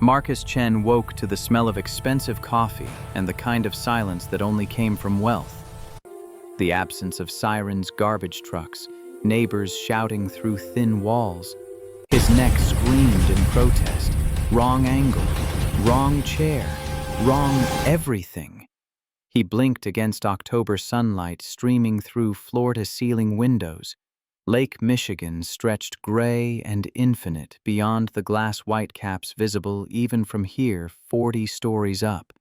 Marcus Chen woke to the smell of expensive coffee and the kind of silence that only came from wealth. The absence of sirens, garbage trucks, neighbors shouting through thin walls. His neck screamed in protest. Wrong angle, wrong chair, wrong everything. He blinked against October sunlight streaming through floor-to-ceiling windows. Lake Michigan stretched gray and infinite beyond the glass whitecaps visible even from here 40 stories up.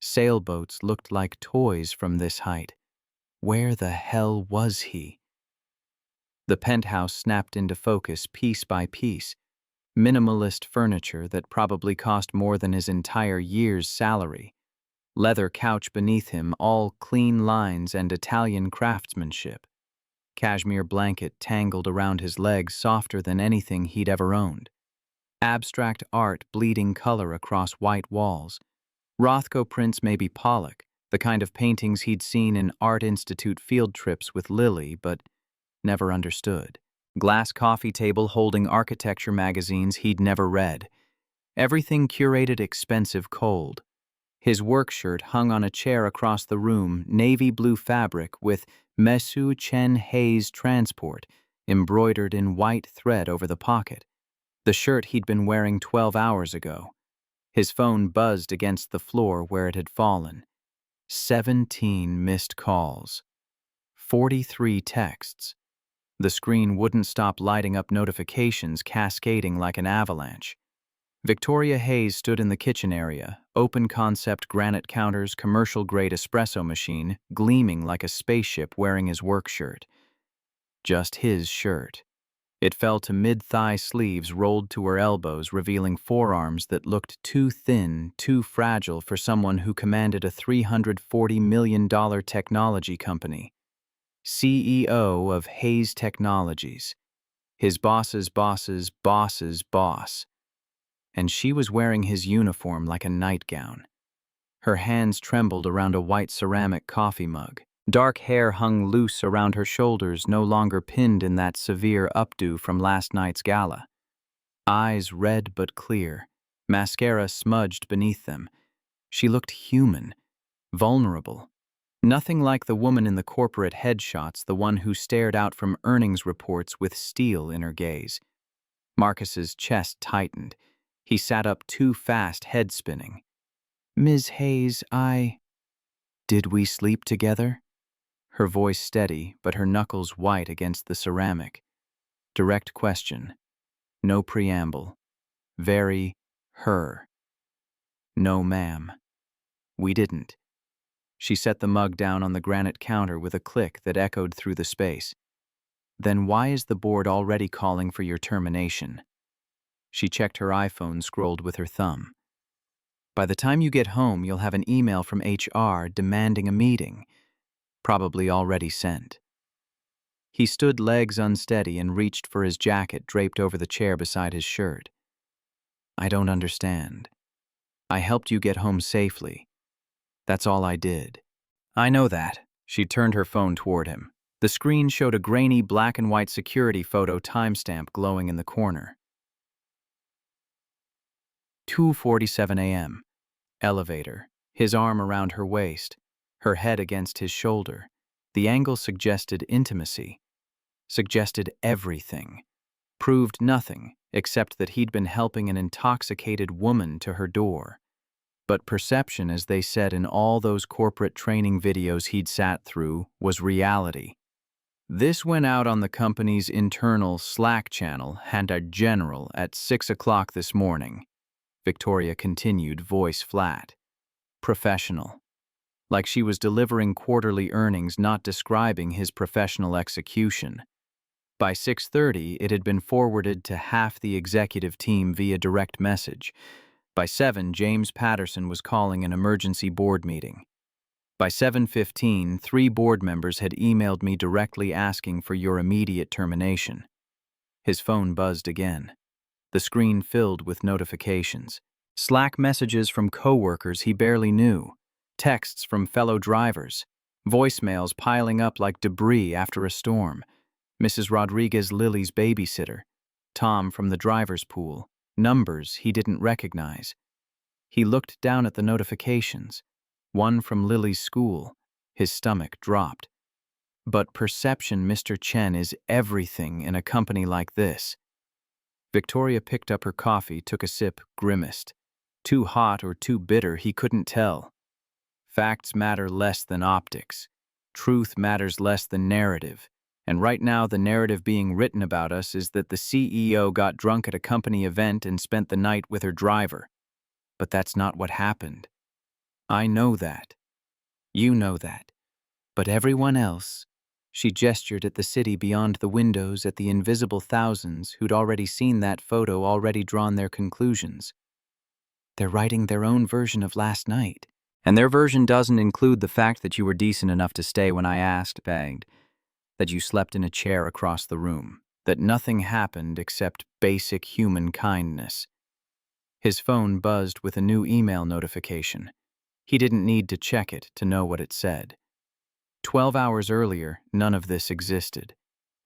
Sailboats looked like toys from this height. Where the hell was he? The penthouse snapped into focus piece by piece. Minimalist furniture that probably cost more than his entire year's salary. Leather couch beneath him, all clean lines and Italian craftsmanship. Cashmere blanket tangled around his legs softer than anything he'd ever owned. Abstract art bleeding color across white walls. Rothko prints, maybe Pollock, the kind of paintings he'd seen in Art Institute field trips with Lily, but never understood. Glass coffee table holding architecture magazines he'd never read. Everything curated expensive cold. His work shirt hung on a chair across the room, navy blue fabric with Mesu Chen Hayes Transport embroidered in white thread over the pocket. The shirt he'd been wearing 12 hours ago. His phone buzzed against the floor where it had fallen. 17 missed calls. 43 texts. The screen wouldn't stop lighting up notifications cascading like an avalanche. Victoria Hayes stood in the kitchen area, open-concept granite counters, commercial-grade espresso machine, gleaming like a spaceship wearing his work shirt. Just his shirt. It fell to mid-thigh sleeves rolled to her elbows, revealing forearms that looked too thin, too fragile for someone who commanded a $340 million technology company. CEO of Hayes Technologies. His boss's boss's boss's boss. And she was wearing his uniform like a nightgown. Her hands trembled around a white ceramic coffee mug. Dark hair hung loose around her shoulders, no longer pinned in that severe updo from last night's gala. Eyes red but clear, mascara smudged beneath them. She looked human, vulnerable. Nothing like the woman in the corporate headshots, the one who stared out from earnings reports with steel in her gaze. Marcus's chest tightened. He sat up too fast, head spinning. "Ms. Hayes, Did we sleep together?" Her voice steady, but her knuckles white against the ceramic. Direct question. No preamble. Very her. "No, ma'am. We didn't." She set the mug down on the granite counter with a click that echoed through the space. "Then why is the board already calling for your termination?" She checked her iPhone, scrolled with her thumb. "By the time you get home, you'll have an email from HR demanding a meeting. Probably already sent." He stood legs unsteady and reached for his jacket draped over the chair beside his shirt. "I don't understand. I helped you get home safely. That's all I did." "I know that." She turned her phone toward him. The screen showed a grainy black and white security photo timestamp glowing in the corner. 2:47 a.m. Elevator, his arm around her waist, her head against his shoulder. The angle suggested intimacy, suggested everything, proved nothing except that he'd been helping an intoxicated woman to her door. But perception, as they said in all those corporate training videos he'd sat through, was reality. This went out on the company's internal Slack channel and a general at 6 o'clock this morning. Victoria continued, voice flat. Professional. Like she was delivering quarterly earnings, not describing his professional execution. By 6:30, it had been forwarded to half the executive team via direct message. By 7, James Patterson was calling an emergency board meeting. By 7:15, 3 board members had emailed me directly asking for your immediate termination. His phone buzzed again. The screen filled with notifications. Slack messages from coworkers he barely knew. Texts from fellow drivers. Voicemails piling up like debris after a storm. Mrs. Rodriguez, Lily's babysitter. Tom from the driver's pool. numbers he didn't recognize. He looked down at the notifications. One from Lily's school. His stomach dropped. But perception, Mr. Chen, is everything in a company like this. Victoria picked up her coffee, took a sip, grimaced. Too hot or too bitter, he couldn't tell. Facts matter less than optics. Truth matters less than narrative. And right now the narrative being written about us is that the CEO got drunk at a company event and spent the night with her driver. But that's not what happened. I know that. You know that. But everyone else, she gestured at the city beyond the windows, at the invisible thousands who'd already seen that photo, already drawn their conclusions. They're writing their own version of last night. And their version doesn't include the fact that you were decent enough to stay when I asked, begged, that you slept in a chair across the room, that nothing happened except basic human kindness. His phone buzzed with a new email notification. He didn't need to check it to know what it said. 12 hours earlier, none of this existed.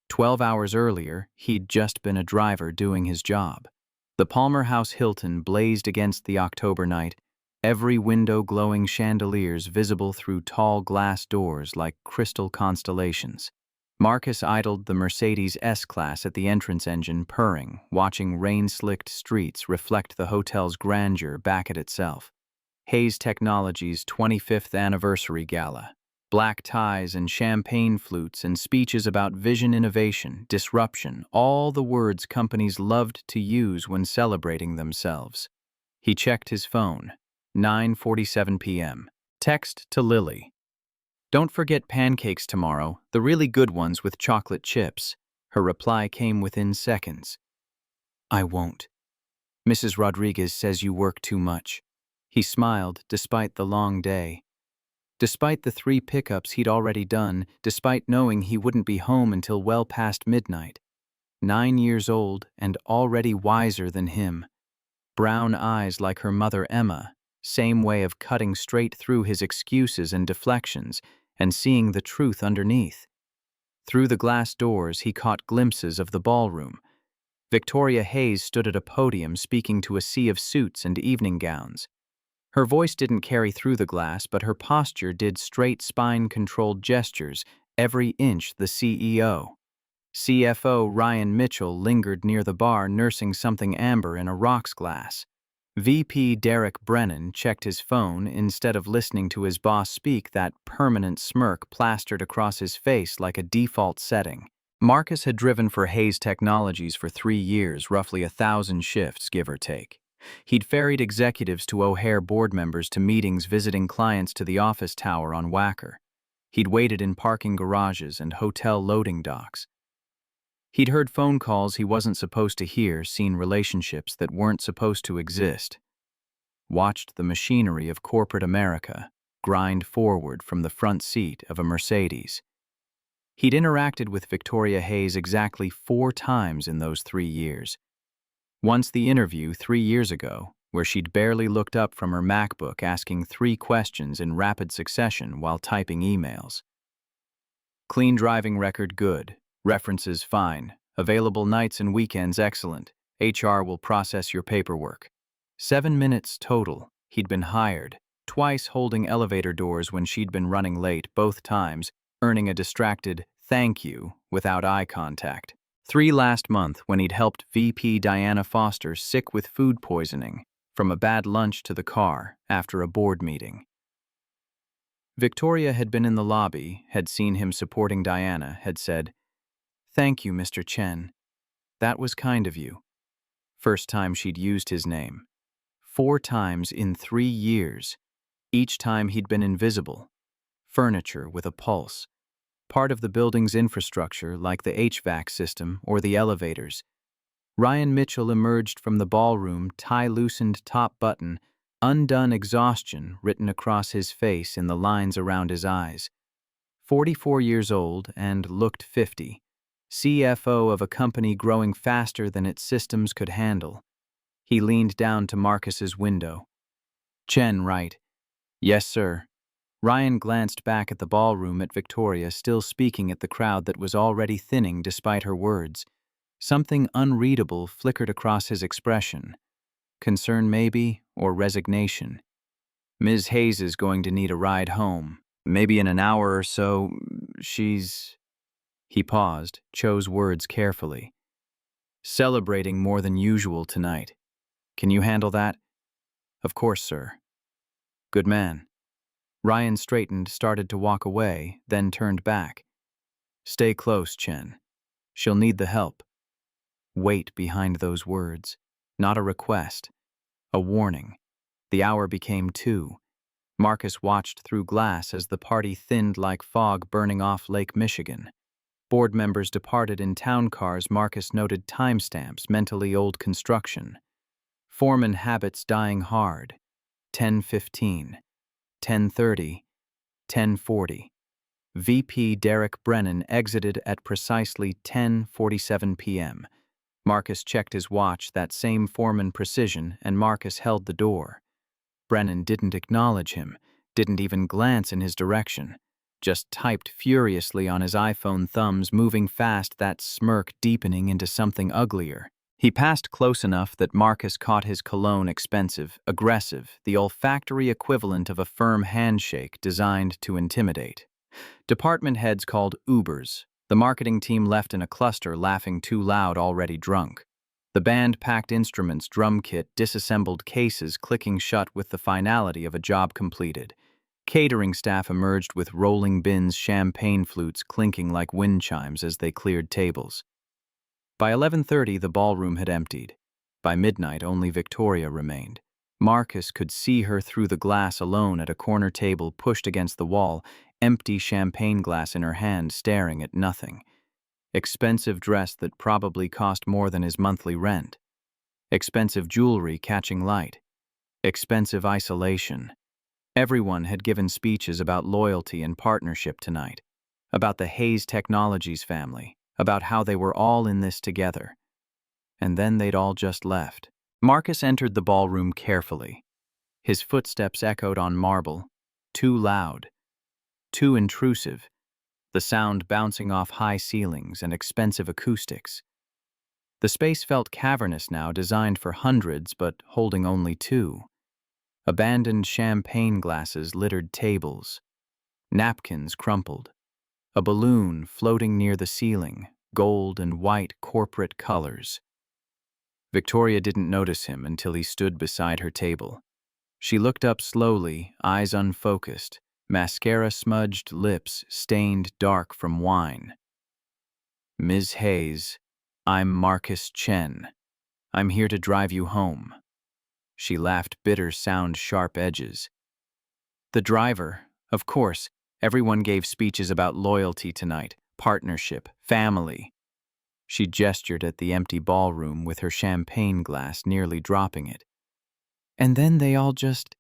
12 hours earlier, he'd just been a driver doing his job. The Palmer House Hilton blazed against the October night, every window glowing chandeliers visible through tall glass doors like crystal constellations. Marcus idled the Mercedes S-Class at the entrance engine, purring, watching rain-slicked streets reflect the hotel's grandeur back at itself. Hayes Technologies' 25th anniversary gala. Black ties and champagne flutes and speeches about vision, innovation, disruption, all the words companies loved to use when celebrating themselves. He checked his phone. 9:47 p.m. Text to Lily. Don't forget pancakes tomorrow, the really good ones with chocolate chips. Her reply came within seconds. I won't. Mrs. Rodriguez says you work too much. He smiled despite the long day. Despite the 3 pickups he'd already done, despite knowing he wouldn't be home until well past midnight. 9 years old and already wiser than him. Brown eyes like her mother Emma, same way of cutting straight through his excuses and deflections and seeing the truth underneath. Through the glass doors he caught glimpses of the ballroom. Victoria Hayes stood at a podium speaking to a sea of suits and evening gowns. Her voice didn't carry through the glass, but her posture did, straight spine-controlled gestures, every inch the CEO. CFO Ryan Mitchell lingered near the bar nursing something amber in a rocks glass. VP Derek Brennan checked his phone instead of listening to his boss speak, that permanent smirk plastered across his face like a default setting. Marcus had driven for Hayes Technologies for 3 years, roughly 1,000 shifts, give or take. He'd ferried executives to O'Hare, board members to meetings, visiting clients to the office tower on Wacker. He'd waited in parking garages and hotel loading docks. He'd heard phone calls he wasn't supposed to hear, seen relationships that weren't supposed to exist. Watched the machinery of corporate America grind forward from the front seat of a Mercedes. He'd interacted with Victoria Hayes exactly 4 times in those 3 years. Once the interview 3 years ago, where she'd barely looked up from her MacBook asking 3 questions in rapid succession while typing emails. Clean driving record good. References fine. Available nights and weekends excellent. HR will process your paperwork. 7 minutes total. He'd been hired. Twice holding elevator doors when she'd been running late, both times earning a distracted thank you without eye contact. 3 last month when he'd helped VP Diana Foster, sick with food poisoning, from a bad lunch to the car after a board meeting. Victoria had been in the lobby, had seen him supporting Diana, had said, "Thank you, Mr. Chen. That was kind of you." First time she'd used his name. 4 times in 3 years. Each time he'd been invisible. Furniture with a pulse. Part of the building's infrastructure, like the HVAC system or the elevators. Ryan Mitchell emerged from the ballroom, tie-loosened top button, undone exhaustion written across his face in the lines around his eyes. 44 years old and looked 50. CFO of a company growing faster than its systems could handle. He leaned down to Marcus's window. "Chen, right?" "Yes, sir." Ryan glanced back at the ballroom, at Victoria, still speaking at the crowd that was already thinning despite her words. Something unreadable flickered across his expression. Concern maybe, or resignation. Ms. Hayes is going to need a ride home. Maybe in an hour or so, she's... He paused, chose words carefully. Celebrating more than usual tonight. Can you handle that? Of course, sir. Good man. Ryan straightened, started to walk away, then turned back. Stay close, Chen. She'll need the help. Weight behind those words. Not a request. A warning. The hour became 2. Marcus watched through glass as the party thinned like fog burning off Lake Michigan. Board members departed in town cars. Marcus noted timestamps, mentally old construction. Foreman habits dying hard. 10:15, 10:30, 10:40. VP Derek Brennan exited at precisely 10:47 p.m. Marcus checked his watch, that same foreman precision, and Marcus held the door. Brennan didn't acknowledge him, didn't even glance in his direction, just typed furiously on his iPhone thumbs, moving fast, that smirk deepening into something uglier. He passed close enough that Marcus caught his cologne expensive, aggressive, the olfactory equivalent of a firm handshake designed to intimidate. Department heads called Ubers. The marketing team left in a cluster, laughing too loud, already drunk. The band packed instruments, drum kit, disassembled cases clicking shut with the finality of a job completed. Catering staff emerged with rolling bins, champagne flutes clinking like wind chimes as they cleared tables. By 11:30, the ballroom had emptied. By midnight, only Victoria remained. Marcus could see her through the glass alone at a corner table pushed against the wall, empty champagne glass in her hand, staring at nothing. Expensive dress that probably cost more than his monthly rent. Expensive jewelry catching light. Expensive isolation. Everyone had given speeches about loyalty and partnership tonight, about the Hayes Technologies family, about how they were all in this together. And then they'd all just left. Marcus entered the ballroom carefully. His footsteps echoed on marble, too loud, too intrusive, the sound bouncing off high ceilings and expensive acoustics. The space felt cavernous now, designed for hundreds but holding only 2. Abandoned champagne glasses littered tables. Napkins crumpled. A balloon floating near the ceiling, gold and white corporate colors. Victoria didn't notice him until he stood beside her table. She looked up slowly, eyes unfocused, mascara-smudged lips stained dark from wine. Ms. Hayes, I'm Marcus Chen. I'm here to drive you home. She laughed, bitter sound, sharp edges. The driver, of course, everyone gave speeches about loyalty tonight, partnership, family. She gestured at the empty ballroom with her champagne glass, nearly dropping it. And then they all just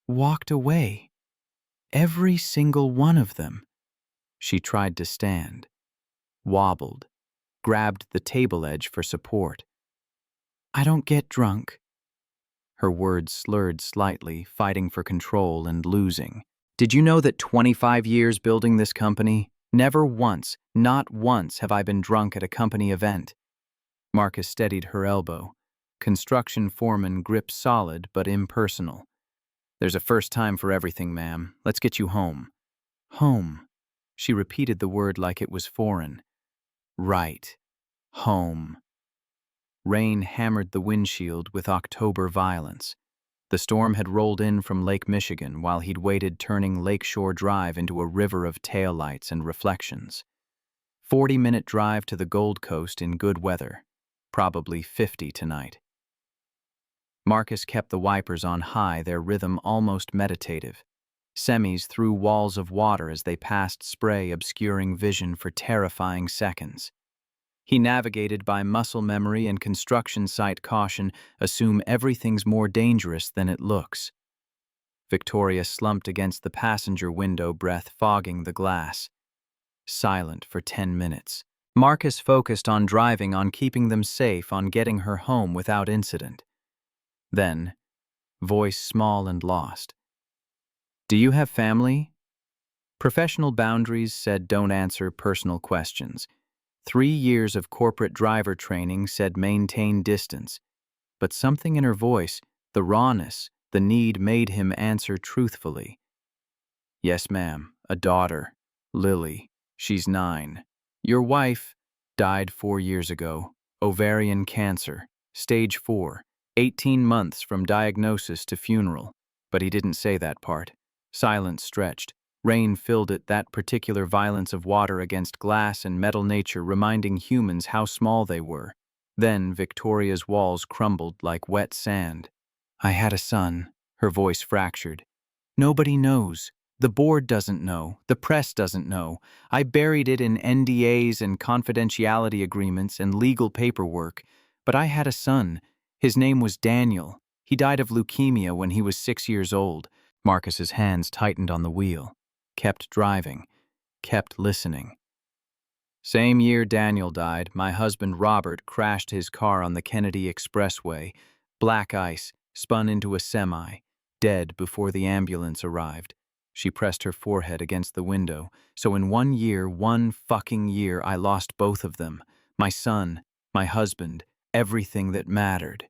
walked away. Every single one of them. She tried to stand, wobbled, grabbed the table edge for support. I don't get drunk. Her words slurred slightly, fighting for control and losing. Did you know that 25 years building this company? Never once, not once, have I been drunk at a company event. Marcus steadied her elbow. Construction foreman grip solid but impersonal. There's a first time for everything, ma'am. Let's get you home. Home. She repeated the word like it was foreign. Right. Home. Rain hammered the windshield with October violence. The storm had rolled in from Lake Michigan while he'd waited, turning Lakeshore Drive into a river of taillights and reflections. 40-minute drive to the Gold Coast in good weather. Probably 50 tonight. Marcus kept the wipers on high, their rhythm almost meditative. Semis threw walls of water as they passed spray, obscuring vision for terrifying seconds. He navigated by muscle memory and construction site caution, assume everything's more dangerous than it looks. Victoria slumped against the passenger window, breath fogging the glass. Silent for 10 minutes. Marcus focused on driving, on keeping them safe, on getting her home without incident. Then, voice small and lost. Do you have family? Professional boundaries said don't answer personal questions. 3 years of corporate driver training said maintain distance, but something in her voice, the rawness, the need made him answer truthfully. Yes, ma'am, a daughter, Lily. She's 9. Your wife died 4 years ago, ovarian cancer, stage 4, 18 months from diagnosis to funeral. But he didn't say that part. Silence stretched. Rain filled it, that particular violence of water against glass and metal nature, reminding humans how small they were. Then Victoria's walls crumbled like wet sand. I had a son, her voice fractured. Nobody knows. The board doesn't know. The press doesn't know. I buried it in NDAs and confidentiality agreements and legal paperwork. But I had a son. His name was Daniel. He died of leukemia when he was 6 years old. Marcus's hands tightened on the wheel. Kept driving. Kept listening. Same year Daniel died, my husband Robert crashed his car on the Kennedy Expressway. Black ice, spun into a semi, dead before the ambulance arrived. She pressed her forehead against the window. So in 1 fucking year, I lost both of them. My son, my husband, everything that mattered.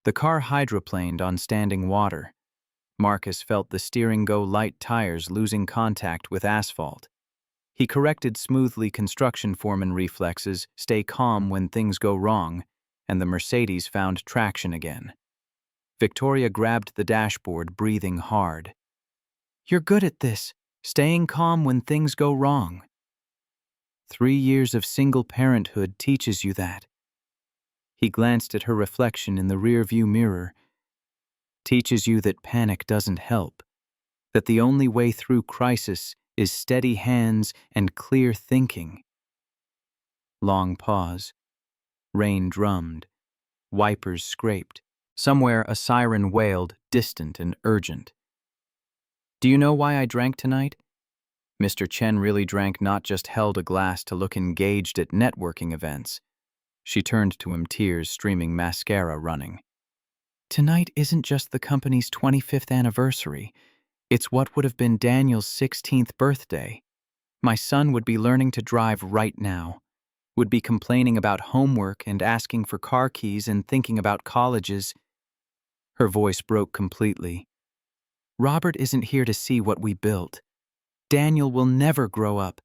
The car hydroplaned on standing water. Marcus felt the steering go light tires losing contact with asphalt. He corrected smoothly construction foreman reflexes, stay calm when things go wrong, and the Mercedes found traction again. Victoria grabbed the dashboard, breathing hard. You're good at this, staying calm when things go wrong. 3 years of single parenthood teaches you that. He glanced at her reflection in the rearview mirror. Teaches you that panic doesn't help, that the only way through crisis is steady hands and clear thinking. Long pause. Rain drummed. Wipers scraped. Somewhere a siren wailed, distant and urgent. Do you know why I drank tonight? Mr. Chen really drank, not just held a glass to look engaged at networking events. She turned to him, tears streaming, mascara running. Tonight isn't just the company's 25th anniversary. It's what would have been Daniel's 16th birthday. My son would be learning to drive right now. Would be complaining about homework and asking for car keys and thinking about colleges. Her voice broke completely. Robert isn't here to see what we built. Daniel will never grow up.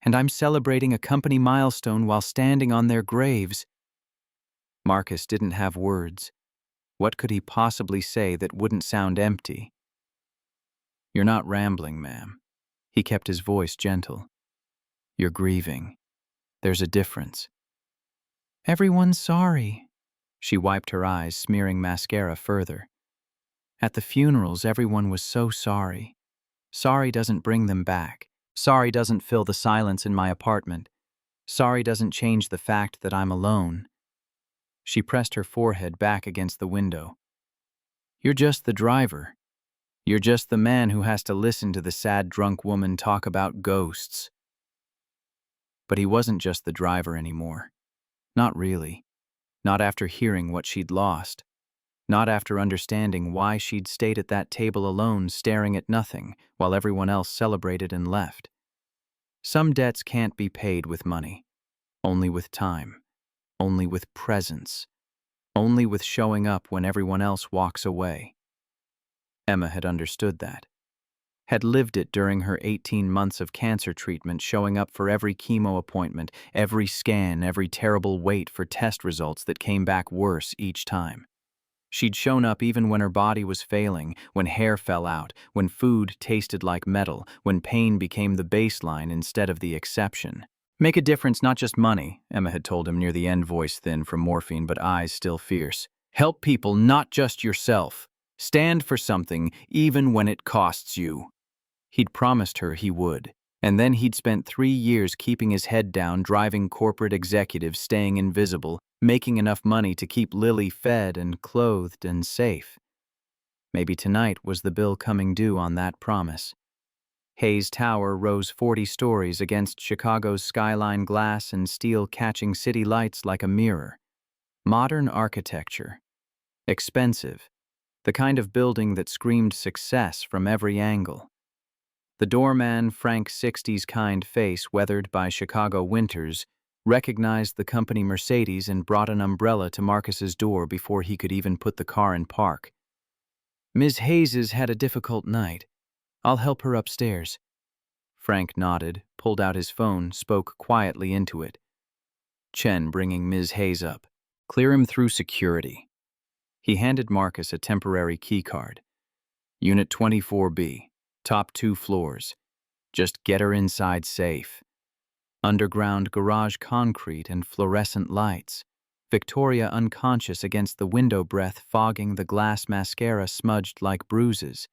And I'm celebrating a company milestone while standing on their graves. Marcus didn't have words. What could he possibly say that wouldn't sound empty? You're not rambling, ma'am. He kept his voice gentle. You're grieving. There's a difference. Everyone's sorry. She wiped her eyes, smearing mascara further. At the funerals, everyone was so sorry. Sorry doesn't bring them back. Sorry doesn't fill the silence in my apartment. Sorry doesn't change the fact that I'm alone. She pressed her forehead back against the window. You're just the driver. You're just the man who has to listen to the sad drunk woman talk about ghosts. But he wasn't just the driver anymore. Not really. Not after hearing what she'd lost. Not after understanding why she'd stayed at that table alone, staring at nothing, while everyone else celebrated and left. Some debts can't be paid with money. Only with time. Only with presence. Only with showing up when everyone else walks away. Emma had understood that. Had lived it during her 18 months of cancer treatment, showing up for every chemo appointment, every scan, every terrible wait for test results that came back worse each time. She'd shown up even when her body was failing, when hair fell out, when food tasted like metal, when pain became the baseline instead of the exception. Make a difference, not just money, Emma had told him near the end, voice thin from morphine but eyes still fierce. Help people, not just yourself. Stand for something, even when it costs you. He'd promised her he would. And then he'd spent 3 years keeping his head down, driving corporate executives, staying invisible, making enough money to keep Lily fed and clothed and safe. Maybe tonight was the bill coming due on that promise. Hayes Tower rose 40 stories against Chicago's skyline, glass and steel catching city lights like a mirror. Modern architecture. Expensive. The kind of building that screamed success from every angle. The doorman, Frank's 60s kind face weathered by Chicago winters, recognized the company Mercedes and brought an umbrella to Marcus's door before he could even put the car in park. "Ms. Hayes had a difficult night. I'll help her upstairs." Frank nodded, pulled out his phone, spoke quietly into it. "Chen bringing Ms. Hayes up. Clear him through security." He handed Marcus a temporary keycard. "Unit 24B, top 2 floors. Just get her inside safe." Underground garage concrete and fluorescent lights. Victoria unconscious against the window breath fogging the glass mascara smudged like bruises.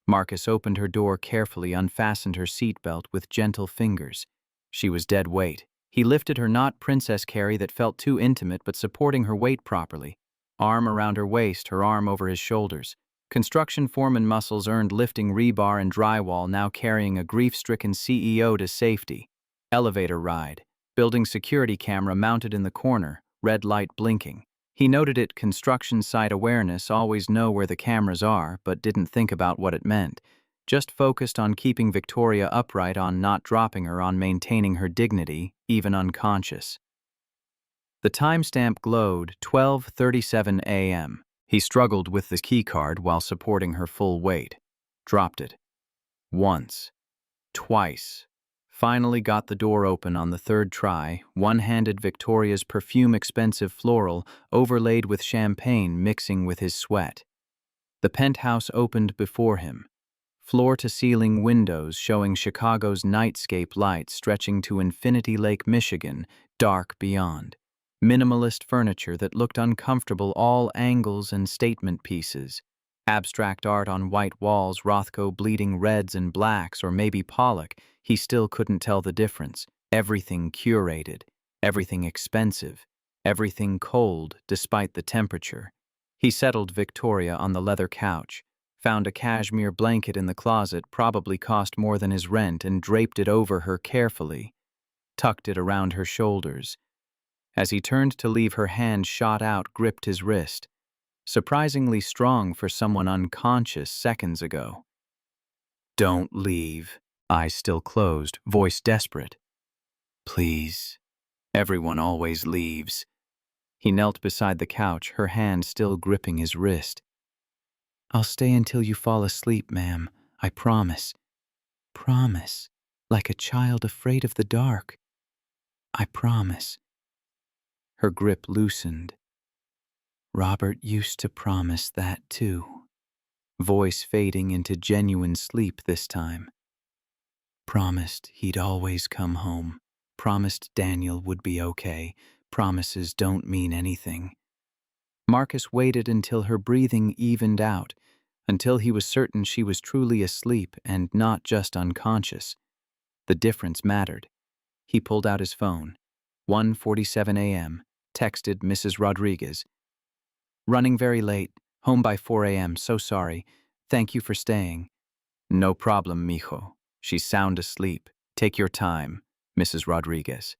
Marcus opened her door carefully, unfastened her seatbelt with gentle fingers. She was dead weight. He lifted her not princess carry that felt too intimate but supporting her weight properly. Arm around her waist, her arm over his shoulders. Construction foreman muscles earned lifting rebar and drywall, now carrying a grief-stricken CEO to safety. Elevator ride. Building security camera mounted in the corner, red light blinking. He noted it, construction site awareness, always know where the cameras are, but didn't think about what it meant. Just focused on keeping Victoria upright, on not dropping her, on maintaining her dignity, even unconscious. The timestamp glowed, 12:37 a.m. He struggled with the keycard while supporting her full weight. Dropped it. Once. Twice. Finally got the door open on the third try, one-handed Victoria's perfume-expensive floral overlaid with champagne mixing with his sweat. The penthouse opened before him. Floor-to-ceiling windows showing Chicago's nightscape light stretching to Infinity Lake, Michigan, dark beyond. Minimalist furniture that looked uncomfortable, all angles and statement pieces. Abstract art on white walls, Rothko bleeding reds and blacks, or maybe Pollock. He still couldn't tell the difference. Everything curated, everything expensive, everything cold despite the temperature. He settled Victoria on the leather couch, found a cashmere blanket in the closet, probably cost more than his rent, and draped it over her carefully, tucked it around her shoulders. As he turned to leave, her hand shot out, gripped his wrist. Surprisingly strong for someone unconscious seconds ago. "Don't leave." Eyes still closed, voice desperate. "Please." "Everyone always leaves." He knelt beside the couch, her hand still gripping his wrist. "I'll stay until you fall asleep, ma'am. I promise." "Promise. Like a child afraid of the dark." "I promise." Her grip loosened. "Robert used to promise that too." Voice fading into genuine sleep this time. "Promised he'd always come home. Promised Daniel would be okay. Promises don't mean anything." Marcus waited until her breathing evened out, until he was certain she was truly asleep and not just unconscious. The difference mattered. He pulled out his phone. 1:47 a.m. Texted Mrs. Rodriguez. "Running very late. Home by 4 a.m. So sorry. Thank you for staying." "No problem, mijo. She's sound asleep. Take your time." Mrs. Rodriguez.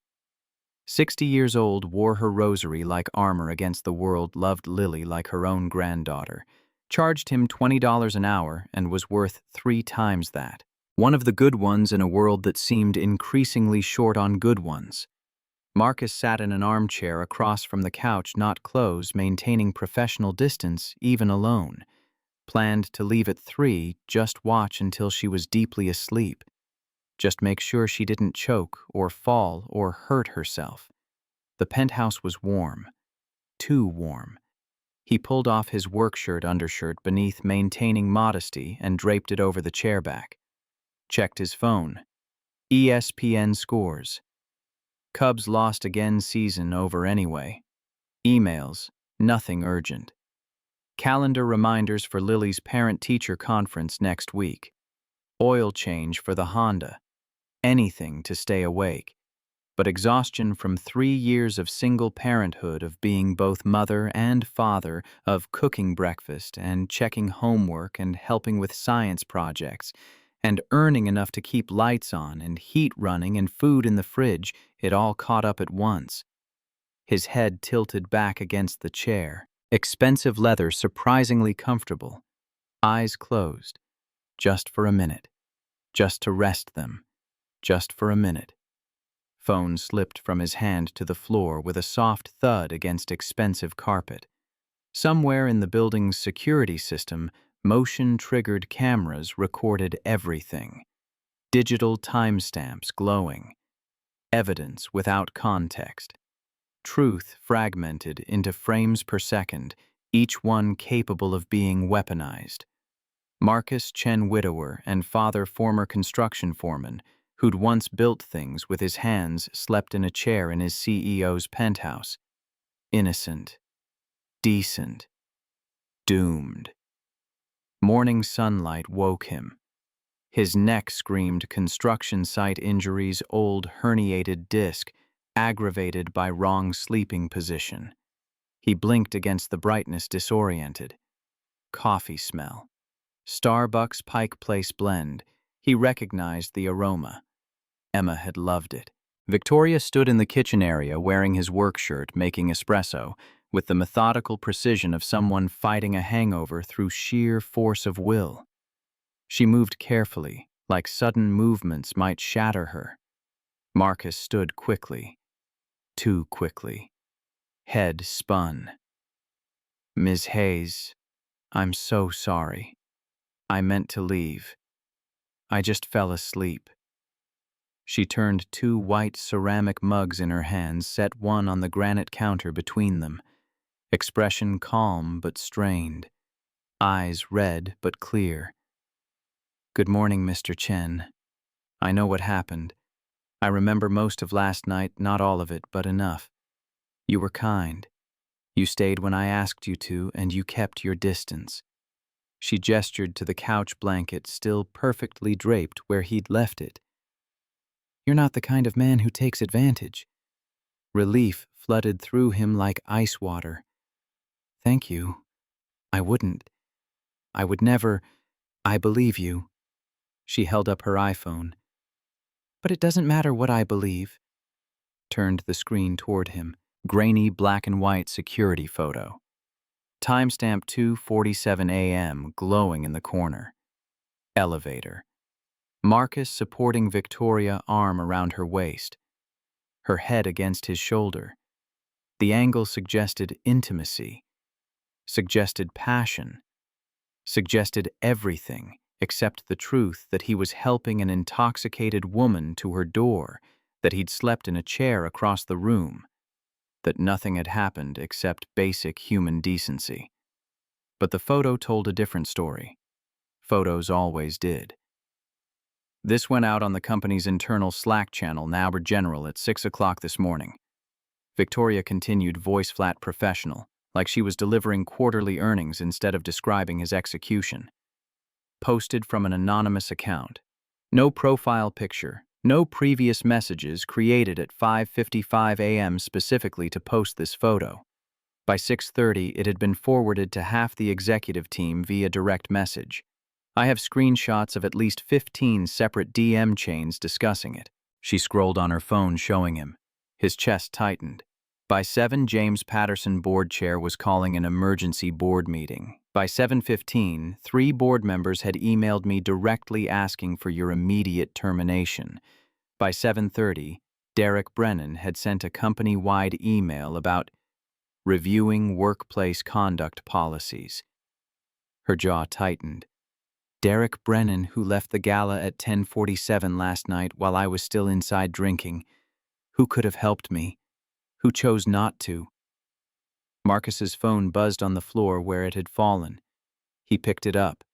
60 years old, wore her rosary like armor against the world, loved Lily like her own granddaughter. Charged him $20 an hour and was worth 3 times that. One of the good ones in a world that seemed increasingly short on good ones. Marcus sat in an armchair across from the couch, not close, maintaining professional distance, even alone. Planned to leave at 3, just watch until she was deeply asleep. Just make sure she didn't choke or fall or hurt herself. The penthouse was warm. Too warm. He pulled off his work undershirt beneath, maintaining modesty, and draped it over the chair back. Checked his phone. ESPN scores. Cubs lost again, season over anyway. Emails, nothing urgent. Calendar reminders for Lily's parent-teacher conference next week. Oil change for the Honda. Anything to stay awake. But exhaustion from 3 years of single parenthood, of being both mother and father, of cooking breakfast and checking homework and helping with science projects, and earning enough to keep lights on and heat running and food in the fridge, it all caught up at once. His head tilted back against the chair. Expensive leather, surprisingly comfortable. Eyes closed. Just for a minute. just to rest them, just for a minute. Phone slipped from his hand to the floor with a soft thud against expensive carpet. Somewhere in the building's security system, motion-triggered cameras recorded everything. Digital timestamps glowing. Evidence without context. Truth fragmented into frames per second, each one capable of being weaponized. Marcus Chen widower and father former construction foreman, who'd once built things with his hands, slept in a chair in his CEO's penthouse. Innocent. Decent. Doomed. Morning sunlight woke him. His neck screamed construction site injuries, old herniated disc, aggravated by wrong sleeping position. He blinked against the brightness, disoriented. Coffee smell. Starbucks Pike Place blend. He recognized the aroma. Emma had loved it. Victoria stood in the kitchen area wearing his work shirt, making espresso, with the methodical precision of someone fighting a hangover through sheer force of will. She moved carefully, like sudden movements might shatter her. Marcus stood quickly. Too quickly. Head spun. "Ms. Hayes, I'm so sorry. I meant to leave. I just fell asleep." She turned two white ceramic mugs in her hands, set one on the granite counter between them. Expression calm but strained. Eyes red but clear. "Good morning, Mr. Chen. I know what happened. I remember most of last night, not all of it, but enough. You were kind. You stayed when I asked you to, and you kept your distance." She gestured to the couch blanket still perfectly draped where he'd left it. "You're not the kind of man who takes advantage." Relief flooded through him like ice water. "Thank you. I wouldn't. I would never. I believe you." She held up her iPhone. "But it doesn't matter what I believe." Turned the screen toward him. Grainy black and white security photo. Timestamp 2:47 a.m. glowing in the corner. Elevator. Marcus supporting Victoria, arm around her waist. Her head against his shoulder. The angle suggested intimacy. Suggested passion. Suggested everything except the truth that he was helping an intoxicated woman to her door, that he'd slept in a chair across the room, that nothing had happened except basic human decency. But the photo told a different story. Photos always did. This went out on the company's internal Slack channel, now general, at 6 o'clock this morning. Victoria continued, voice flat professional, like she was delivering quarterly earnings instead of describing his execution. Posted from an anonymous account. No profile picture, no previous messages, created at 5:55 a.m. specifically to post this photo. By 6:30, it had been forwarded to half the executive team via direct message. I have screenshots of at least 15 separate DM chains discussing it. She scrolled on her phone, showing him. His chest tightened. By 7, James Patterson, board chair, was calling an emergency board meeting. By 7:15, 3 board members had emailed me directly asking for your immediate termination. By 7:30, Derek Brennan had sent a company-wide email about reviewing workplace conduct policies. Her jaw tightened. Derek Brennan, who left the gala at 10:47 last night while I was still inside drinking. Who could have helped me? Who chose not to? Marcus's phone buzzed on the floor where it had fallen. He picked it up.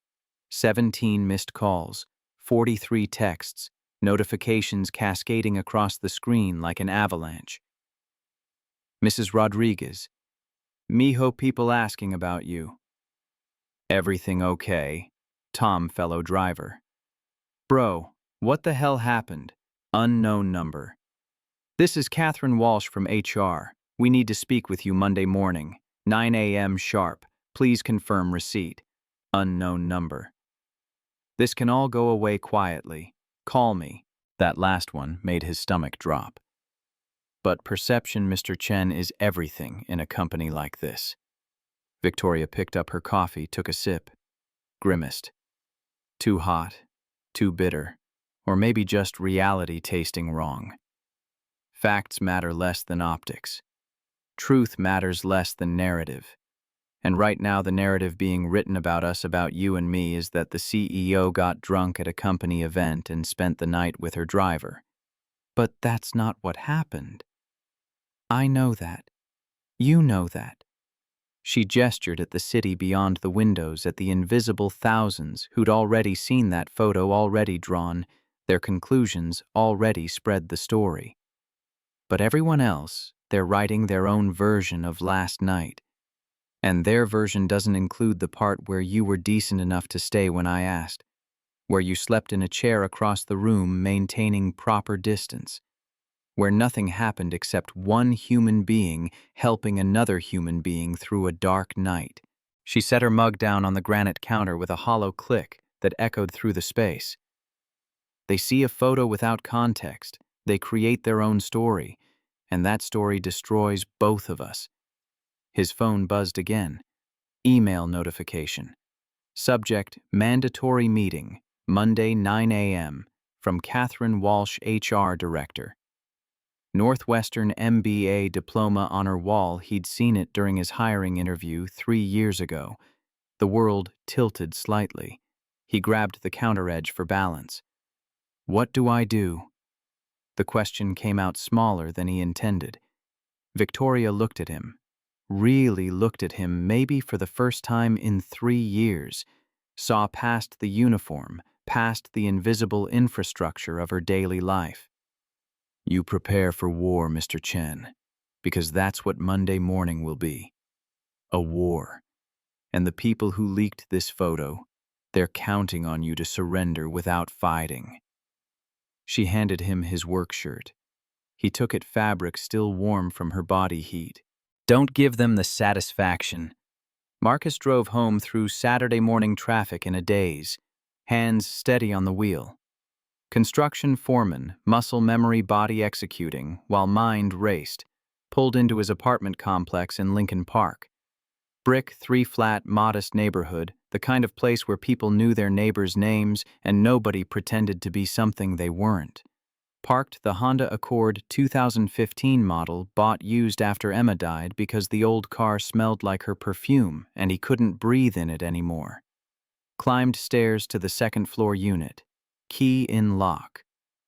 17 missed calls, 43 texts, notifications cascading across the screen like an avalanche. "Mrs. Rodriguez, mijo, people asking about you." "Everything okay?" Tom, fellow driver. "Bro, what the hell happened?" Unknown number. "This is Catherine Walsh from HR. We need to speak with you Monday morning, 9 a.m. sharp. Please confirm receipt." Unknown number. "This can all go away quietly. Call me." That last one made his stomach drop. But perception, Mr. Chen, is everything in a company like this. Victoria picked up her coffee, took a sip, grimaced. Too hot, too bitter. Or maybe just reality tasting wrong. Facts matter less than optics. Truth matters less than narrative. And right now the narrative being written about us, about you and me, is that the CEO got drunk at a company event and spent the night with her driver. But that's not what happened. I know that. You know that. She gestured at the city beyond the windows, at the invisible thousands who'd already seen that photo, already drawn, their conclusions already spread the story. But everyone else, they're writing their own version of last night. And their version doesn't include the part where you were decent enough to stay when I asked, where you slept in a chair across the room maintaining proper distance, where nothing happened except one human being helping another human being through a dark night. She set her mug down on the granite counter with a hollow click that echoed through the space. They see a photo without context, they create their own story, and that story destroys both of us. His phone buzzed again. Email notification. Subject: mandatory meeting, Monday 9 a.m., from Catherine Walsh, HR Director. Northwestern MBA diploma on her wall. He'd seen it during his hiring interview 3 years ago. The world tilted slightly. He grabbed the counter edge for balance. What do I do? The question came out smaller than he intended. Victoria looked at him. Really looked at him, maybe for the first time in 3 years. Saw past the uniform, past the invisible infrastructure of her daily life. You prepare for war, Mr. Chen, because that's what Monday morning will be. A war. And the people who leaked this photo, they're counting on you to surrender without fighting. She handed him his work shirt. He took it, fabric still warm from her body heat. Don't give them the satisfaction. Marcus drove home through Saturday morning traffic in a daze, hands steady on the wheel. Construction foreman, muscle memory, body executing, while mind raced, pulled into his apartment complex in Lincoln Park. Brick, 3-flat, modest neighborhood, the kind of place where people knew their neighbors' names and nobody pretended to be something they weren't. Parked the Honda Accord 2015 model, bought used after Emma died because the old car smelled like her perfume and he couldn't breathe in it anymore. Climbed stairs to the second-floor unit. Key in lock.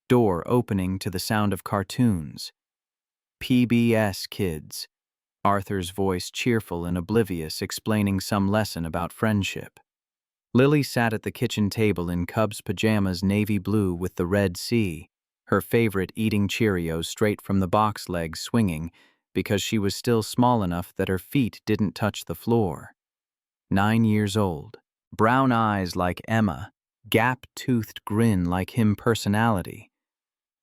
Door opening to the sound of cartoons. PBS Kids. Arthur's voice cheerful and oblivious, explaining some lesson about friendship. Lily sat at the kitchen table in Cubs pajamas, navy blue with the red C, her favorite, eating Cheerios straight from the box legs, swinging because she was still small enough that her feet didn't touch the floor. 9 years old. Brown eyes like Emma, gap-toothed grin like him, personality.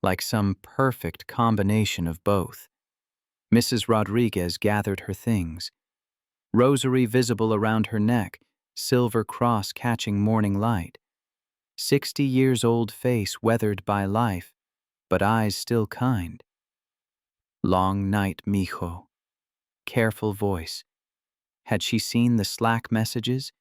Like some perfect combination of both. Mrs. Rodriguez gathered her things. Rosary visible around her neck, silver cross catching morning light. 60 years old face weathered by life, but eyes still kind. Long night, mijo. Careful voice. Had she seen the Slack messages?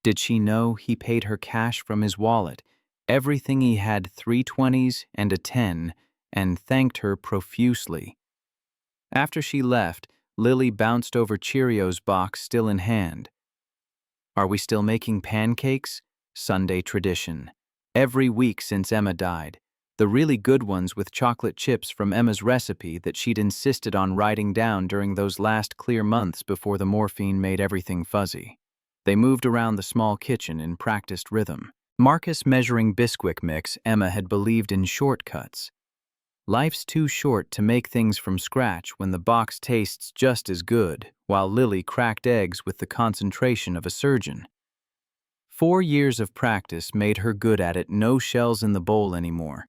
Did she know he paid her cash from his wallet, everything he had, 320s and a 10, and thanked her profusely? After she left, Lily bounced over Cheerios box still in hand. Are we still making pancakes? Sunday tradition. Every week since Emma died. The really good ones with chocolate chips from Emma's recipe that she'd insisted on writing down during those last clear months before the morphine made everything fuzzy. They moved around the small kitchen in practiced rhythm. Marcus measuring Bisquick mix. Emma had believed in shortcuts. Life's too short to make things from scratch when the box tastes just as good, while Lily cracked eggs with the concentration of a surgeon. 4 years of practice made her good at it, no shells in the bowl anymore.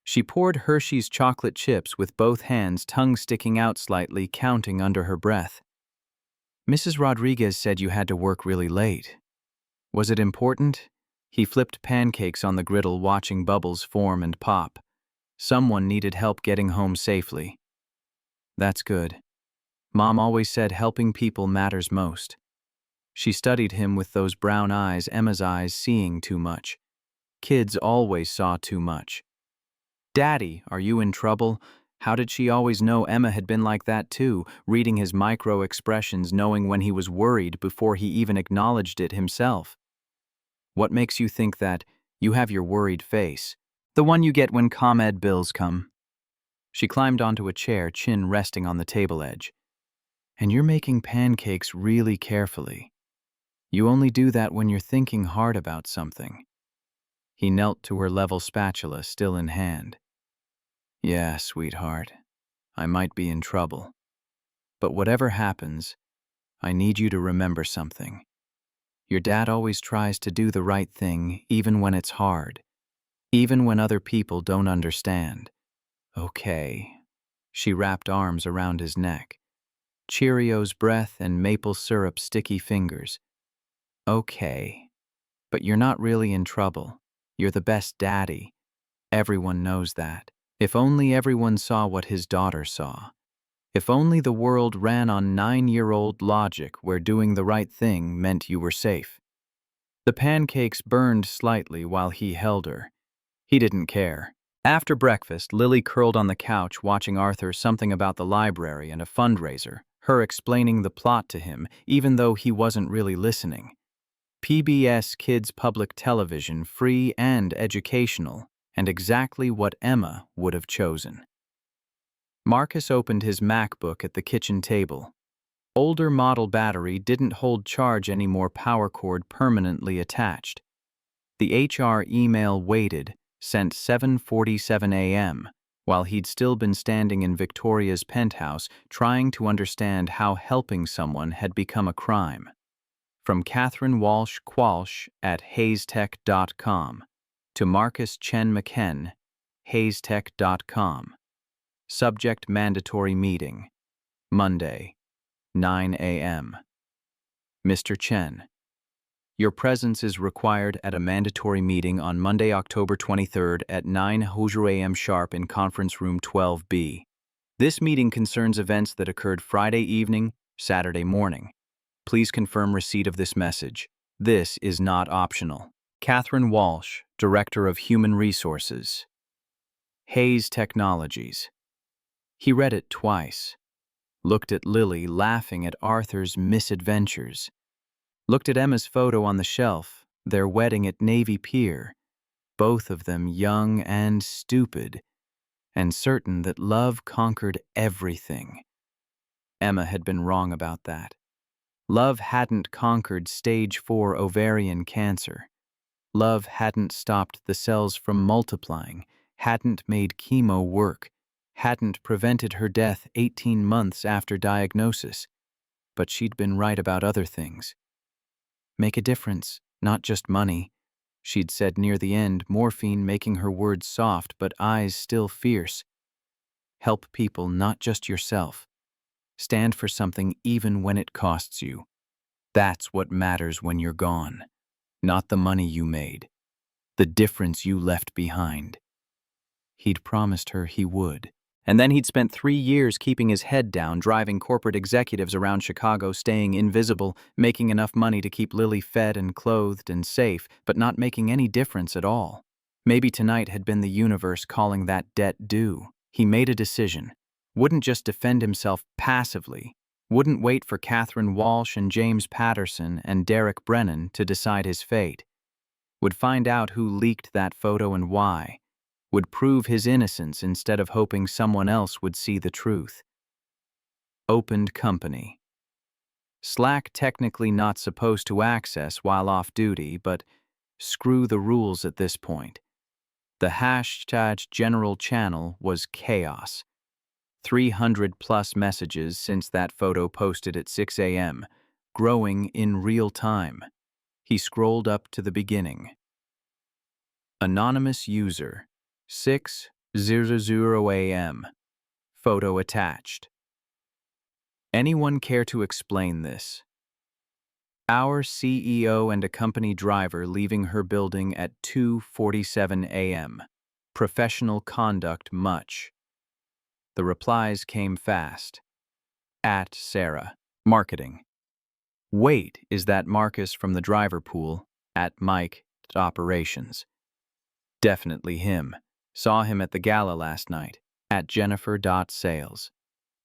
She poured Hershey's chocolate chips with both hands, tongue sticking out slightly, counting under her breath. Mrs. Rodriguez said you had to work really late. Was it important? He flipped pancakes on the griddle, watching bubbles form and pop. Someone needed help getting home safely. That's good. Mom always said helping people matters most. She studied him with those brown eyes, Emma's eyes seeing too much. Kids always saw too much. "Daddy, are you in trouble?" How did she always know Emma had been like that too, reading his micro-expressions, knowing when he was worried before he even acknowledged it himself? "What makes you think that? You have your worried face. The one you get when ComEd bills come." She climbed onto a chair, chin resting on the table edge. "And you're making pancakes really carefully. You only do that when you're thinking hard about something." He knelt to her level spatula, still in hand. "Yeah, sweetheart, I might be in trouble. But whatever happens, I need you to remember something. Your dad always tries to do the right thing, even when it's hard, even when other people don't understand." "Okay." She wrapped arms around his neck. Cheerios breath and maple syrup sticky fingers. "Okay. But you're not really in trouble. You're the best daddy. Everyone knows that. If only everyone saw what his daughter saw. If only the world ran on 9-year-old logic where doing the right thing meant you were safe." The pancakes burned slightly while he held her. He didn't care. After breakfast, Lily curled on the couch watching Arthur something about the library and a fundraiser, her explaining the plot to him, even though he wasn't really listening. PBS Kids Public Television, free and educational, and exactly what Emma would have chosen. Marcus opened his MacBook at the kitchen table. Older model battery didn't hold charge anymore, power cord permanently attached. The HR email waited, sent 7:47 a.m., while he'd still been standing in Victoria's penthouse trying to understand how helping someone had become a crime. From Catherine Walsh Qualsh at HaysTech.com to Marcus Chen McKen, HaysTech.com. Subject: mandatory meeting. Monday, 9 a.m. Mr. Chen, your presence is required at a mandatory meeting on Monday, October 23rd at 9 a.m. sharp in Conference Room 12B. This meeting concerns events that occurred Friday evening, Saturday morning. Please confirm receipt of this message. This is not optional. Catherine Walsh, Director of Human Resources. Hayes Technologies. He read it twice. Looked at Lily laughing at Arthur's misadventures. Looked at Emma's photo on the shelf, their wedding at Navy Pier. Both of them young and stupid, and certain that love conquered everything. Emma had been wrong about that. Love hadn't conquered stage 4 ovarian cancer. Love hadn't stopped the cells from multiplying, hadn't made chemo work, hadn't prevented her death 18 months after diagnosis. But she'd been right about other things. Make a difference, not just money, she'd said near the end, morphine making her words soft but eyes still fierce. Help people, not just yourself. Stand for something even when it costs you. That's what matters when you're gone. Not the money you made. The difference you left behind. He'd promised her he would. And then he'd spent 3 years keeping his head down, driving corporate executives around Chicago, staying invisible, making enough money to keep Lily fed and clothed and safe, but not making any difference at all. Maybe tonight had been the universe calling that debt due. He made a decision. Wouldn't just defend himself passively. Wouldn't wait for Catherine Walsh and James Patterson and Derek Brennan to decide his fate. Would find out who leaked that photo and why. Would prove his innocence instead of hoping someone else would see the truth. Opened company. Slack technically not supposed to access while off duty, but screw the rules at this point. The hashtag general channel was chaos. 300 plus messages since that photo posted at 6 a.m., growing in real time. He scrolled up to the beginning. Anonymous user, 6:00 a.m. Photo attached. Anyone care to explain this? Our CEO and a company driver leaving her building at 2:47 a.m. Professional conduct much. The replies came fast. At Sarah. Marketing. Wait, is that Marcus from the driver pool? At Mike. Operations. Definitely him. Saw him at the gala last night, at Jennifer.Sales.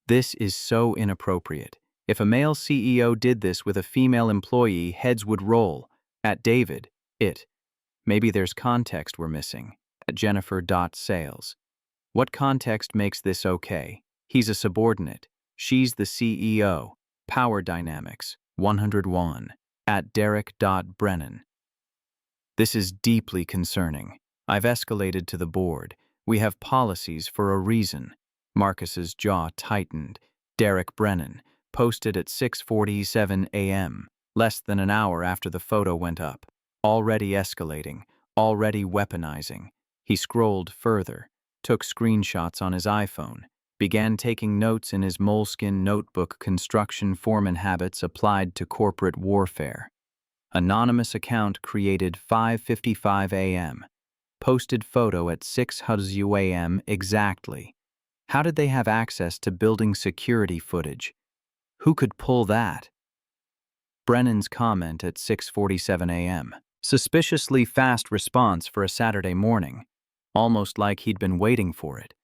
This is so inappropriate. If a male CEO did this with a female employee, heads would roll. At David, it. Maybe there's context we're missing. At Jennifer.Sales. What context makes this okay? He's a subordinate. She's the CEO. Power dynamics. 101. At Derek.Brennan. This is deeply concerning. I've escalated to the board. We have policies for a reason. Marcus's jaw tightened. Derek Brennan, posted at 6:47 a.m., less than an hour after the photo went up. Already escalating, already weaponizing. He scrolled further, took screenshots on his iPhone, began taking notes in his moleskin notebook. Construction foreman habits applied to corporate warfare. Anonymous account created 5:55 a.m. Posted photo at 6:00 a.m. exactly. How did they have access to building security footage? Who could pull that? Brennan's comment at 6:47 a.m. Suspiciously fast response for a Saturday morning, almost like he'd been waiting for it.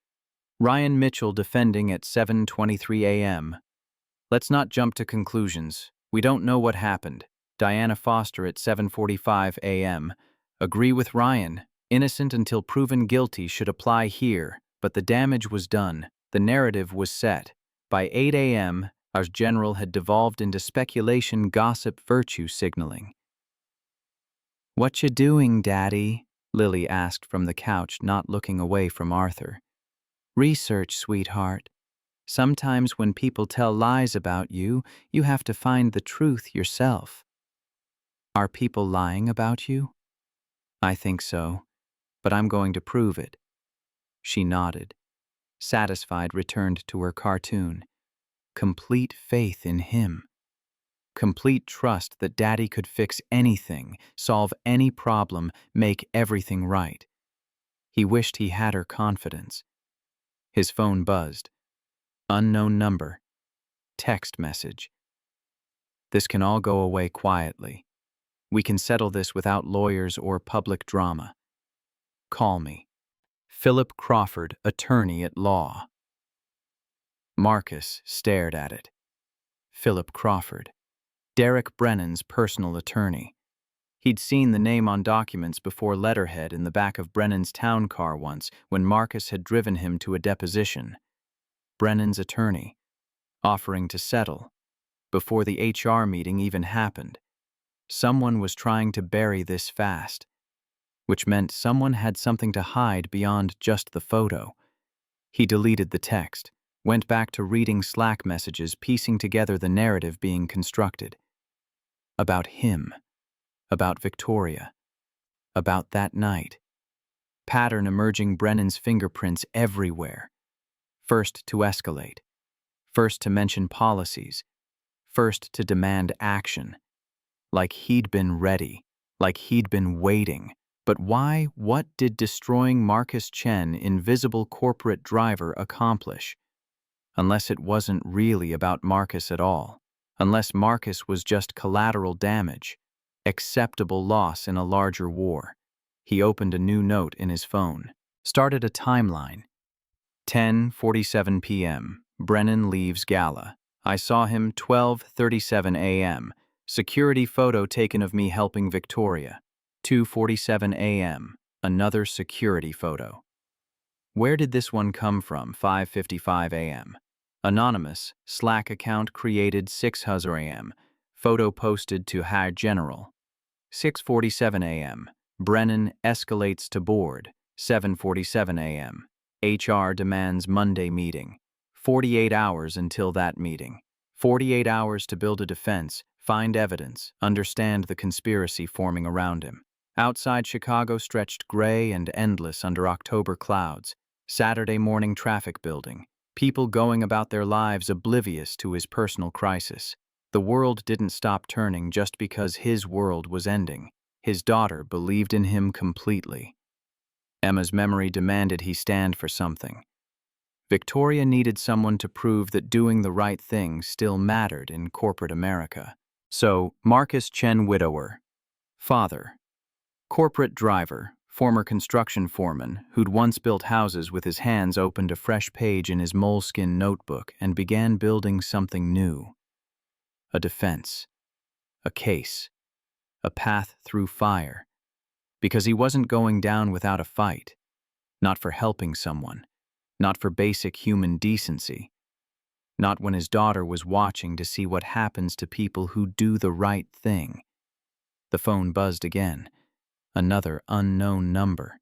Ryan Mitchell defending at 7:23 a.m. Let's not jump to conclusions. We don't know what happened. Diana Foster at 7:45 a.m. Agree with Ryan. Innocent until proven guilty should apply here, but the damage was done. The narrative was set. By 8 a.m., our general had devolved into speculation, gossip, virtue signaling. "What you doing, Daddy?" Lily asked from the couch, not looking away from Arthur. "Research, sweetheart. Sometimes when people tell lies about you, you have to find the truth yourself." "Are people lying about you?" "I think so, but I'm going to prove it." She nodded. Satisfied, returned to her cartoon. Complete faith in him. Complete trust that Daddy could fix anything, solve any problem, make everything right. He wished he had her confidence. His phone buzzed. Unknown number. Text message. "This can all go away quietly. We can settle this without lawyers or public drama. Call me. Philip Crawford, attorney at law." Marcus stared at it. Philip Crawford. Derek Brennan's personal attorney. He'd seen the name on documents before letterhead in the back of Brennan's town car once when Marcus had driven him to a deposition. Brennan's attorney, offering to settle, before the HR meeting even happened. Someone was trying to bury this fast, which meant someone had something to hide beyond just the photo. He deleted the text, went back to reading Slack messages, piecing together the narrative being constructed. About him, about Victoria, about that night. Pattern emerging, Brennan's fingerprints everywhere. First to escalate, first to mention policies, first to demand action. Like he'd been ready, like he'd been waiting. But why? What did destroying Marcus Chen, invisible corporate driver, accomplish? Unless it wasn't really about Marcus at all. Unless Marcus was just collateral damage, acceptable loss in a larger war. He opened a new note in his phone. Started a timeline. 10:47 p.m. Brennan leaves gala. I saw him 12:37 a.m. Security photo taken of me helping Victoria. 2:47 a.m. Another security photo. Where did this one come from? 5:55 a.m. Anonymous, Slack account created 6:00 a.m. Photo posted to High General. 6:47 a.m. Brennan escalates to board. 7:47 a.m. HR demands Monday meeting. 48 hours until that meeting. 48 hours to build a defense, find evidence, understand the conspiracy forming around him. Outside Chicago stretched gray and endless under October clouds. Saturday morning traffic building. People going about their lives oblivious to his personal crisis. The world didn't stop turning just because his world was ending. His daughter believed in him completely. Emma's memory demanded he stand for something. Victoria needed someone to prove that doing the right thing still mattered in corporate America. So, Marcus Chen, widower. Father. Corporate driver. former construction foreman who'd once built houses with his hands, opened a fresh page in his moleskin notebook and began building something new. A defense, a case, a path through fire. Because he wasn't going down without a fight. Not for helping someone. Not for basic human decency. Not when his daughter was watching to see what happens to people who do the right thing. The phone buzzed again. Another unknown number.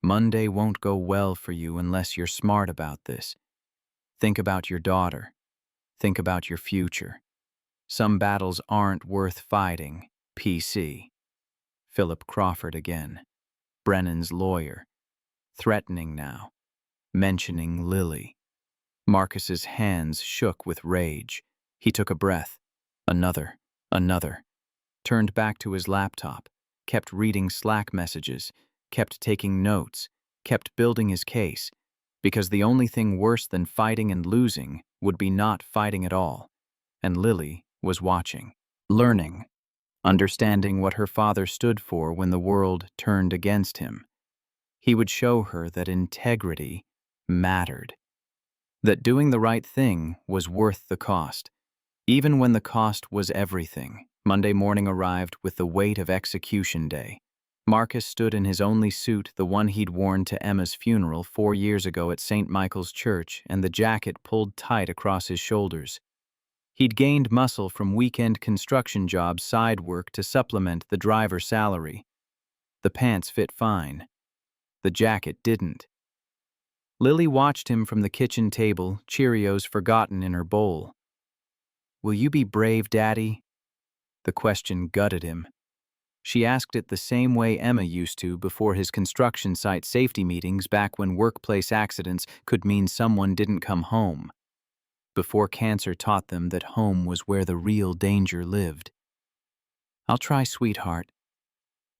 Monday won't go well for you unless you're smart about this. Think about your daughter. Think about your future. Some battles aren't worth fighting. PC. Philip Crawford again. Brennan's lawyer. Threatening now. Mentioning Lily. Marcus's hands shook with rage. He took a breath. Another. Turned back to his laptop. Kept reading Slack messages. Kept taking notes. Kept building his case. Because the only thing worse than fighting and losing would be not fighting at all. And Lily was watching. Learning. Understanding what her father stood for when the world turned against him. He would show her that integrity mattered. That doing the right thing was worth the cost, even when the cost was everything. Monday morning arrived with the weight of execution day. Marcus stood in his only suit, the one he'd worn to Emma's funeral 4 years ago at St. Michael's Church, and the jacket pulled tight across his shoulders. He'd gained muscle from weekend construction job side work to supplement the driver's salary. The pants fit fine. The jacket didn't. Lily watched him from the kitchen table, Cheerios forgotten in her bowl. "Will you be brave, Daddy?" The question gutted him. She asked it the same way Emma used to before his construction site safety meetings, back when workplace accidents could mean someone didn't come home. Before cancer taught them that home was where the real danger lived. "I'll try, sweetheart."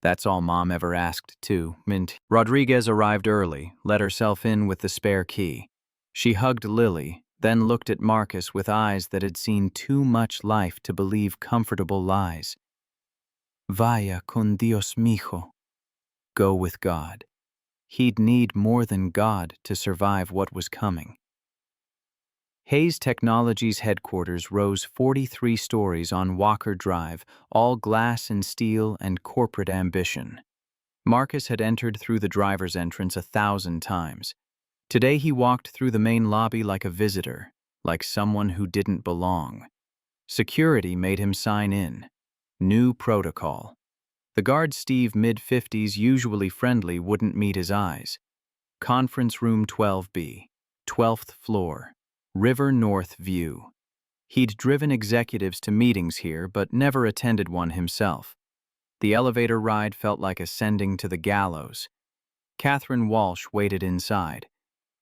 That's all Mom ever asked, too. Mint. Rodriguez arrived early, let herself in with the spare key. She hugged Lily, then looked at Marcus with eyes that had seen too much life to believe comfortable lies. "Vaya con Dios, mijo." Go with God. He'd need more than God to survive what was coming. Hayes Technologies headquarters rose 43 stories on Walker Drive, all glass and steel and corporate ambition. Marcus had entered through the driver's entrance 1,000 times. Today he walked through the main lobby like a visitor, like someone who didn't belong. Security made him sign in. New protocol. The guard, Steve, mid-50s, usually friendly, wouldn't meet his eyes. Conference room 12B, 12th floor. River North view. He'd driven executives to meetings here, but never attended one himself. The elevator ride felt like ascending to the gallows. Catherine Walsh waited inside.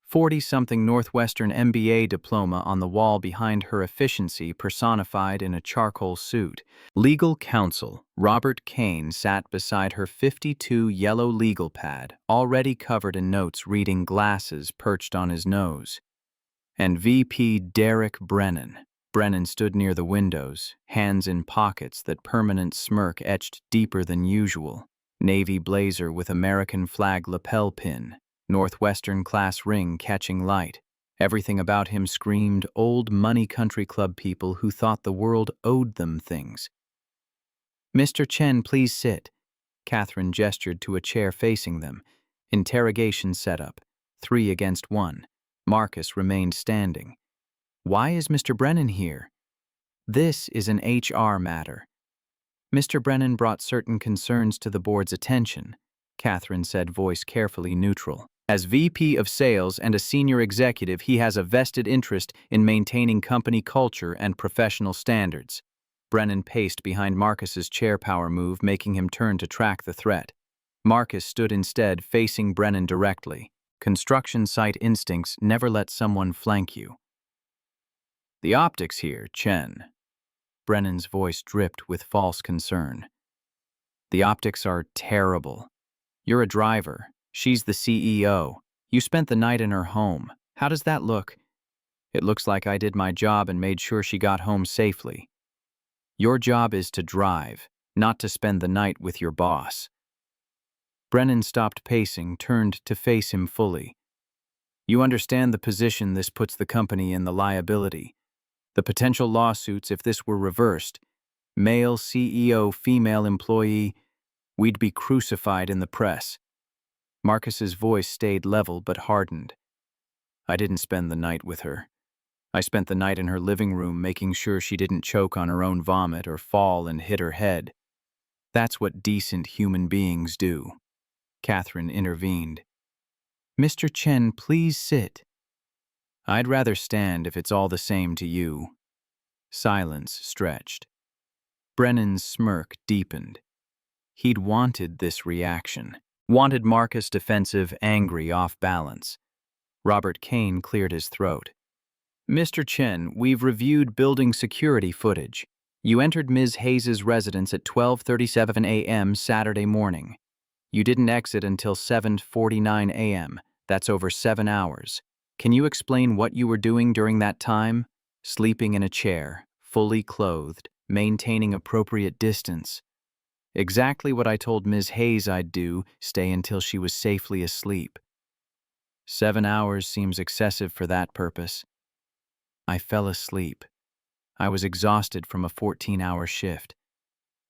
40-something Northwestern MBA diploma on the wall behind her, efficiency personified in a charcoal suit. Legal counsel Robert Kane sat beside her 52 yellow legal pad, already covered in notes, reading glasses perched on his nose. And VP Derek Brennan. Brennan stood near the windows, hands in pockets, that permanent smirk etched deeper than usual. Navy blazer with American flag lapel pin, Northwestern class ring catching light. Everything about him screamed old money country club people who thought the world owed them things. "Mr. Chen, please sit." Catherine gestured to a chair facing them. Interrogation setup. 3 against 1. Marcus remained standing. "Why is Mr. Brennan here?" "This is an HR matter." "Mr. Brennan brought certain concerns to the board's attention," Catherine said, voice carefully neutral. "As VP of Sales and a senior executive, he has a vested interest in maintaining company culture and professional standards." Brennan paced behind Marcus's chair power move, making him turn to track the threat. Marcus stood instead, facing Brennan directly. Construction site instincts never let someone flank you. "The optics here, Chen." Brennan's voice dripped with false concern. "The optics are terrible. You're a driver. She's the CEO. You spent the night in her home. How does that look?" "It looks like I did my job and made sure she got home safely. Your job is to drive, not to spend the night with your boss." Brennan stopped pacing, turned to face him fully. You understand the position this puts the company in, the liability, the potential lawsuits if this were reversed. Male CEO, female employee, we'd be crucified in the press. Marcus's voice stayed level but hardened. I didn't spend the night with her. I spent the night in her living room making sure she didn't choke on her own vomit or fall and hit her head. That's what decent human beings do. Catherine intervened. Mr. Chen, please sit. I'd rather stand if it's all the same to you. Silence stretched. Brennan's smirk deepened. He'd wanted this reaction. Wanted Marcus defensive, angry, off balance. Robert Kane cleared his throat. Mr. Chen, we've reviewed building security footage. You entered Ms. Hayes' residence at 12:37 a.m. Saturday morning. You didn't exit until 7:49 a.m. That's over 7 hours. Can you explain what you were doing during that time? Sleeping in a chair, fully clothed, maintaining appropriate distance. Exactly what I told Ms. Hayes I'd do, stay until she was safely asleep. 7 hours seems excessive for that purpose. I fell asleep. I was exhausted from a 14-hour shift.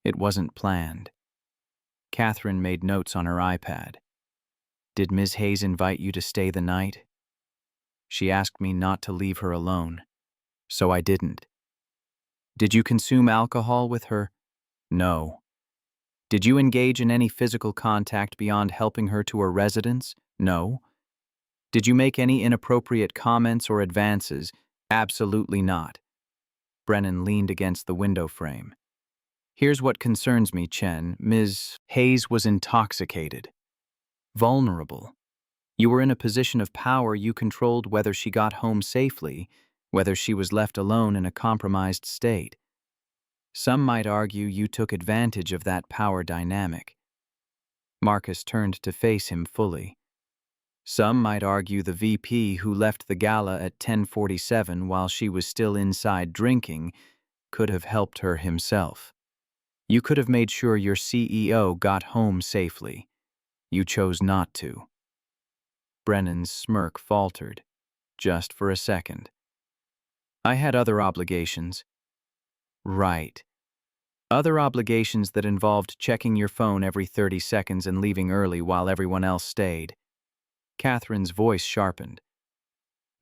It wasn't planned. Catherine made notes on her iPad. Did Ms. Hayes invite you to stay the night? She asked me not to leave her alone, so I didn't. Did you consume alcohol with her? No. Did you engage in any physical contact beyond helping her to her residence? No. Did you make any inappropriate comments or advances? Absolutely not. Brennan leaned against the window frame. Here's what concerns me, Chen. Ms. Hayes was intoxicated. Vulnerable. You were in a position of power. You controlled whether she got home safely, whether she was left alone in a compromised state. Some might argue you took advantage of that power dynamic. Marcus turned to face him fully. Some might argue the VP who left the gala at 10:47 while she was still inside drinking could have helped her himself. You could have made sure your CEO got home safely. You chose not to. Brennan's smirk faltered, just for a second. I had other obligations. Right. Other obligations that involved checking your phone every 30 seconds and leaving early while everyone else stayed. Catherine's voice sharpened.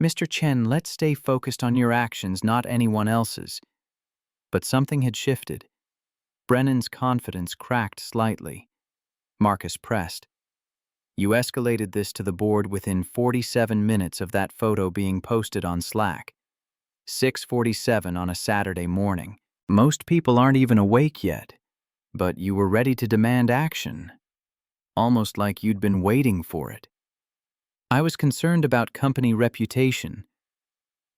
Mr. Chen, let's stay focused on your actions, not anyone else's. But something had shifted. Brennan's confidence cracked slightly. Marcus pressed. You escalated this to the board within 47 minutes of that photo being posted on Slack. 6:47 on a Saturday morning. Most people aren't even awake yet, but you were ready to demand action. Almost like you'd been waiting for it. I was concerned about company reputation.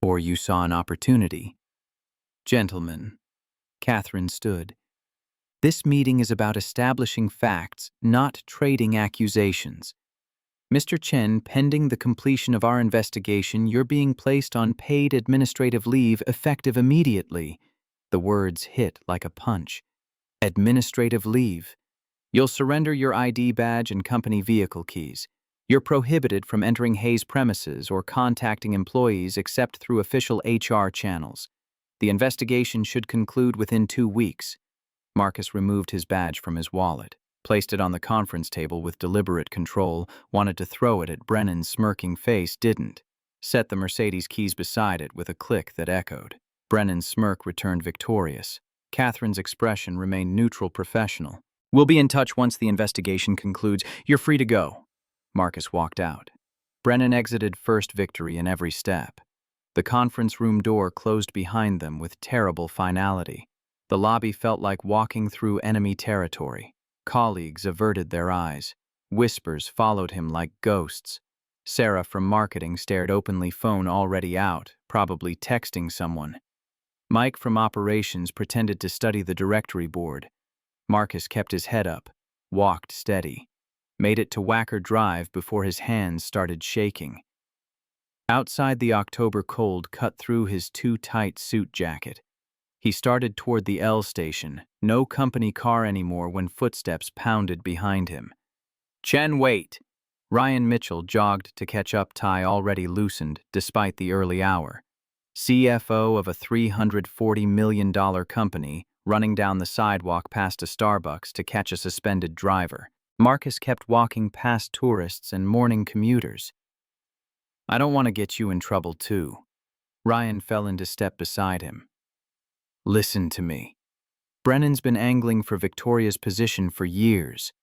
Or you saw an opportunity. Gentlemen, Catherine stood. This meeting is about establishing facts, not trading accusations. Mr. Chen, pending the completion of our investigation, you're being placed on paid administrative leave effective immediately. The words hit like a punch. Administrative leave. You'll surrender your ID badge and company vehicle keys. You're prohibited from entering Hayes premises or contacting employees except through official HR channels. The investigation should conclude within 2 weeks. Marcus removed his badge from his wallet, placed it on the conference table with deliberate control, wanted to throw it at Brennan's smirking face, didn't. Set the Mercedes keys beside it with a click that echoed. Brennan's smirk returned victorious. Catherine's expression remained neutral, professional. We'll be in touch once the investigation concludes. You're free to go. Marcus walked out. Brennan exited first victory in every step. The conference room door closed behind them with terrible finality. The lobby felt like walking through enemy territory. Colleagues averted their eyes. Whispers followed him like ghosts. Sarah from marketing stared openly, phone already out, probably texting someone. Mike from operations pretended to study the directory board. Marcus kept his head up, walked steady, made it to Wacker Drive before his hands started shaking. Outside, the October cold cut through his too tight suit jacket. He started toward the L station, no company car anymore when footsteps pounded behind him. Chen, wait. Ryan Mitchell jogged to catch up, tie already loosened despite the early hour. CFO of a $340 million company, running down the sidewalk past a Starbucks to catch a suspended driver. Marcus kept walking past tourists and morning commuters. I don't want to get you in trouble, too. Ryan fell into step beside him. Listen to me. Brennan's been angling for Victoria's position for years.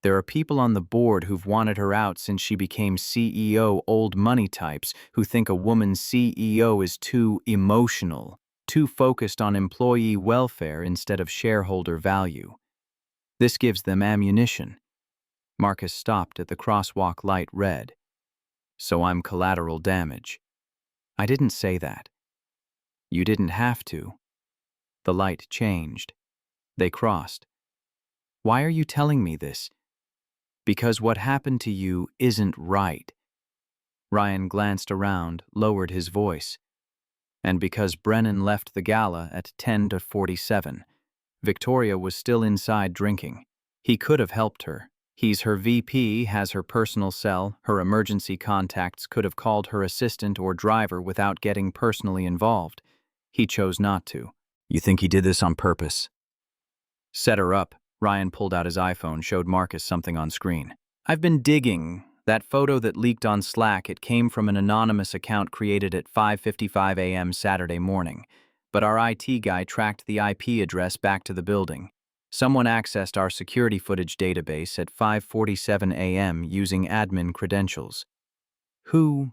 There are people on the board who've wanted her out since she became CEO, old money types who think a woman CEO is too emotional, too focused on employee welfare instead of shareholder value. This gives them ammunition. Marcus stopped at the crosswalk light red. So I'm collateral damage. I didn't say that. You didn't have to. The light changed. They crossed. Why are you telling me this? Because what happened to you isn't right. Ryan glanced around, lowered his voice. And because Brennan left the gala at 10:47, Victoria was still inside drinking. He could have helped her. He's her VP, has her personal cell, her emergency contacts, could have called her assistant or driver without getting personally involved. He chose not to. You think he did this on purpose? Set her up. Ryan pulled out his iPhone, showed Marcus something on screen. I've been digging. That photo that leaked on Slack, it came from an anonymous account created at 5:55 a.m. Saturday morning. But our IT guy tracked the IP address back to the building. Someone accessed our security footage database at 5:47 a.m. using admin credentials. Who?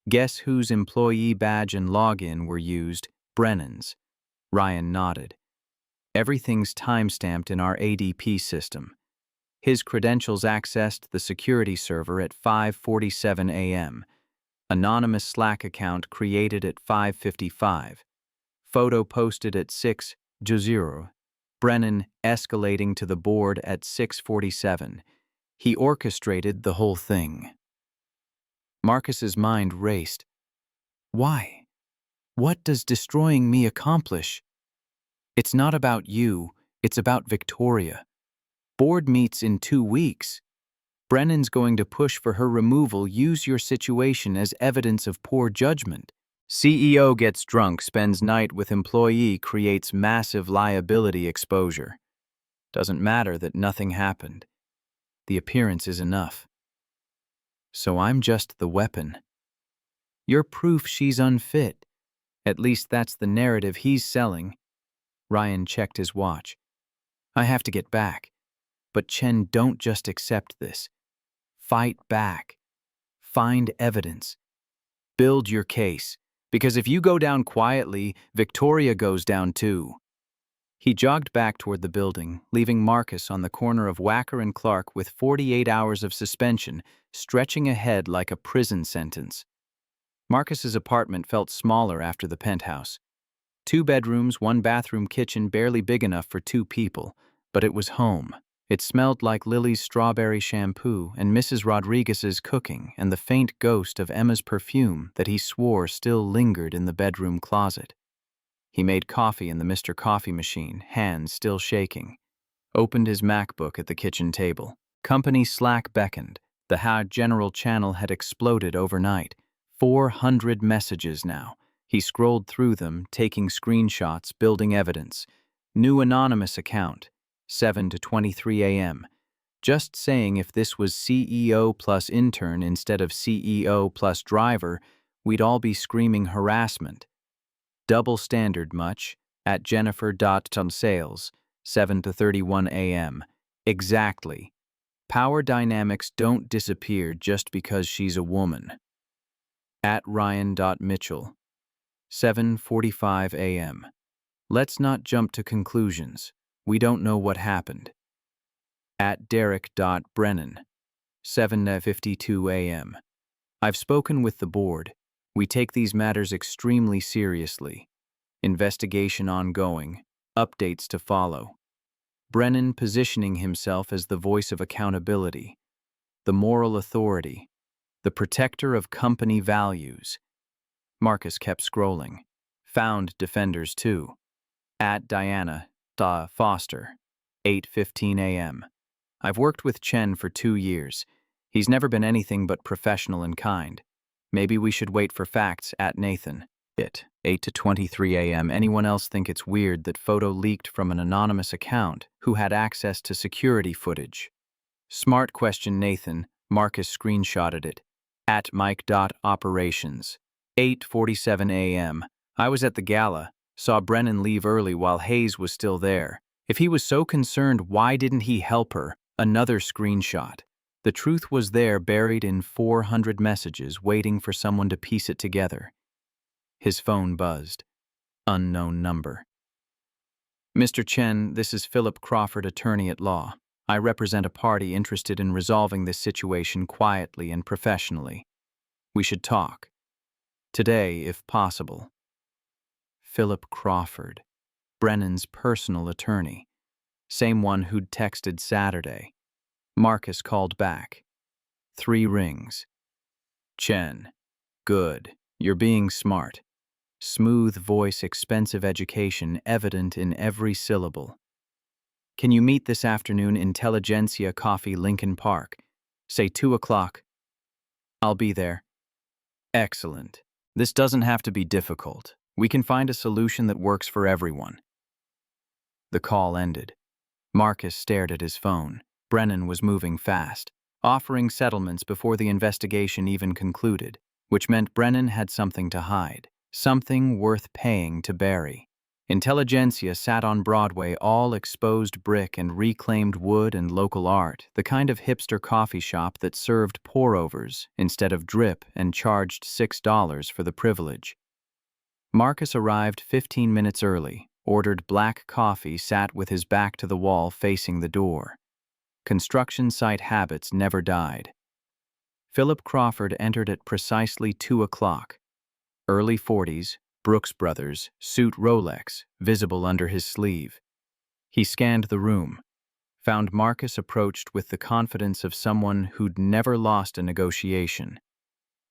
Guess whose employee badge and login were used? Brennan's. Ryan nodded. Everything's timestamped in our ADP system. His credentials accessed the security server at 5:47 a.m. Anonymous Slack account created at 5:55. Photo posted at 6:00. Brennan escalating to the board at 6:47. He orchestrated the whole thing. Marcus's mind raced. Why? What does destroying me accomplish? It's not about you, it's about Victoria. Board meets in 2 weeks. Brennan's going to push for her removal. Use your situation as evidence of poor judgment. CEO gets drunk, spends night with employee, creates massive liability exposure. Doesn't matter that nothing happened. The appearance is enough. So I'm just the weapon. You're proof she's unfit. At least that's the narrative he's selling. Ryan checked his watch. I have to get back. But Chen, don't just accept this. Fight back. Find evidence. Build your case. Because if you go down quietly, Victoria goes down too. He jogged back toward the building, leaving Marcus on the corner of Wacker and Clark with 48 hours of suspension, stretching ahead like a prison sentence. Marcus's apartment felt smaller after the penthouse. 2 bedrooms, 1 bathroom, kitchen, barely big enough for 2 people, but it was home. It smelled like Lily's strawberry shampoo and Mrs. Rodriguez's cooking and the faint ghost of Emma's perfume that he swore still lingered in the bedroom closet. He made coffee in the Mr. Coffee machine, hands still shaking. Opened his MacBook at the kitchen table. Company Slack beckoned. The general channel had exploded overnight. 400 messages now. He scrolled through them, taking screenshots, building evidence. New anonymous account. 7:23 a.m. Just saying if this was CEO plus intern instead of CEO plus driver, we'd all be screaming harassment. Double standard much, at Jennifer.sales, 7:31 a.m. Exactly. Power dynamics don't disappear just because she's a woman. At Ryan.Mitchell, 7:45 a.m. Let's not jump to conclusions. We don't know what happened. At Derek.Brennan, 7:52 a.m. I've spoken with the board. We take these matters extremely seriously. Investigation ongoing. Updates to follow. Brennan positioning himself as the voice of accountability, the moral authority, the protector of company values. Marcus kept scrolling. Found defenders too. At Diana. Foster, 8:15 a.m. I've worked with Chen for 2 years. He's never been anything but professional and kind. Maybe we should wait for facts at Nathan. 8 to 23 a.m. Anyone else think it's weird that photo leaked from an anonymous account who had access to security footage? Smart question, Nathan. Marcus screenshotted it. At Mike.operations. 8:47 a.m. I was at the gala, saw Brennan leave early while Hayes was still there. If he was so concerned, why didn't he help her? Another screenshot. The truth was there, buried in 400 messages, waiting for someone to piece it together. His phone buzzed. Unknown number. Mr. Chen, this is Philip Crawford, attorney at law. I represent a party interested in resolving this situation quietly and professionally. We should talk. Today, if possible. Philip Crawford, Brennan's personal attorney. Same one who'd texted Saturday. Marcus called back. 3 rings. Chen. Good. You're being smart. Smooth voice, expensive education, evident in every syllable. Can you meet this afternoon? Intelligentsia Coffee, Lincoln Park. Say 2 o'clock. I'll be there. Excellent. This doesn't have to be difficult. We can find a solution that works for everyone. The call ended. Marcus stared at his phone. Brennan was moving fast, offering settlements before the investigation even concluded, which meant Brennan had something to hide, something worth paying to bury. Intelligentsia sat on Broadway, all exposed brick and reclaimed wood and local art, the kind of hipster coffee shop that served pour-overs instead of drip and charged $6 for the privilege. Marcus arrived 15 minutes early, ordered black coffee, sat with his back to the wall facing the door. Construction site habits never died. Philip Crawford entered at precisely 2 o'clock. Early 40s, Brooks Brothers, suit Rolex, visible under his sleeve. He scanned the room, found Marcus approached with the confidence of someone who'd never lost a negotiation.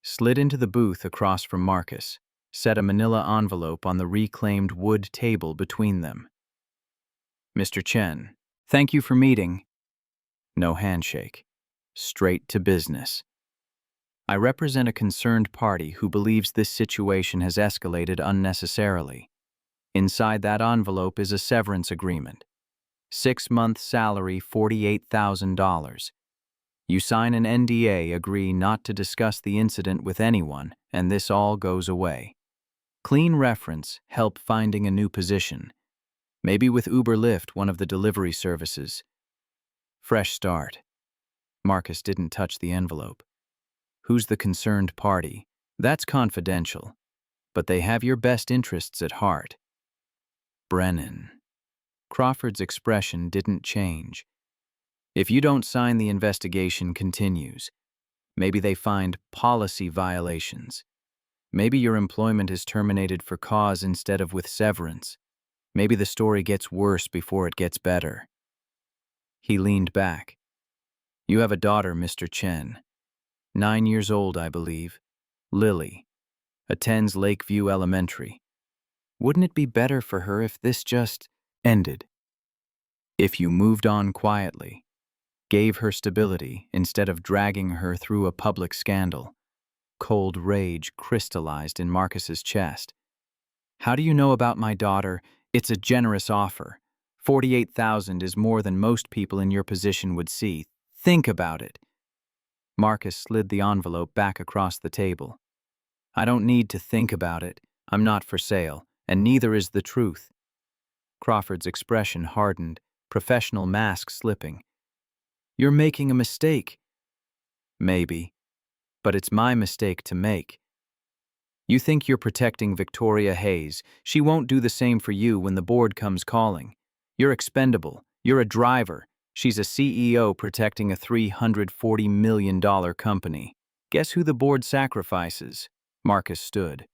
Slid into the booth across from Marcus, set a manila envelope on the reclaimed wood table between them. Mr. Chen, thank you for meeting. No handshake. Straight to business. I represent a concerned party who believes this situation has escalated unnecessarily. Inside that envelope is a severance agreement. 6-month salary, $48,000. You sign an NDA, agree not to discuss the incident with anyone, and this all goes away. Clean reference, help finding a new position. Maybe with Uber Lyft, one of the delivery services. Fresh start. Marcus didn't touch the envelope. Who's the concerned party? That's confidential. But they have your best interests at heart. Brennan. Crawford's expression didn't change. If you don't sign, the investigation continues. Maybe they find policy violations. Maybe your employment is terminated for cause instead of with severance. Maybe the story gets worse before it gets better. He leaned back. You have a daughter, Mr. Chen. 9 years old, I believe. Lily. Attends Lakeview Elementary. Wouldn't it be better for her if this just ended? If you moved on quietly, gave her stability instead of dragging her through a public scandal. Cold rage crystallized in Marcus's chest. How do you know about my daughter? It's a generous offer. $48,000 is more than most people in your position would see. Think about it. Marcus slid the envelope back across the table. I don't need to think about it. I'm not for sale, and neither is the truth. Crawford's expression hardened, professional mask slipping. You're making a mistake. Maybe, but it's my mistake to make. You think you're protecting Victoria Hayes. She won't do the same for you when the board comes calling. You're expendable. You're a driver. She's a CEO protecting a $340 million company. Guess who the board sacrifices? Marcus stood.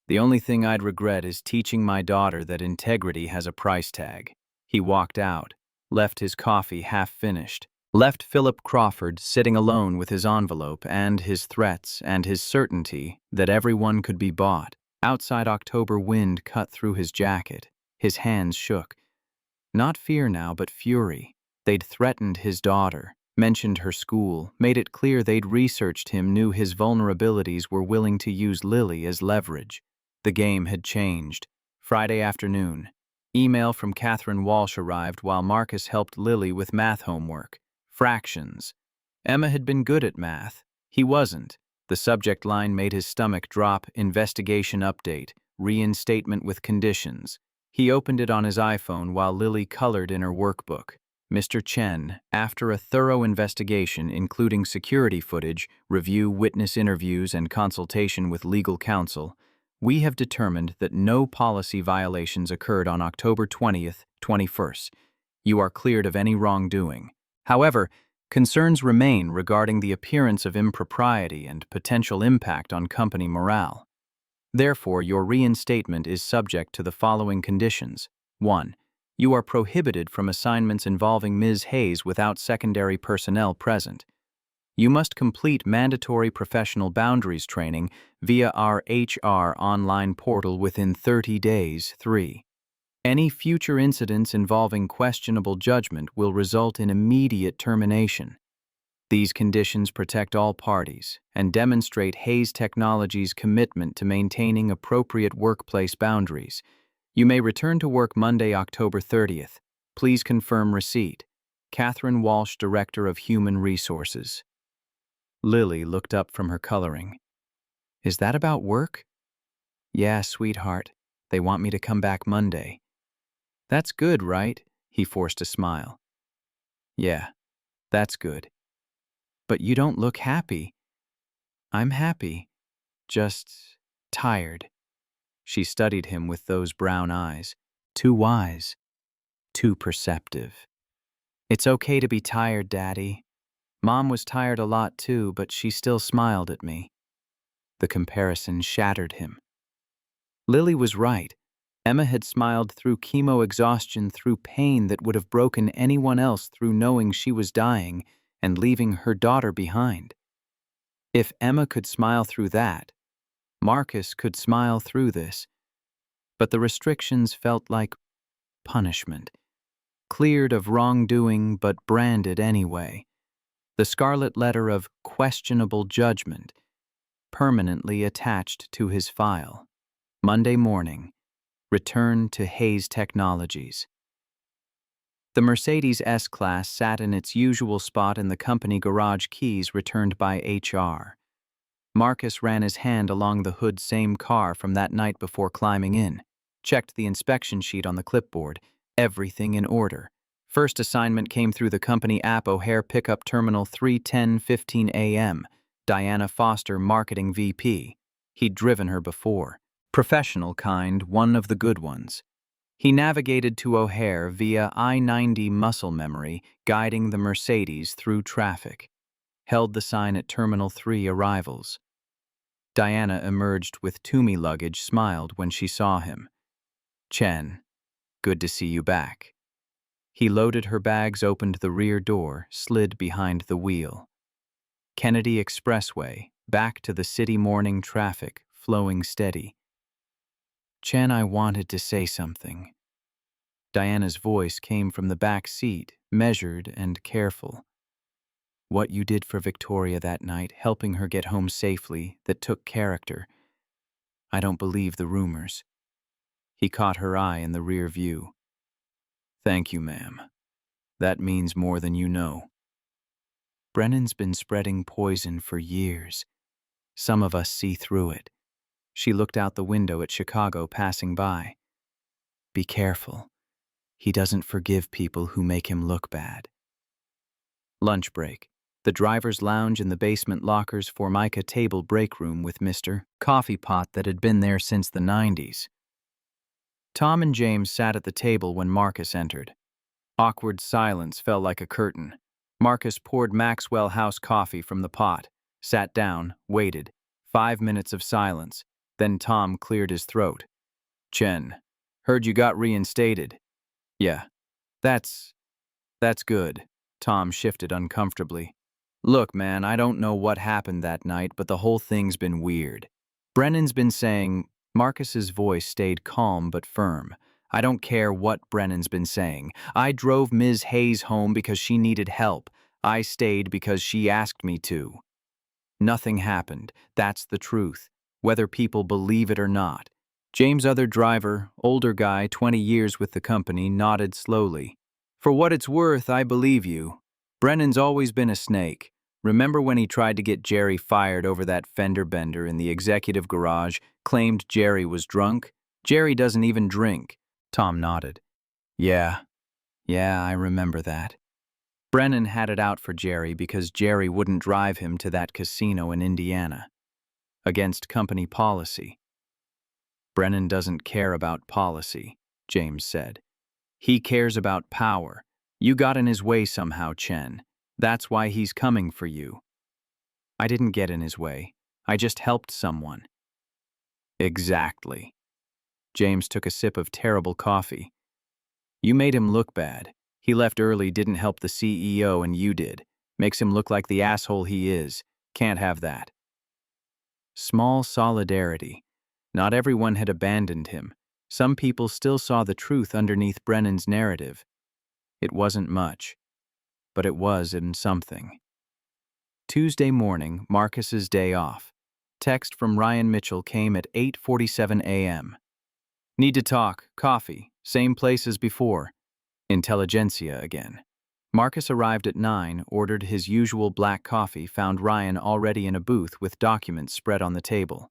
The only thing I'd regret is teaching my daughter that integrity has a price tag. He walked out, left his coffee half-finished, left Philip Crawford sitting alone with his envelope and his threats and his certainty that everyone could be bought. Outside, October wind cut through his jacket. His hands shook. Not fear now, but fury. They'd threatened his daughter, mentioned her school, made it clear they'd researched him, knew his vulnerabilities, were willing to use Lily as leverage. The game had changed. Friday afternoon. Email from Catherine Walsh arrived while Marcus helped Lily with math homework. Fractions. Emma had been good at math. He wasn't. The subject line made his stomach drop. Investigation update. Reinstatement with conditions. He opened it on his iPhone while Lily colored in her workbook. Mr. Chen, after a thorough investigation including security footage, review, witness interviews, and consultation with legal counsel, we have determined that no policy violations occurred on October 20th, 21st. You are cleared of any wrongdoing. However, concerns remain regarding the appearance of impropriety and potential impact on company morale. Therefore, your reinstatement is subject to the following conditions. 1. You are prohibited from assignments involving Ms. Hayes without secondary personnel present. You must complete mandatory professional boundaries training via our HR online portal within 30 days. 3. Any future incidents involving questionable judgment will result in immediate termination. These conditions protect all parties and demonstrate Hayes Technologies' commitment to maintaining appropriate workplace boundaries. You may return to work Monday, October 30th. Please confirm receipt. Catherine Walsh, Director of Human Resources. Lily looked up from her coloring. Is that about work? Yeah, sweetheart. They want me to come back Monday. That's good, right? He forced a smile. Yeah, that's good. But you don't look happy. I'm happy. Just tired. She studied him with those brown eyes. Too wise. Too perceptive. It's okay to be tired, Daddy. Mom was tired a lot too, but she still smiled at me. The comparison shattered him. Lily was right. Emma had smiled through chemo exhaustion, through pain that would have broken anyone else, through knowing she was dying and leaving her daughter behind. If Emma could smile through that, Marcus could smile through this. But the restrictions felt like punishment. Cleared of wrongdoing but branded anyway. The scarlet letter of questionable judgment permanently attached to his file. Monday morning. Return to Hayes Technologies. The Mercedes S-Class sat in its usual spot in the company garage, keys returned by HR. Marcus ran his hand along the hood, same car from that night before climbing in. Checked the inspection sheet on the clipboard. Everything in order. First assignment came through the company app, O'Hare Pickup Terminal, 3:10:15 a.m. Diana Foster, Marketing VP. He'd driven her before. Professional kind, one of the good ones. He navigated to O'Hare via I-90 muscle memory, guiding the Mercedes through traffic. Held the sign at Terminal 3 arrivals. Diana emerged with Toomey luggage, smiled when she saw him. Chen, good to see you back. He loaded her bags, opened the rear door, slid behind the wheel. Kennedy Expressway, back to the city, morning traffic, flowing steady. Chen, I wanted to say something. Diana's voice came from the back seat, measured and careful. What you did for Victoria that night, helping her get home safely, that took character. I don't believe the rumors. He caught her eye in the rear view. Thank you, ma'am. That means more than you know. Brennan's been spreading poison for years. Some of us see through it. She looked out the window at Chicago passing by. Be careful. He doesn't forgive people who make him look bad. Lunch break. The driver's lounge in the basement lockers, Formica table break room with Mr. Coffee pot that had been there since the 90s. Tom and James sat at the table when Marcus entered. Awkward silence fell like a curtain. Marcus poured Maxwell House coffee from the pot, sat down, waited. 5 minutes of silence. Then Tom cleared his throat. Chen, heard you got reinstated. Yeah, that's good. Tom shifted uncomfortably. Look, man, I don't know what happened that night, but the whole thing's been weird. Brennan's been saying. Marcus's voice stayed calm but firm. I don't care what Brennan's been saying. I drove Ms. Hayes home because she needed help. I stayed because she asked me to. Nothing happened. That's the truth, whether people believe it or not. James' other driver, older guy, 20 years with the company, nodded slowly. For what it's worth, I believe you. Brennan's always been a snake. Remember when he tried to get Jerry fired over that fender bender in the executive garage, claimed Jerry was drunk? Jerry doesn't even drink. Tom nodded. Yeah, I remember that. Brennan had it out for Jerry because Jerry wouldn't drive him to that casino in Indiana. Against company policy. Brennan doesn't care about policy, James said. He cares about power. You got in his way somehow, Chen. That's why he's coming for you. I didn't get in his way. I just helped someone. Exactly. James took a sip of terrible coffee. You made him look bad. He left early, didn't help the CEO, and you did. Makes him look like the asshole he is. Can't have that. Small solidarity. Not everyone had abandoned him. Some people still saw the truth underneath Brennan's narrative. It wasn't much, but it was in something. Tuesday morning, Marcus's day off. Text from Ryan Mitchell came at 8:47 a.m. Need to talk. Coffee. Same place as before. Intelligentsia again. Marcus arrived at 9, ordered his usual black coffee, found Ryan already in a booth with documents spread on the table.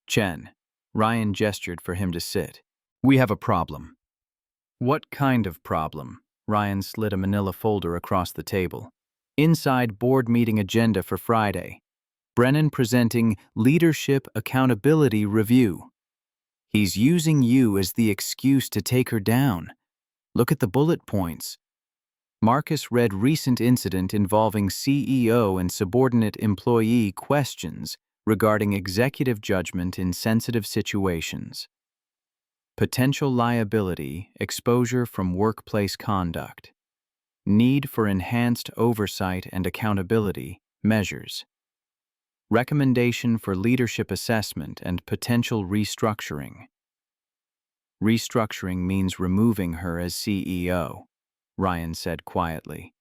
Chen. Ryan gestured for him to sit. We have a problem. What kind of problem? Ryan slid a manila folder across the table. Inside board meeting agenda for Friday. Brennan presenting Leadership Accountability Review. He's using you as the excuse to take her down. Look at the bullet points. Marcus read recent incident involving CEO and subordinate employee questions regarding executive judgment in sensitive situations. Potential liability, exposure from workplace conduct. Need for enhanced oversight and accountability measures. Recommendation for leadership assessment and potential restructuring. Restructuring means removing her as CEO, Ryan said quietly.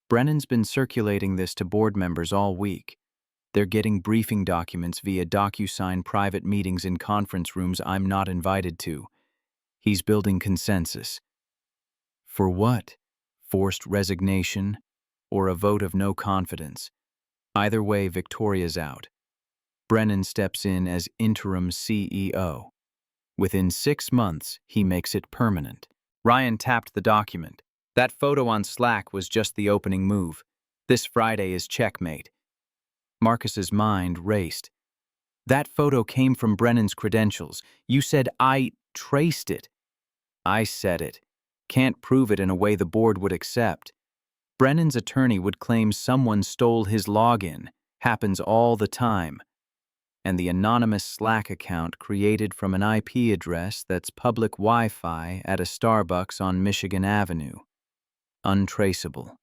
Brennan's been circulating this to board members all week. They're getting briefing documents via DocuSign private meetings in conference rooms I'm not invited to. He's building consensus. For what? Forced resignation or a vote of no confidence? Either way, Victoria's out. Brennan steps in as interim CEO. Within 6 months, he makes it permanent. Ryan tapped the document. That photo on Slack was just the opening move. This Friday is checkmate. Marcus's mind raced. That photo came from Brennan's credentials. You said I traced it. I said it. Can't prove it in a way the board would accept. Brennan's attorney would claim someone stole his login. Happens all the time. And the anonymous Slack account created from an IP address that's public Wi-Fi at a Starbucks on Michigan Avenue. Untraceable.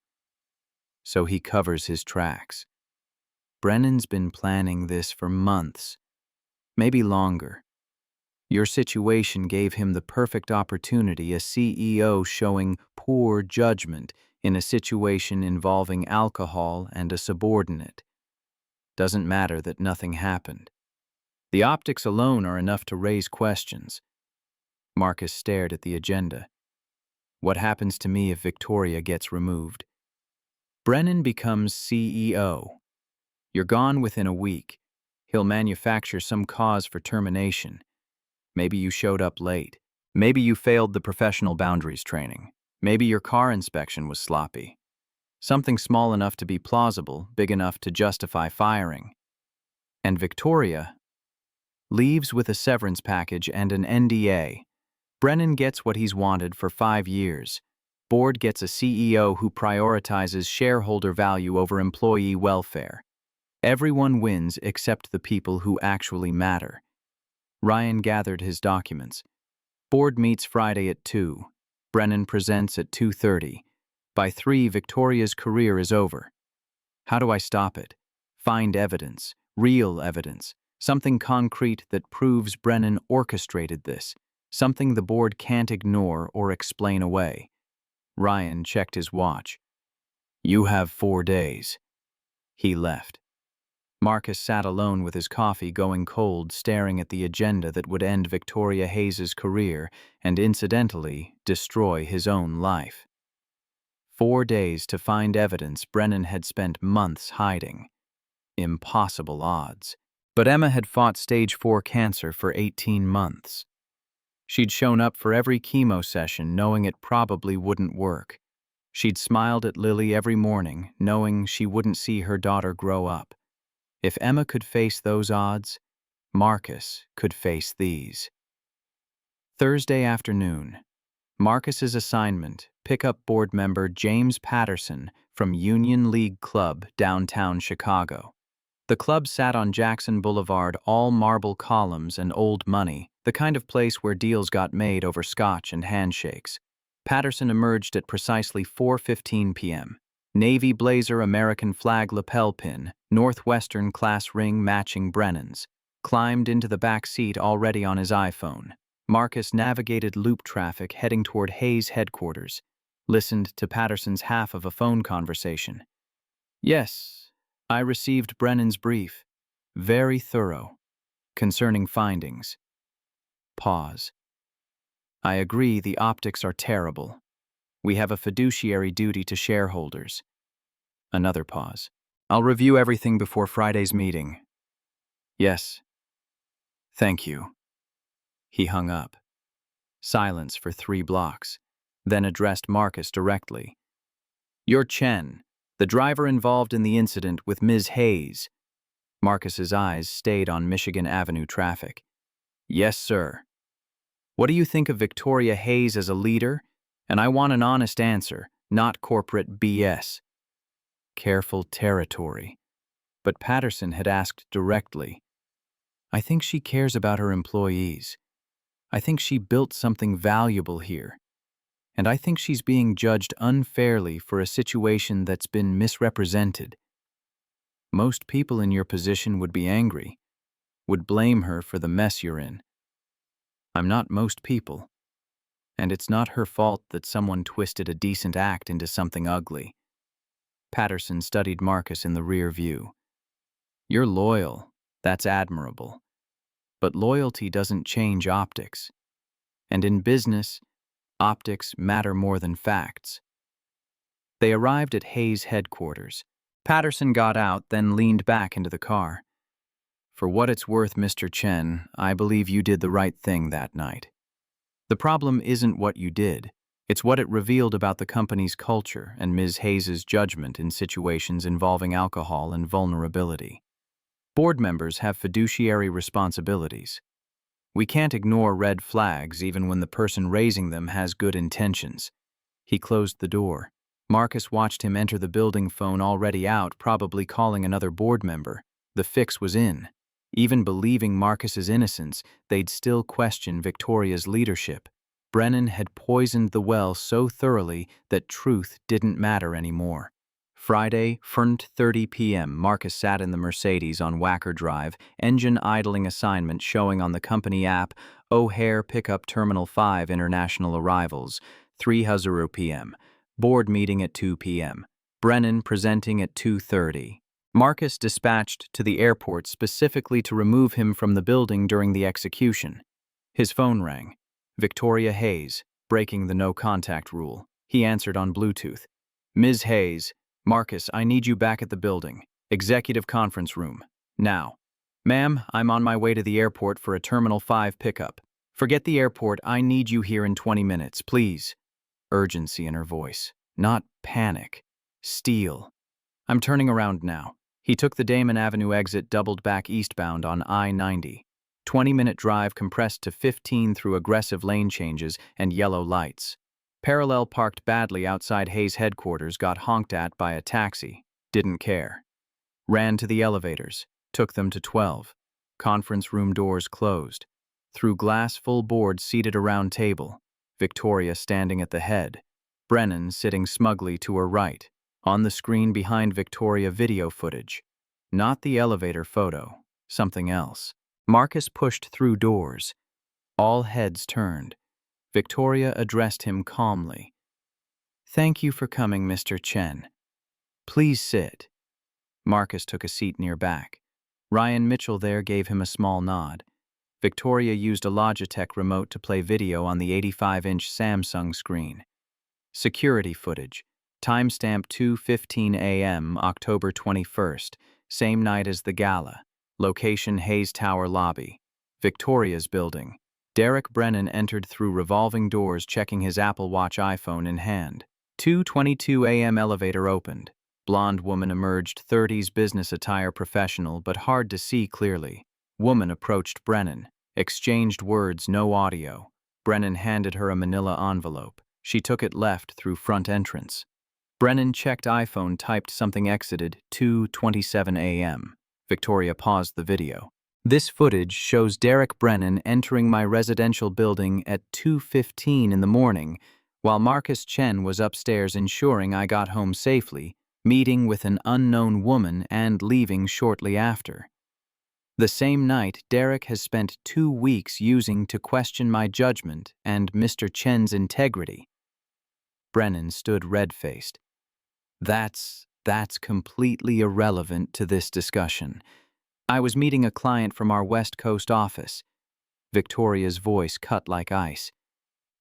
So he covers his tracks. Brennan's been planning this for months, maybe longer. Your situation gave him the perfect opportunity, a CEO showing poor judgment in a situation involving alcohol and a subordinate. Doesn't matter that nothing happened. The optics alone are enough to raise questions. Marcus stared at the agenda. What happens to me if Victoria gets removed? Brennan becomes CEO. You're gone within a week. He'll manufacture some cause for termination. Maybe you showed up late. Maybe you failed the professional boundaries training. Maybe your car inspection was sloppy. Something small enough to be plausible, big enough to justify firing. And Victoria leaves with a severance package and an NDA. Brennan gets what he's wanted for 5 years. Board gets a CEO who prioritizes shareholder value over employee welfare. Everyone wins except the people who actually matter. Ryan gathered his documents. Board meets Friday at 2. Brennan presents at 2:30. By 3, Victoria's career is over. How do I stop it? Find evidence, real evidence, something concrete that proves Brennan orchestrated this. something the board can't ignore or explain away. Ryan checked his watch. "You have 4 days." He left. Marcus sat alone with his coffee going cold, staring at the agenda that would end Victoria Hayes's career and, incidentally, destroy his own life. 4 days to find evidence Brennan had spent months hiding. Impossible odds. But Emma had fought stage 4 cancer for 18 months. She'd shown up for every chemo session knowing it probably wouldn't work. She'd smiled at Lily every morning knowing she wouldn't see her daughter grow up. If Emma could face those odds, Marcus could face these. Thursday afternoon. Marcus's assignment, pickup board member James Patterson from Union League Club, downtown Chicago. The club sat on Jackson Boulevard, all marble columns and old money, the kind of place where deals got made over scotch and handshakes. Patterson emerged at precisely 4:15 p.m. Navy blazer, American flag lapel pin, Northwestern class ring matching Brennan's. Climbed into the back seat already on his iPhone. Marcus navigated loop traffic heading toward Hayes headquarters. Listened to Patterson's half of a phone conversation. "Yes, I received Brennan's brief. Very thorough. Concerning findings." Pause. "I agree the optics are terrible. We have a fiduciary duty to shareholders." Another pause. "I'll review everything before Friday's meeting." "Yes. Thank you." He hung up. Silence for 3 blocks, then addressed Marcus directly. "You're Chen, the driver involved in the incident with Ms. Hayes." Marcus's eyes stayed on Michigan Avenue traffic. "Yes, sir." "What do you think of Victoria Hayes as a leader? And I want an honest answer, not corporate BS." Careful territory. But Patterson had asked directly. "I think she cares about her employees. I think she built something valuable here. And I think she's being judged unfairly for a situation that's been misrepresented. Most people in your position would be angry, would blame her for the mess you're in. I'm not most people. And it's not her fault that someone twisted a decent act into something ugly." Patterson studied Marcus in the rear view. "You're loyal. That's admirable. But loyalty doesn't change optics. And in business, optics matter more than facts." They arrived at Hayes headquarters. Patterson got out, then leaned back into the car. "For what it's worth, Mr. Chen, I believe you did the right thing that night. The problem isn't what you did. It's what it revealed about the company's culture and Ms. Hayes's judgment in situations involving alcohol and vulnerability. Board members have fiduciary responsibilities. We can't ignore red flags even when the person raising them has good intentions." He closed the door. Marcus watched him enter the building, phone already out, probably calling another board member. The fix was in. Even believing Marcus's innocence, they'd still question Victoria's leadership. Brennan had poisoned the well so thoroughly that truth didn't matter anymore. Friday, 4:30 p.m., Marcus sat in the Mercedes on Wacker Drive, engine idling assignment showing on the company app, O'Hare Pickup Terminal 5 International Arrivals, 3:00 p.m., board meeting at 2 p.m., Brennan presenting at 2:30. Marcus dispatched to the airport specifically to remove him from the building during the execution. His phone rang. Victoria Hayes, breaking the no-contact rule. He answered on Bluetooth. "Ms. Hayes, Marcus, I need you back at the building. Executive conference room. Now." "Ma'am, I'm on my way to the airport for a Terminal 5 pickup." "Forget the airport, I need you here in 20 minutes, please." Urgency in her voice. Not panic. Steel. "I'm turning around now." He took the Damon Avenue exit, doubled back eastbound on I-90. 20-minute drive compressed to 15 through aggressive lane changes and yellow lights. Parallel parked badly outside Hayes headquarters, got honked at by a taxi. Didn't care. Ran to the elevators. Took them to 12. Conference room doors closed. Through glass full board seated around table. Victoria standing at the head. Brennan sitting smugly to her right. On the screen behind Victoria, video footage. Not the elevator photo. Something else. Marcus pushed through doors. All heads turned. Victoria addressed him calmly. "Thank you for coming, Mr. Chen. Please sit." Marcus took a seat near back. Ryan Mitchell there gave him a small nod. Victoria used a Logitech remote to play video on the 85-inch Samsung screen. Security footage. Timestamp 2:15 a.m., October 21st, same night as the gala. Location Hayes Tower lobby. Victoria's building. Derek Brennan entered through revolving doors, checking his Apple Watch iPhone in hand. 2:22 a.m. elevator opened. Blonde woman emerged, 30s business attire professional, but hard to see clearly. Woman approached Brennan. Exchanged words, no audio. Brennan handed her a manila envelope. She took it left through front entrance. Brennan checked iPhone, typed something, exited, 2:27 a.m. Victoria paused the video. "This footage shows Derek Brennan entering my residential building at 2:15 in the morning, while Marcus Chen was upstairs ensuring I got home safely, meeting with an unknown woman and leaving shortly after. The same night Derek has spent 2 weeks using to question my judgment and Mr. Chen's integrity." Brennan stood red-faced. That's completely irrelevant to this discussion. I was meeting a client from our West Coast office." Victoria's voice cut like ice.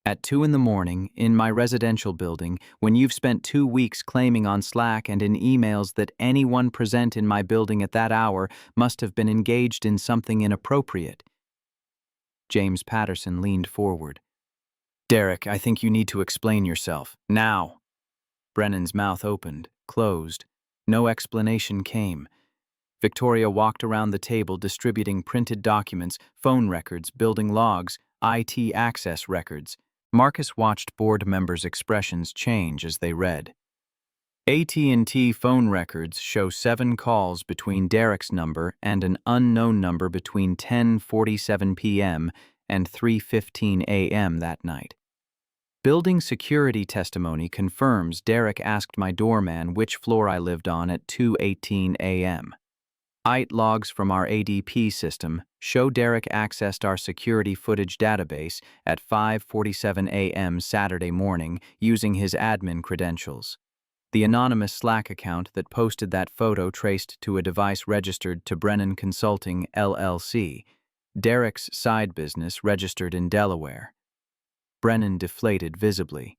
"At 2 in the morning, in my residential building, when you've spent 2 weeks claiming on Slack and in emails that anyone present in my building at that hour must have been engaged in something inappropriate." James Patterson leaned forward. "Derek, I think you need to explain yourself. Now." Brennan's mouth opened, closed. No explanation came. Victoria walked around the table distributing printed documents, phone records, building logs, IT access records. Marcus watched board members' expressions change as they read. AT&T phone records show 7 calls between Derek's number and an unknown number between 10:47 p.m. and 3:15 a.m. that night. Building security testimony confirms Derek asked my doorman which floor I lived on at 2:18 a.m. IT logs from our ADP system show Derek accessed our security footage database at 5:47 a.m. Saturday morning using his admin credentials. The anonymous Slack account that posted that photo traced to a device registered to Brennan Consulting, LLC, Derek's side business registered in Delaware. Brennan deflated visibly.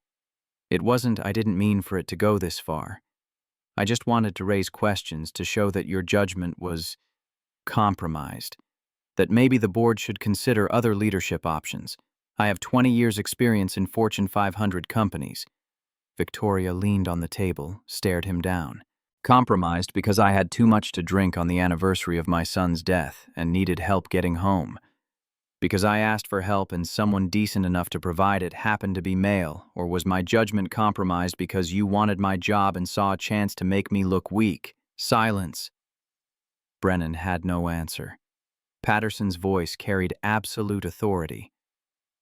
I didn't mean for it to go this far. I just wanted to raise questions to show that your judgment was compromised, that maybe the board should consider other leadership options. I have 20 years' experience in Fortune 500 companies." Victoria leaned on the table, stared him down. "Compromised because I had too much to drink on the anniversary of my son's death and needed help getting home. Because I asked for help and someone decent enough to provide it happened to be male, or was my judgment compromised because you wanted my job and saw a chance to make me look weak?" Silence. Brennan had no answer. Patterson's voice carried absolute authority.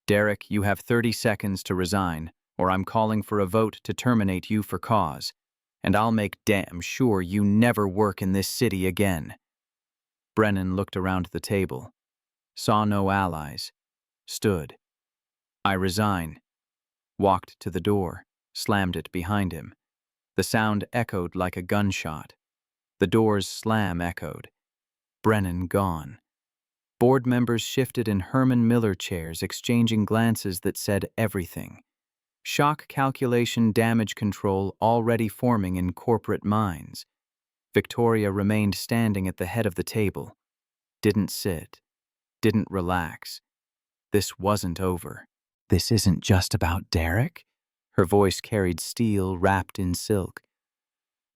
"Derek, you have 30 seconds to resign, or I'm calling for a vote to terminate you for cause, and I'll make damn sure you never work in this city again." Brennan looked around the table. Saw no allies. Stood. "I resign." Walked to the door, slammed it behind him. The sound echoed like a gunshot. The door's slam echoed. Brennan gone. Board members shifted in Herman Miller chairs, exchanging glances that said everything. Shock calculation, damage control already forming in corporate minds. Victoria remained standing at the head of the table. Didn't sit. Didn't relax. This wasn't over. "This isn't just about Derek." Her voice carried steel wrapped in silk.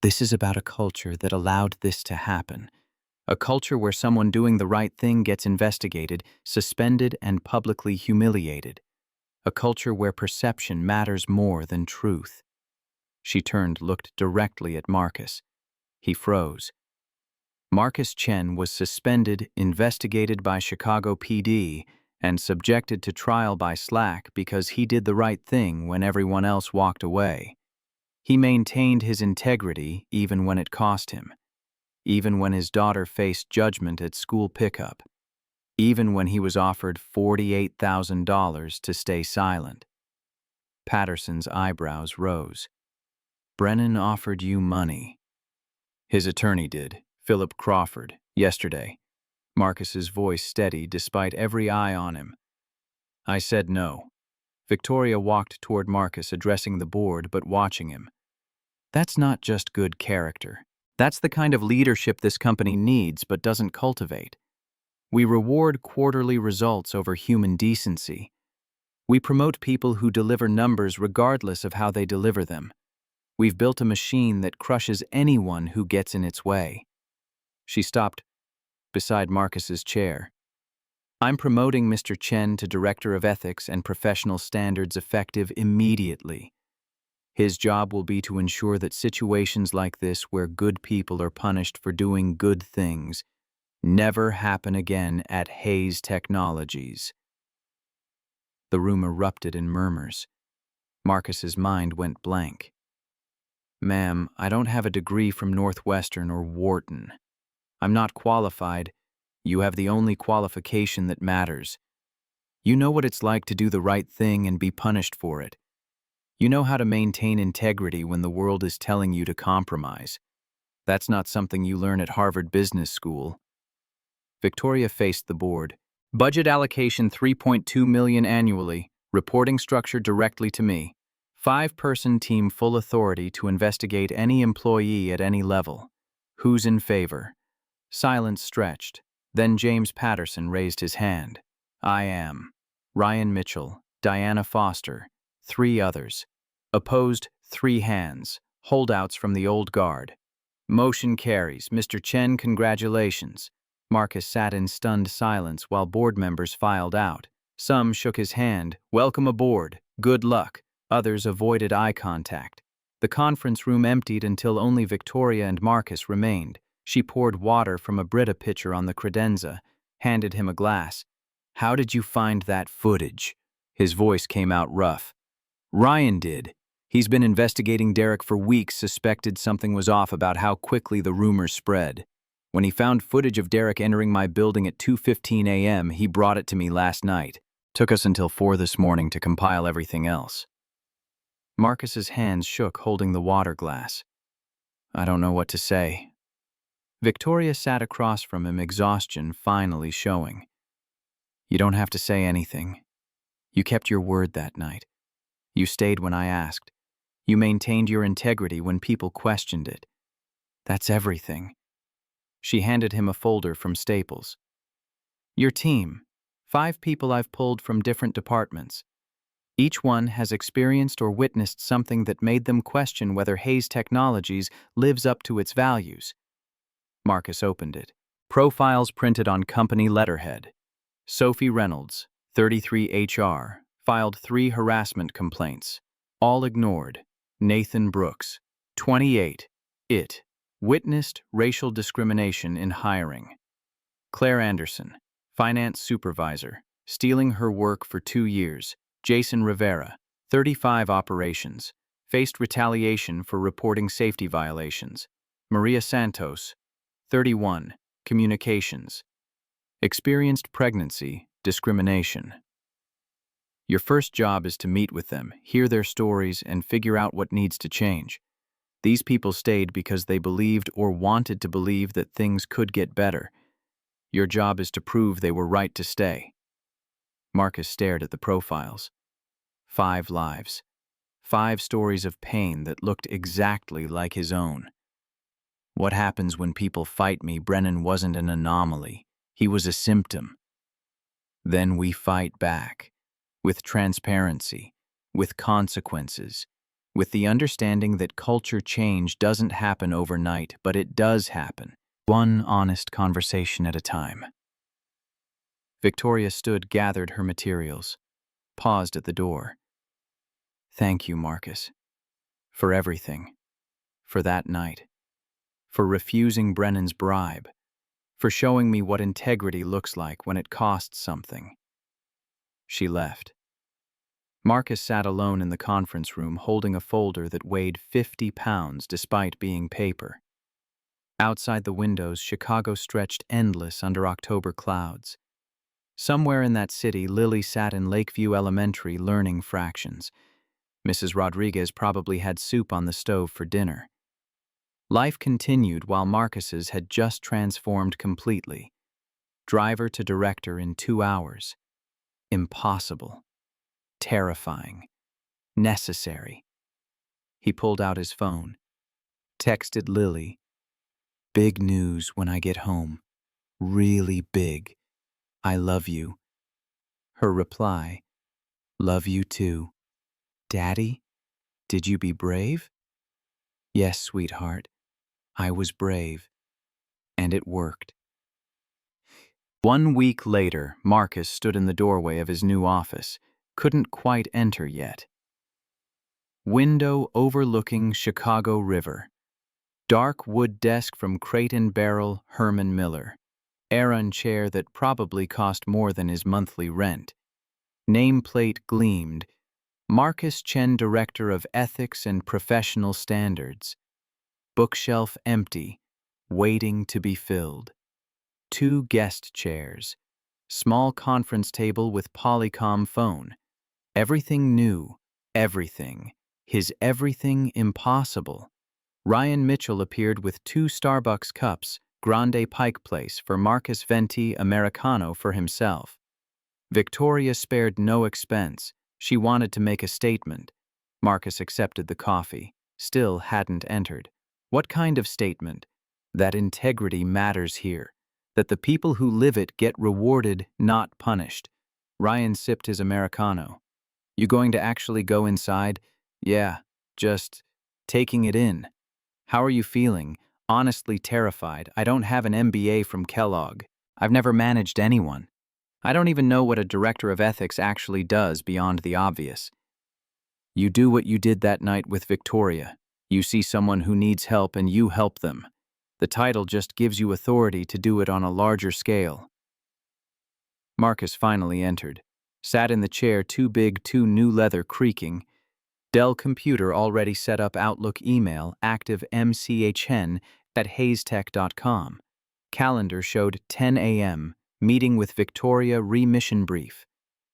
"This is about a culture that allowed this to happen. A culture where someone doing the right thing gets investigated, suspended, and publicly humiliated. A culture where perception matters more than truth." She turned, looked directly at Marcus. He froze. Marcus Chen was suspended, investigated by Chicago PD, and subjected to trial by Slack because he did the right thing when everyone else walked away. He maintained his integrity even when it cost him, even when his daughter faced judgment at school pickup, even when he was offered $48,000 to stay silent. Patterson's eyebrows rose. Brennan offered you money. His attorney did, Philip Crawford, yesterday. Marcus's voice steady despite every eye on him. I said no. Victoria walked toward Marcus, addressing the board but watching him. That's not just good character. That's the kind of leadership this company needs but doesn't cultivate. We reward quarterly results over human decency. We promote people who deliver numbers regardless of how they deliver them. We've built a machine that crushes anyone who gets in its way. She stopped beside Marcus's chair. I'm promoting Mr. Chen to Director of Ethics and Professional Standards effective immediately. His job will be to ensure that situations like this where good people are punished for doing good things never happen again at Hayes Technologies. The room erupted in murmurs. Marcus's mind went blank. Ma'am, I don't have a degree from Northwestern or Wharton. I'm not qualified. You have the only qualification that matters. You know what it's like to do the right thing and be punished for it. You know how to maintain integrity when the world is telling you to compromise. That's not something you learn at Harvard Business School. Victoria faced the board. Budget allocation $3.2 million annually, reporting structure directly to me. 5-person team, full authority to investigate any employee at any level. Who's in favor? Silence stretched. Then James Patterson raised his hand. I am. Ryan Mitchell, Diana Foster, 3 others. Opposed, 3 hands. Holdouts from the old guard. Motion carries. Mr. Chen, congratulations. Marcus sat in stunned silence while board members filed out. Some shook his hand. Welcome aboard. Good luck. Others avoided eye contact. The conference room emptied until only Victoria and Marcus remained. She poured water from a Brita pitcher on the credenza, handed him a glass. How did you find that footage? His voice came out rough. Ryan did. He's been investigating Derek for weeks, suspected something was off about how quickly the rumors spread. When he found footage of Derek entering my building at 2:15 a.m., he brought it to me last night. Took us until 4 this morning to compile everything else. Marcus's hands shook, holding the water glass. I don't know what to say. Victoria sat across from him, exhaustion finally showing. You don't have to say anything. You kept your word that night. You stayed when I asked. You maintained your integrity when people questioned it. That's everything. She handed him a folder from Staples. Your team. 5 people I've pulled from different departments. Each one has experienced or witnessed something that made them question whether Hayes Technologies lives up to its values. Marcus opened it. Profiles printed on company letterhead. Sophie Reynolds, 33 HR, filed 3 harassment complaints. All ignored. Nathan Brooks, 28, IT, witnessed racial discrimination in hiring. Claire Anderson, finance supervisor, stealing her work for 2 years. Jason Rivera, 35 operations, faced retaliation for reporting safety violations. Maria Santos, 31, communications, experienced pregnancy, discrimination. Your first job is to meet with them, hear their stories, and figure out what needs to change. These people stayed because they believed or wanted to believe that things could get better. Your job is to prove they were right to stay. Marcus stared at the profiles. 5 lives. 5 stories of pain that looked exactly like his own. What happens when people fight me? Brennan wasn't an anomaly. He was a symptom. Then we fight back. With transparency. With consequences. With the understanding that culture change doesn't happen overnight, but it does happen. One honest conversation at a time. Victoria stood, gathered her materials, paused at the door. Thank you, Marcus. For everything. For that night. For refusing Brennan's bribe. For showing me what integrity looks like when it costs something. She left. Marcus sat alone in the conference room, holding a folder that weighed 50 pounds despite being paper. Outside the windows, Chicago stretched endless under October clouds. Somewhere in that city, Lily sat in Lakeview Elementary learning fractions. Mrs. Rodriguez probably had soup on the stove for dinner. Life continued while Marcus's had just transformed completely. Driver to director in 2 hours. Impossible. Terrifying. Necessary. He pulled out his phone. Texted Lily. Big news when I get home. Really big. I love you. Her reply. Love you too. Daddy, did you be brave? Yes, sweetheart. I was brave. And it worked. 1 week later, Marcus stood in the doorway of his new office. Couldn't quite enter yet. Window overlooking Chicago River. Dark wood desk from Crate and Barrel, Herman Miller. Aeron chair that probably cost more than his monthly rent. Nameplate gleamed. Marcus Chen, Director of Ethics and Professional Standards. Bookshelf empty, waiting to be filled. 2 guest chairs. Small conference table with Polycom phone. Everything new. Everything. His everything impossible. Ryan Mitchell appeared with 2 Starbucks cups, Grande Pike Place for Marcus Venti, Americano for himself. Victoria spared no expense. She wanted to make a statement. Marcus accepted the coffee. Still hadn't entered. What kind of statement? That integrity matters here. That the people who live it get rewarded, not punished. Ryan sipped his Americano. You going to actually go inside? Yeah, just taking it in. How are you feeling? Honestly terrified. I don't have an MBA from Kellogg. I've never managed anyone. I don't even know what a director of ethics actually does beyond the obvious. You do what you did that night with Victoria. You see someone who needs help and you help them. The title just gives you authority to do it on a larger scale. Marcus finally entered. Sat in the chair, too big, too new leather creaking. Dell computer already set up Outlook email, active MCHN at haystech.com. Calendar showed 10 a.m., meeting with Victoria remission brief.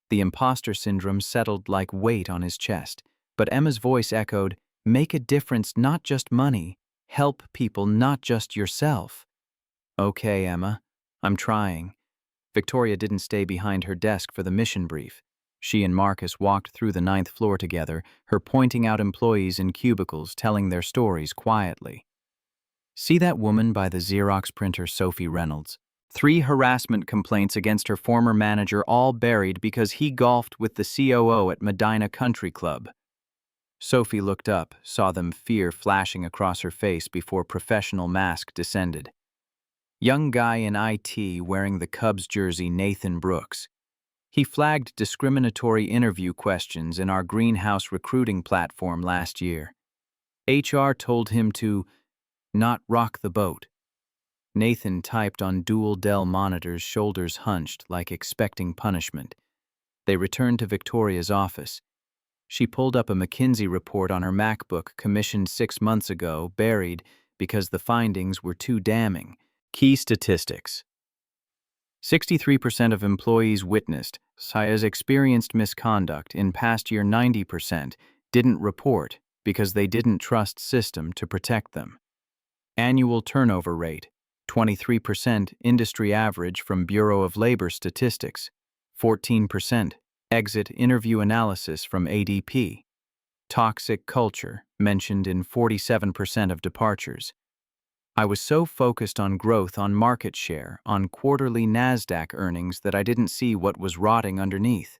The imposter syndrome settled like weight on his chest, but Emma's voice echoed, make a difference, not just money. Help people, not just yourself. Okay, Emma, I'm trying. Victoria didn't stay behind her desk for the mission brief. She and Marcus walked through the 9th floor together, her pointing out employees in cubicles telling their stories quietly. See that woman by the Xerox printer, Sophie Reynolds? 3 harassment complaints against her former manager, all buried because he golfed with the COO at Medina Country Club. Sophie looked up, saw them, fear flashing across her face before professional mask descended. Young guy in IT wearing the Cubs jersey, Nathan Brooks. He flagged discriminatory interview questions in our greenhouse recruiting platform last year. HR told him to not rock the boat. Nathan typed on dual Dell monitors, shoulders hunched like expecting punishment. They returned to Victoria's office. She pulled up a McKinsey report on her MacBook commissioned 6 months ago, buried because the findings were too damning. Key statistics. 63% of employees witnessed has experienced misconduct. In past year, 90% didn't report because they didn't trust system to protect them. Annual turnover rate, 23%, industry average from Bureau of Labor Statistics, 14%, exit interview analysis from ADP. Toxic culture, mentioned in 47% of departures. I was so focused on growth, on market share, on quarterly NASDAQ earnings that I didn't see what was rotting underneath.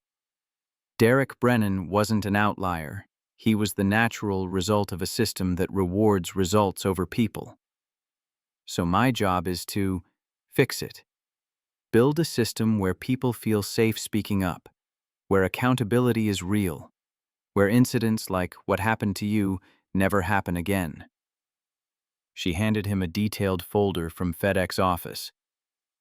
Derek Brennan wasn't an outlier. He was the natural result of a system that rewards results over people. So my job is to fix it. Build a system where people feel safe speaking up, where accountability is real, where incidents like what happened to you never happen again. She handed him a detailed folder from FedEx office.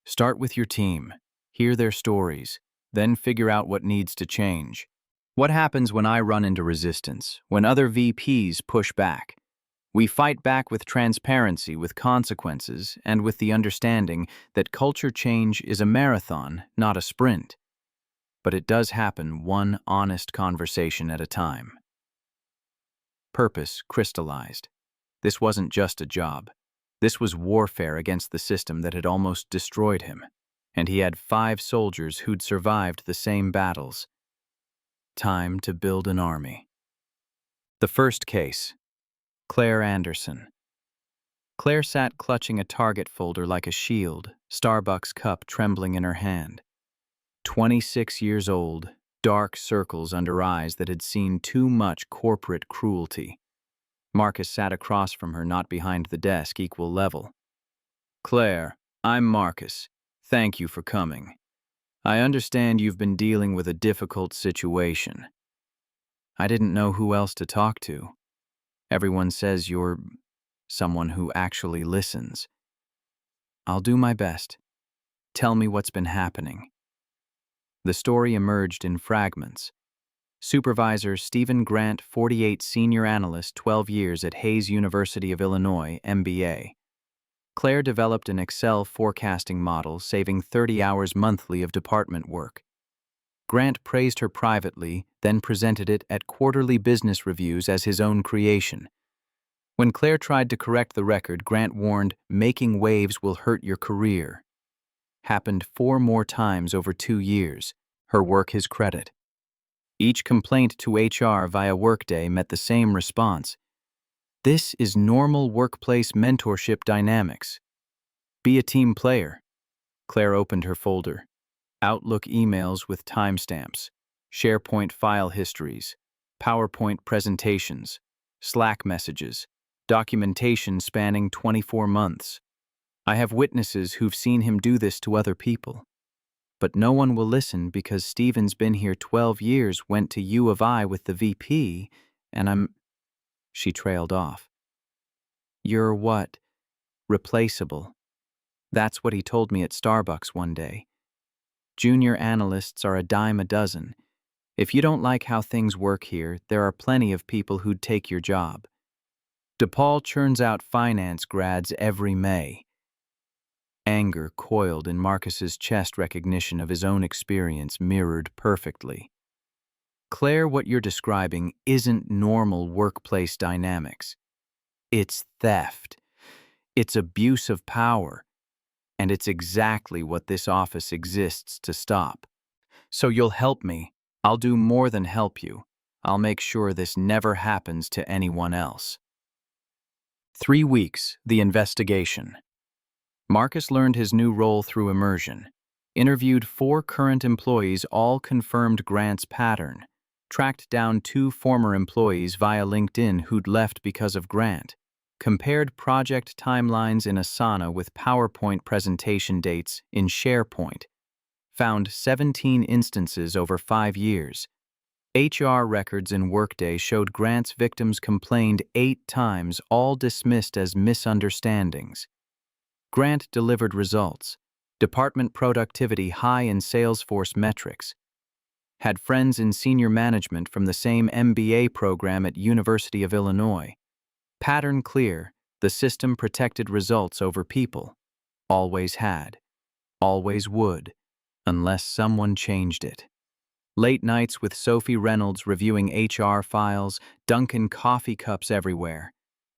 Start with your team, hear their stories, then figure out what needs to change. What happens when I run into resistance, when other VPs push back? We fight back with transparency, with consequences, and with the understanding that culture change is a marathon, not a sprint. But it does happen one honest conversation at a time. Purpose crystallized. This wasn't just a job. This was warfare against the system that had almost destroyed him. And he had 5 soldiers who'd survived the same battles. Time to build an army. The first case. Claire Anderson. Claire sat clutching a Target folder like a shield, Starbucks cup trembling in her hand. 26 years old, dark circles under eyes that had seen too much corporate cruelty. Marcus sat across from her, not behind the desk, equal level. Claire, I'm Marcus. Thank you for coming. I understand you've been dealing with a difficult situation. I didn't know who else to talk to. Everyone says you're someone who actually listens. I'll do my best. Tell me what's been happening. The story emerged in fragments. Supervisor Stephen Grant, 48, senior analyst, 12 years at Hayes University of Illinois, MBA. Claire developed an Excel forecasting model, saving 30 hours monthly of department work. Grant praised her privately, then presented it at quarterly business reviews as his own creation. When Claire tried to correct the record, Grant warned, "Making waves will hurt your career." Happened 4 more times over 2 years. Her work his credit. Each complaint to HR via Workday met the same response. This is normal workplace mentorship dynamics. Be a team player. Claire opened her folder. Outlook emails with timestamps, SharePoint file histories, PowerPoint presentations, Slack messages, documentation spanning 24 months. I have witnesses who've seen him do this to other people. But no one will listen because Stephen's been here 12 years, went to U of I with the VP, and She trailed off. You're what? Replaceable. That's what he told me at Starbucks one day. Junior analysts are a dime a dozen. If you don't like how things work here, there are plenty of people who'd take your job. DePaul churns out finance grads every May. Anger coiled in Marcus's chest, recognition of his own experience mirrored perfectly. Claire, what you're describing isn't normal workplace dynamics. It's theft. It's abuse of power. And it's exactly what this office exists to stop. So you'll help me. I'll do more than help you. I'll make sure this never happens to anyone else. 3 weeks, the investigation. Marcus learned his new role through immersion. Interviewed 4 current employees, all confirmed Grant's pattern. Tracked down 2 former employees via LinkedIn who'd left because of Grant. Compared project timelines in Asana with PowerPoint presentation dates in SharePoint. Found 17 instances over 5 years. HR records in Workday showed Grant's victims complained 8 times, all dismissed as misunderstandings. Grant delivered results. Department productivity high in Salesforce metrics. Had friends in senior management from the same MBA program at University of Illinois. Pattern clear, the system protected results over people. Always had. Always would, unless someone changed it. Late nights with Sophie Reynolds reviewing HR files, Dunkin' coffee cups everywhere.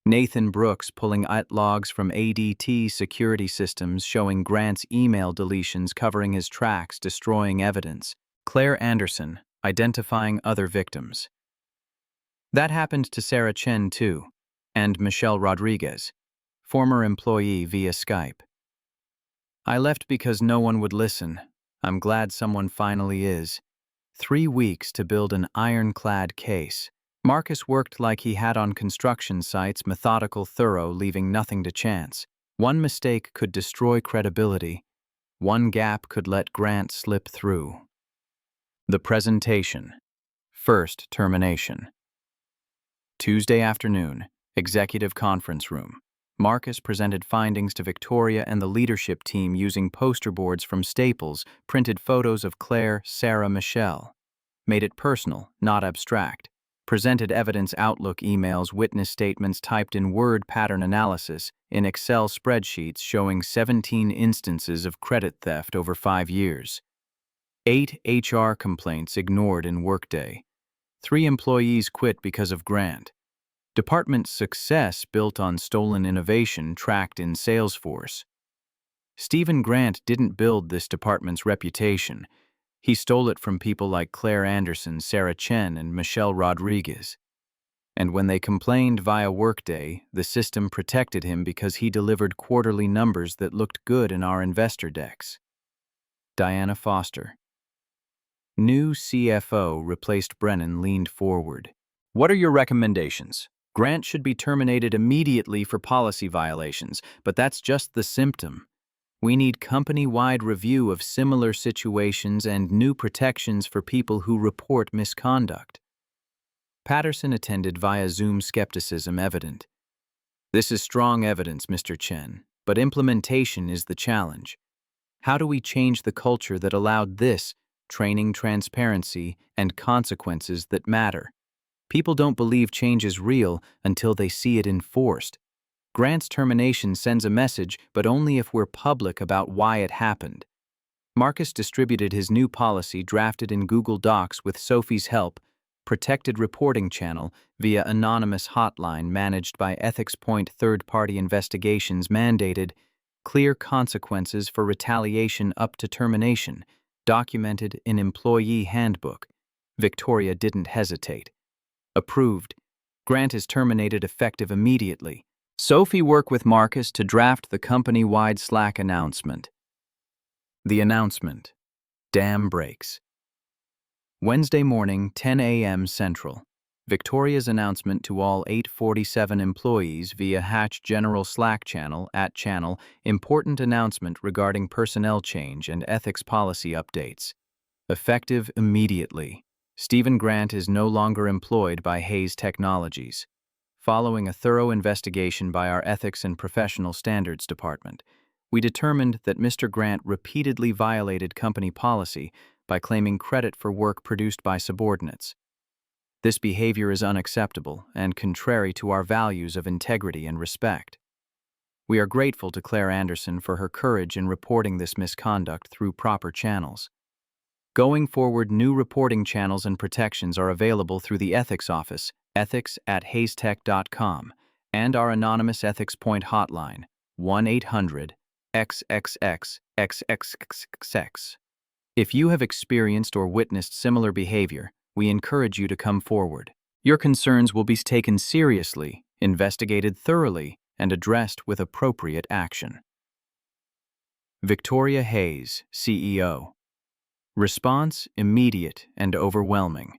Nathan Brooks pulling logs from ADT security systems showing Grant's email deletions covering his tracks, destroying evidence. Claire Anderson identifying other victims. That happened to Sarah Chen too, and Michelle Rodriguez, former employee via Skype. I left because no one would listen. I'm glad someone finally is. 3 weeks to build an ironclad case. Marcus worked like he had on construction sites, methodical, thorough, leaving nothing to chance. One mistake could destroy credibility. One gap could let Grant slip through. The presentation. First termination. Tuesday afternoon, executive conference room. Marcus presented findings to Victoria and the leadership team using poster boards from Staples, printed photos of Claire, Sarah, Michelle. Made it personal, not abstract. presented evidence Outlook emails, witness statements typed in Word pattern analysis, in Excel spreadsheets showing 17 instances of credit theft over 5 years. 8 HR complaints ignored in Workday. 3 employees quit because of Grant. Department success built on stolen innovation tracked in Salesforce. Stephen Grant didn't build this department's reputation. He stole it from people like Claire Anderson, Sarah Chen, and Michelle Rodriguez. And when they complained via Workday, the system protected him because he delivered quarterly numbers that looked good in our investor decks. Diana Foster. New CFO replaced Brennan leaned forward. What are your recommendations? Grant should be terminated immediately for policy violations, but that's just the symptom. We need company-wide review of similar situations and new protections for people who report misconduct. Patterson attended via Zoom, skepticism evident. This is strong evidence, Mr. Chen, but implementation is the challenge. How do we change the culture that allowed this, training, transparency, and consequences that matter? People don't believe change is real until they see it enforced. Grant's termination sends a message, but only if we're public about why it happened. Marcus distributed his new policy drafted in Google Docs with Sophie's help, protected reporting channel via anonymous hotline managed by Ethics Point third-party investigations mandated, clear consequences for retaliation up to termination, documented in employee handbook. Victoria didn't hesitate. Approved. Grant is terminated effective immediately. Sophie worked with Marcus to draft the company-wide Slack announcement. The announcement. Dam breaks. Wednesday morning, 10 a.m. Central. Victoria's announcement to all 847 employees via Hatch General Slack channel @channel, important announcement regarding personnel change and ethics policy updates. Effective immediately. Stephen Grant is no longer employed by Hayes Technologies. Following a thorough investigation by our Ethics and Professional Standards Department, we determined that Mr. Grant repeatedly violated company policy by claiming credit for work produced by subordinates. This behavior is unacceptable and contrary to our values of integrity and respect. We are grateful to Claire Anderson for her courage in reporting this misconduct through proper channels. Going forward, new reporting channels and protections are available through the Ethics Office, ethics@haztech.com, and our anonymous Ethics Point hotline, 1-800-XXX-XXXX. If you have experienced or witnessed similar behavior, we encourage you to come forward. Your concerns will be taken seriously, investigated thoroughly, and addressed with appropriate action. Victoria Hayes, CEO. Response immediate and overwhelming.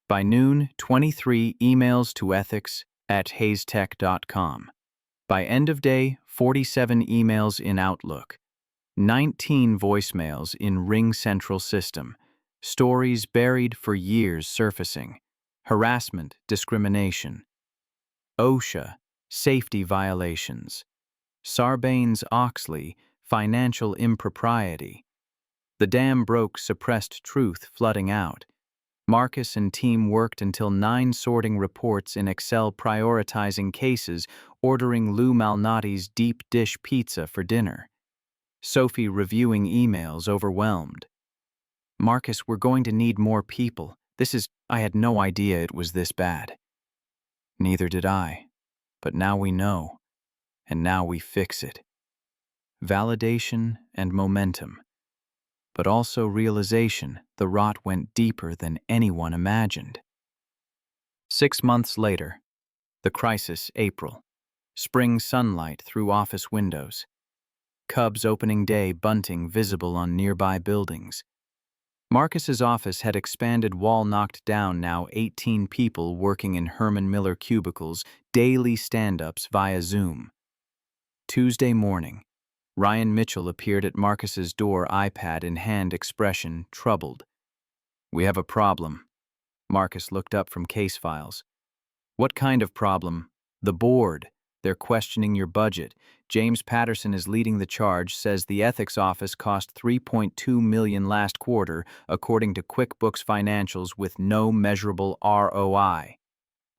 By noon, 23 emails to ethics@haztech.com. By end of day, 47 emails in Outlook. 19 voicemails in Ring Central System. Stories buried for years surfacing. Harassment, discrimination. OSHA, safety violations. Sarbanes-Oxley, financial impropriety. The dam broke, suppressed truth flooding out. Marcus and team worked until 9 sorting reports in Excel, prioritizing cases, ordering Lou Malnati's deep dish pizza for dinner. Sophie reviewing emails, overwhelmed. Marcus, we're going to need more people. I had no idea it was this bad. Neither did I. But now we know. And now we fix it. Validation and momentum. But also realization the rot went deeper than anyone imagined. 6 months later. The crisis, April. Spring sunlight through office windows. Cubs opening day bunting visible on nearby buildings. Marcus's office had expanded, wall knocked down, now 18 people working in Herman Miller cubicles, daily stand-ups via Zoom. Tuesday morning. Ryan Mitchell appeared at Marcus's door, iPad in hand, expression troubled. We have a problem. Marcus looked up from case files. What kind of problem? The board. They're questioning your budget. James Patterson is leading the charge, says the ethics office cost $3.2 million last quarter, according to QuickBooks financials, with no measurable ROI.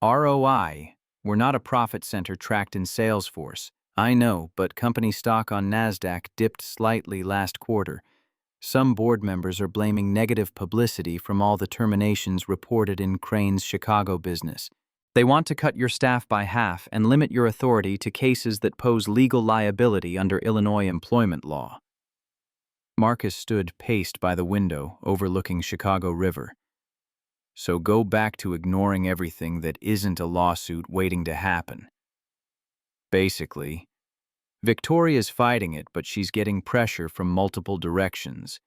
ROI. We're not a profit center tracked in Salesforce. I know, but company stock on NASDAQ dipped slightly last quarter. Some board members are blaming negative publicity from all the terminations reported in Crane's Chicago business. They want to cut your staff by half and limit your authority to cases that pose legal liability under Illinois employment law. Marcus stood paced by the window, overlooking Chicago River. So go back to ignoring everything that isn't a lawsuit waiting to happen. Basically, Victoria's fighting it, but she's getting pressure from multiple directions.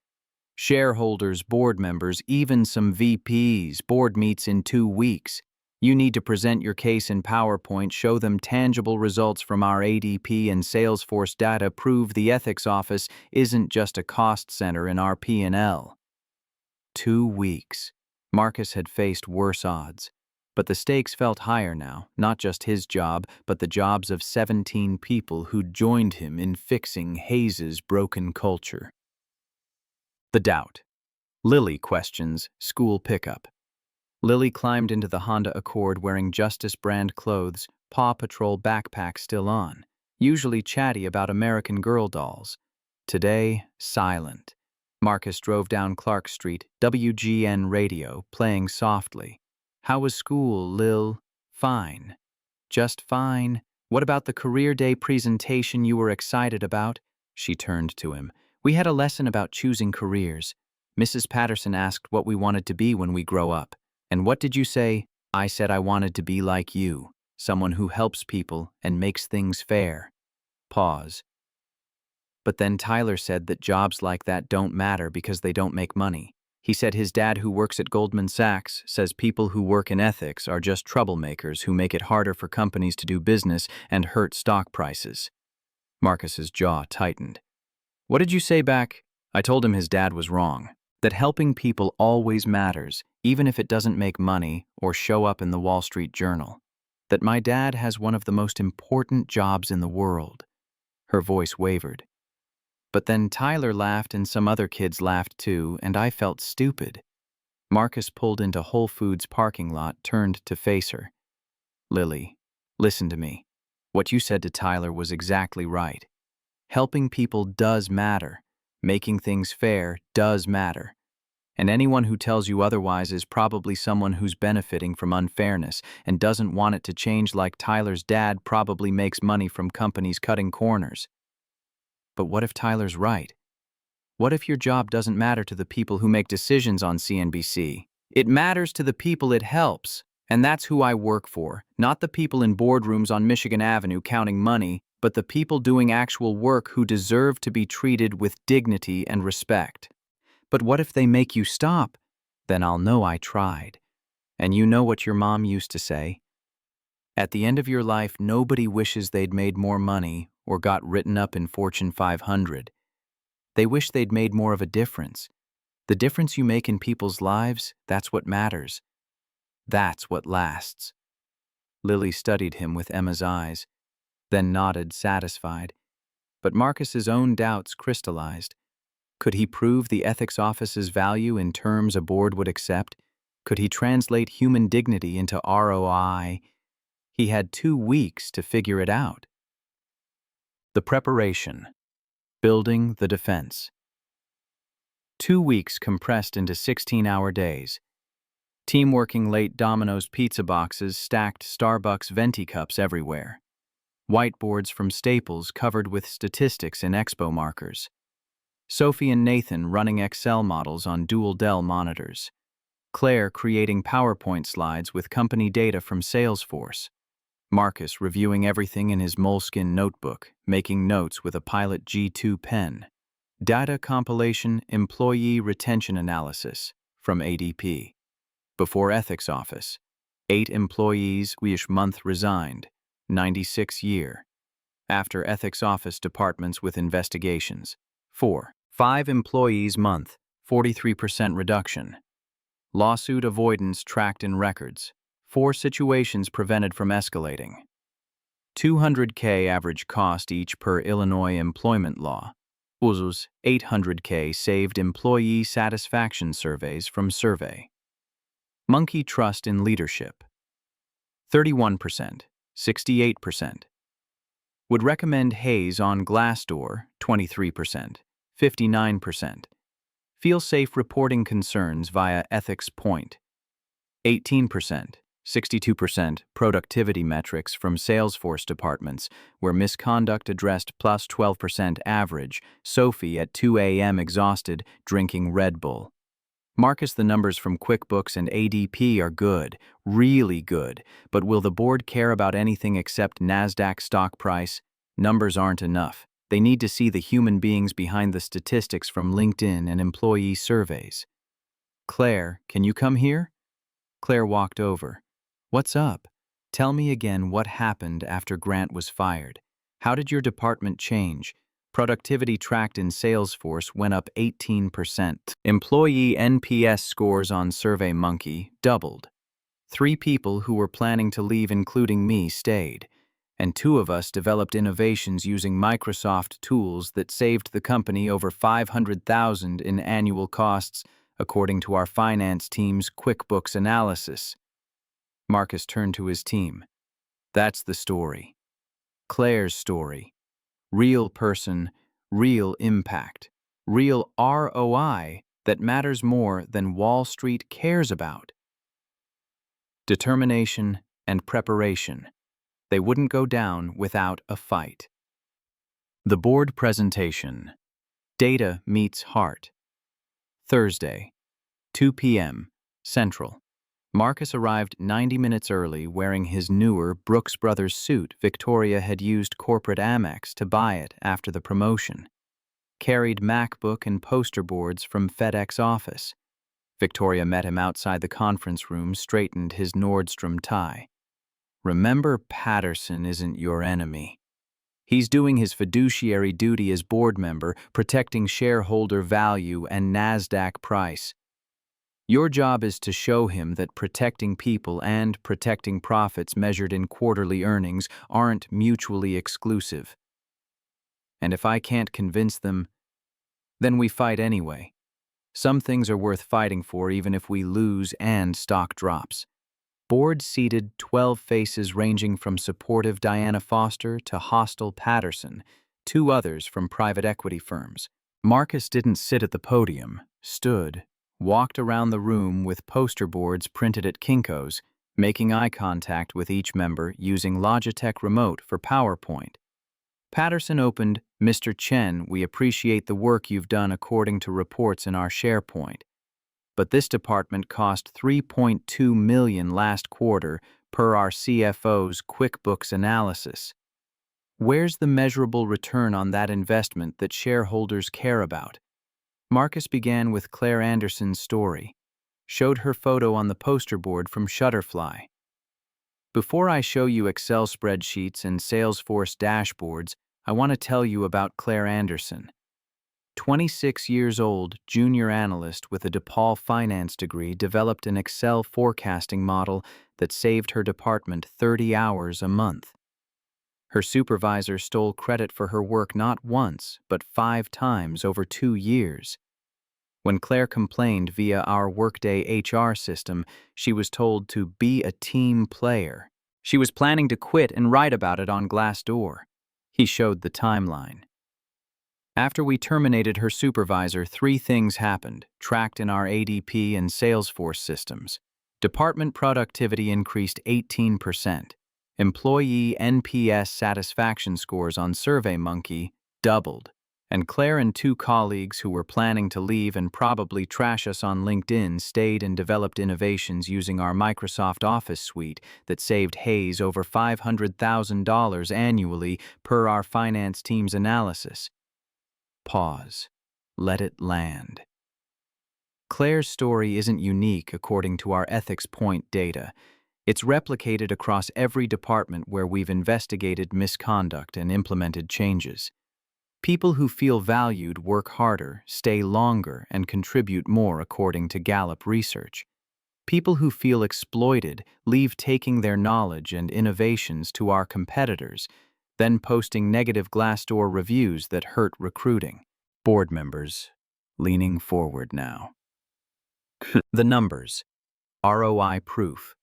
Shareholders, board members, even some VPs. Board meets in 2 weeks. You need to present your case in PowerPoint, show them tangible results from our ADP and Salesforce data, prove the ethics office isn't just a cost center in our P&L. 2 weeks. Marcus had faced worse odds. But the stakes felt higher now, not just his job, but the jobs of 17 people who'd joined him in fixing Hayes's broken culture. The doubt. Lily questions school pickup. Lily climbed into the Honda Accord wearing Justice brand clothes, Paw Patrol backpack still on, usually chatty about American Girl dolls. Today, silent. Marcus drove down Clark Street, WGN radio, playing softly. How was school, Lil? Fine. Just fine. What about the career day presentation you were excited about? She turned to him. We had a lesson about choosing careers. Mrs. Patterson asked what we wanted to be when we grow up. And what did you say? I said I wanted to be like you, someone who helps people and makes things fair. Pause. But then Tyler said that jobs like that don't matter because they don't make money. He said his dad, who works at Goldman Sachs, says people who work in ethics are just troublemakers who make it harder for companies to do business and hurt stock prices. Marcus's jaw tightened. What did you say back? I told him his dad was wrong, that helping people always matters, even if it doesn't make money or show up in the Wall Street Journal. That my dad has one of the most important jobs in the world. Her voice wavered. But then Tyler laughed and some other kids laughed too, and I felt stupid. Marcus pulled into Whole Foods parking lot, turned to face her. Lily, listen to me. What you said to Tyler was exactly right. Helping people does matter. Making things fair does matter. And anyone who tells you otherwise is probably someone who's benefiting from unfairness and doesn't want it to change, like Tyler's dad probably makes money from companies cutting corners. But what if Tyler's right? What if your job doesn't matter to the people who make decisions on CNBC? It matters to the people it helps, and that's who I work for, not the people in boardrooms on Michigan Avenue counting money, but the people doing actual work who deserve to be treated with dignity and respect. But what if they make you stop? Then I'll know I tried. And you know what your mom used to say? At the end of your life, nobody wishes they'd made more money or got written up in Fortune 500. They wish they'd made more of a difference. The difference you make in people's lives, that's what matters. That's what lasts. Lily studied him with Emma's eyes, then nodded, satisfied. But Marcus's own doubts crystallized. Could he prove the ethics office's value in terms a board would accept? Could he translate human dignity into ROI? He had 2 weeks to figure it out. The preparation. Building the defense. 2 weeks compressed into 16-hour days. Team working late, Domino's pizza boxes, stacked Starbucks venti cups everywhere. Whiteboards from Staples covered with statistics and expo markers. Sophie and Nathan running Excel models on dual Dell monitors. Claire creating PowerPoint slides with company data from Salesforce. Marcus reviewing everything in his moleskin notebook, making notes with a Pilot G2 pen. Data compilation, employee retention analysis from ADP. Before ethics office. 8 employees, wish month resigned. 96 year. After ethics office departments with investigations. 5 employees month, 43% reduction. Lawsuit avoidance tracked in records. 4 situations prevented from escalating. $200K average cost each per Illinois employment law. Usus $800K saved employee satisfaction surveys from survey. Monkey trust in leadership. 31%, 68%. Would recommend Hayes on Glassdoor, 23%, 59%. Feel safe reporting concerns via Ethics Point, 18%, 62%. Productivity metrics from Salesforce departments where misconduct addressed plus 12% average. Sophie at 2 a.m. exhausted, drinking Red Bull. Marcus, the numbers from QuickBooks and ADP are good, really good, but will the board care about anything except NASDAQ stock price? Numbers aren't enough. They need to see the human beings behind the statistics from LinkedIn and employee surveys. Claire, can you come here? Claire walked over. What's up? Tell me again what happened after Grant was fired. How did your department change? Productivity tracked in Salesforce went up 18%. Employee NPS scores on SurveyMonkey doubled. 3 people who were planning to leave, including me, stayed. And 2 of us developed innovations using Microsoft tools that saved the company over $500,000 in annual costs, according to our finance team's QuickBooks analysis. Marcus turned to his team. That's the story. Claire's story. Real person, real impact, real ROI that matters more than Wall Street cares about. Determination and preparation. They wouldn't go down without a fight. The board presentation. Data meets heart. Thursday, 2 p.m. Central. Marcus arrived 90 minutes early wearing his newer Brooks Brothers suit. Victoria had used corporate Amex to buy it after the promotion. Carried MacBook and poster boards from FedEx office. Victoria met him outside the conference room, straightened his Nordstrom tie. Remember, Patterson isn't your enemy. He's doing his fiduciary duty as board member, protecting shareholder value and NASDAQ price. Your job is to show him that protecting people and protecting profits measured in quarterly earnings aren't mutually exclusive. And if I can't convince them, then we fight anyway. Some things are worth fighting for even if we lose and stock drops. Board seated 12 faces ranging from supportive Diana Foster to hostile Patterson, 2 others from private equity firms. Marcus didn't sit at the podium, stood, walked around the room with poster boards printed at Kinko's, making eye contact with each member using Logitech Remote for PowerPoint. Patterson opened, Mr. Chen, we appreciate the work you've done according to reports in our SharePoint. But this department cost $3.2 million last quarter per our CFO's QuickBooks analysis. Where's the measurable return on that investment that shareholders care about? Marcus began with Claire Anderson's story, showed her photo on the poster board from Shutterfly. Before I show you Excel spreadsheets and Salesforce dashboards, I want to tell you about Claire Anderson. 26 years old, junior analyst with a DePaul finance degree, developed an Excel forecasting model that saved her department 30 hours a month. Her supervisor stole credit for her work not once, but 5 times over 2 years. When Claire complained via our Workday HR system, she was told to be a team player. She was planning to quit and write about it on Glassdoor. He showed the timeline. After we terminated her supervisor, 3 things happened, tracked in our ADP and Salesforce systems. Department productivity increased 18%. Employee NPS satisfaction scores on SurveyMonkey doubled. And Claire and 2 colleagues who were planning to leave and probably trash us on LinkedIn stayed and developed innovations using our Microsoft Office suite that saved Hayes over $500,000 annually per our finance team's analysis. Pause. Let it land. Claire's story isn't unique according to our Ethics Point data. It's replicated across every department where we've investigated misconduct and implemented changes. People who feel valued work harder, stay longer, and contribute more according to Gallup research. People who feel exploited leave taking their knowledge and innovations to our competitors, then posting negative Glassdoor reviews that hurt recruiting. Board members, leaning forward now. The numbers. ROI proof.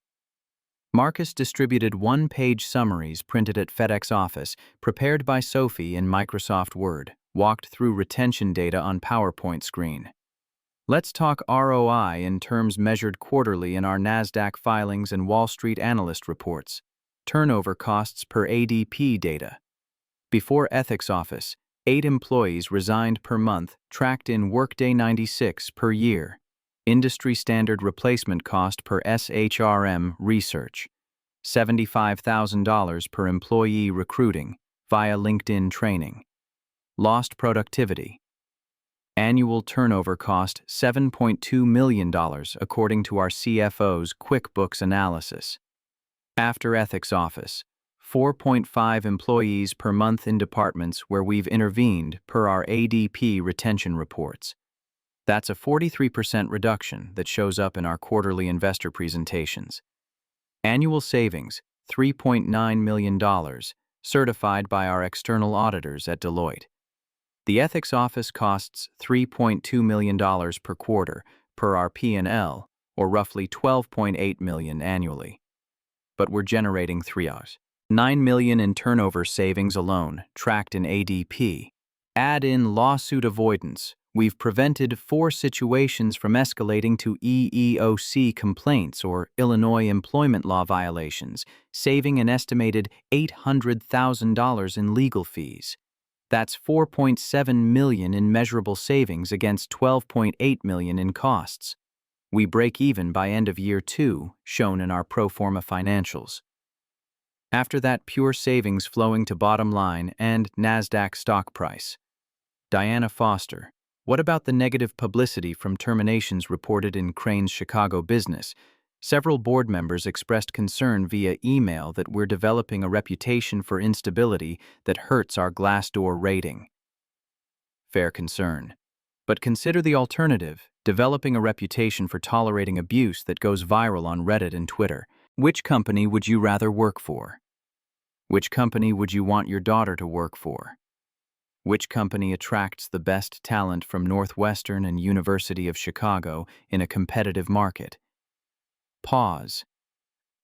Marcus distributed one-page summaries printed at FedEx office, prepared by Sophie in Microsoft Word, walked through retention data on PowerPoint screen. Let's talk ROI in terms measured quarterly in our NASDAQ filings and Wall Street analyst reports. Turnover costs per ADP data. Before ethics office, 8 employees resigned per month, tracked in Workday 96 per year. Industry standard replacement cost per SHRM research. $75,000 per employee recruiting via LinkedIn training. Lost productivity. Annual turnover cost $7.2 million according to our CFO's QuickBooks analysis. After ethics office, 4.5 employees per month in departments where we've intervened per our ADP retention reports. That's a 43% reduction that shows up in our quarterly investor presentations. Annual savings, $3.9 million, certified by our external auditors at Deloitte. The ethics office costs $3.2 million per quarter per our P&L, or roughly $12.8 million annually. But we're generating $9 million in turnover savings alone, tracked in ADP. Add in lawsuit avoidance. We've prevented 4 situations from escalating to EEOC complaints or Illinois employment law violations, saving an estimated $800,000 in legal fees. That's $4.7 million in measurable savings against $12.8 million in costs. We break even by end of year 2, shown in our pro forma financials. After that, pure savings flowing to bottom line and NASDAQ stock price. Diana Foster. What about the negative publicity from terminations reported in Crane's Chicago business? Several board members expressed concern via email that we're developing a reputation for instability that hurts our Glassdoor rating. Fair concern. But consider the alternative, developing a reputation for tolerating abuse that goes viral on Reddit and Twitter. Which company would you rather work for? Which company would you want your daughter to work for? Which company attracts the best talent from Northwestern and University of Chicago in a competitive market? Pause.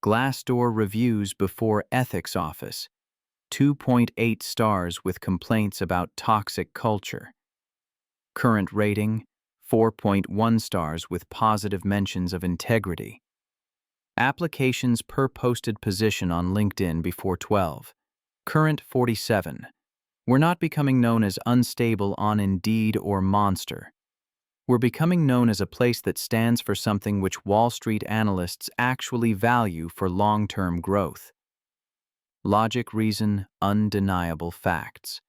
Glassdoor reviews before ethics office. 2.8 stars with complaints about toxic culture. Current rating, 4.1 stars with positive mentions of integrity. Applications per posted position on LinkedIn before 12. Current 47. We're not becoming known as unstable on Indeed or Monster. We're becoming known as a place that stands for something which Wall Street analysts actually value for long-term growth. Logic, reason, undeniable facts.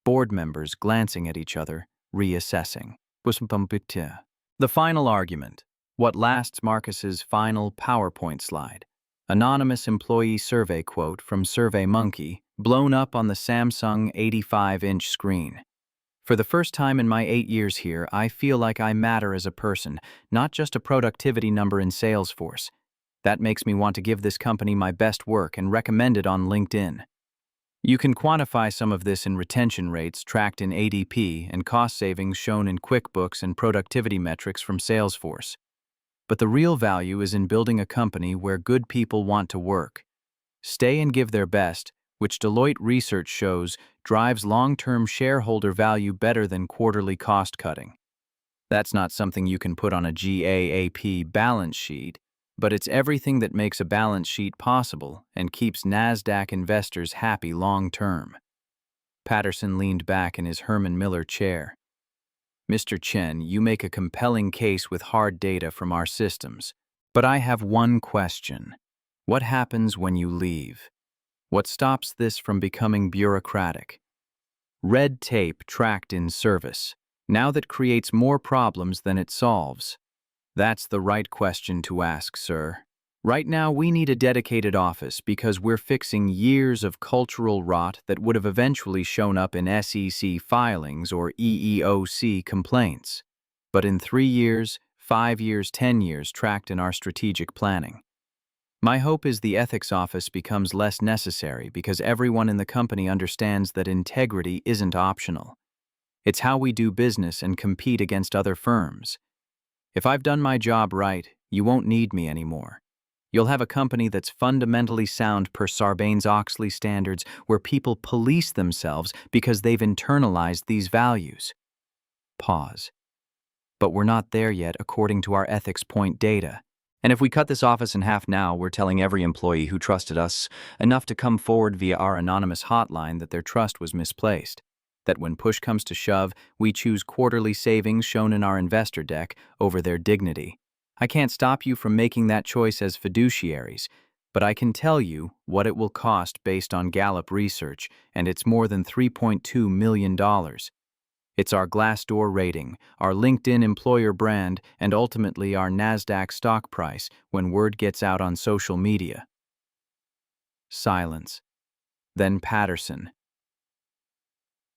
Board members glancing at each other, reassessing. The final argument. What lasts Marcus's final PowerPoint slide. Anonymous employee survey quote from SurveyMonkey, blown up on the Samsung 85-inch screen. For the first time in my 8 years here, I feel like I matter as a person, not just a productivity number in Salesforce. That makes me want to give this company my best work and recommend it on LinkedIn. You can quantify some of this in retention rates tracked in ADP and cost savings shown in QuickBooks and productivity metrics from Salesforce. But the real value is in building a company where good people want to work, stay and give their best, which Deloitte research shows drives long-term shareholder value better than quarterly cost-cutting. That's not something you can put on a GAAP balance sheet, but it's everything that makes a balance sheet possible and keeps NASDAQ investors happy long-term. Patterson leaned back in his Herman Miller chair. Mr. Chen, you make a compelling case with hard data from our systems. But I have one question. What happens when you leave? What stops this from becoming bureaucratic? Red tape tracked in service. Now that creates more problems than it solves. That's the right question to ask, sir. Right now, we need a dedicated office because we're fixing years of cultural rot that would have eventually shown up in SEC filings or EEOC complaints. But in 3 years, 5 years, 10 years tracked in our strategic planning. My hope is the ethics office becomes less necessary because everyone in the company understands that integrity isn't optional. It's how we do business and compete against other firms. If I've done my job right, you won't need me anymore. You'll have a company that's fundamentally sound per Sarbanes-Oxley standards, where people police themselves because they've internalized these values. Pause. But we're not there yet according to our ethics point data. And if we cut this office in half now, we're telling every employee who trusted us enough to come forward via our anonymous hotline that their trust was misplaced. That when push comes to shove, we choose quarterly savings shown in our investor deck over their dignity. I can't stop you from making that choice as fiduciaries, but I can tell you what it will cost based on Gallup research, and it's more than $3.2 million. It's our Glassdoor rating, our LinkedIn employer brand, and ultimately our NASDAQ stock price when word gets out on social media. Silence. Then Patterson.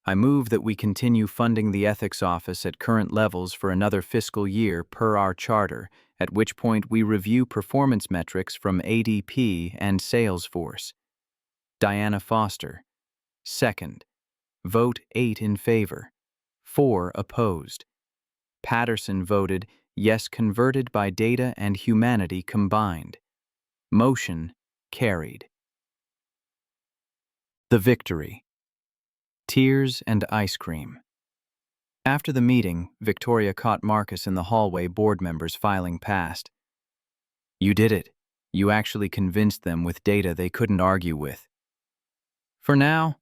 I move that we continue funding the ethics office at current levels for another fiscal year per our charter, at which point we review performance metrics from ADP and Salesforce. Diana Foster. Second. Vote 8 in favor. 4 opposed. Patterson voted yes, converted by data and humanity combined. Motion carried. The victory. Tears and ice cream. After the meeting, Victoria caught Marcus in the hallway, board members filing past. You did it. You actually convinced them with data they couldn't argue with. For now,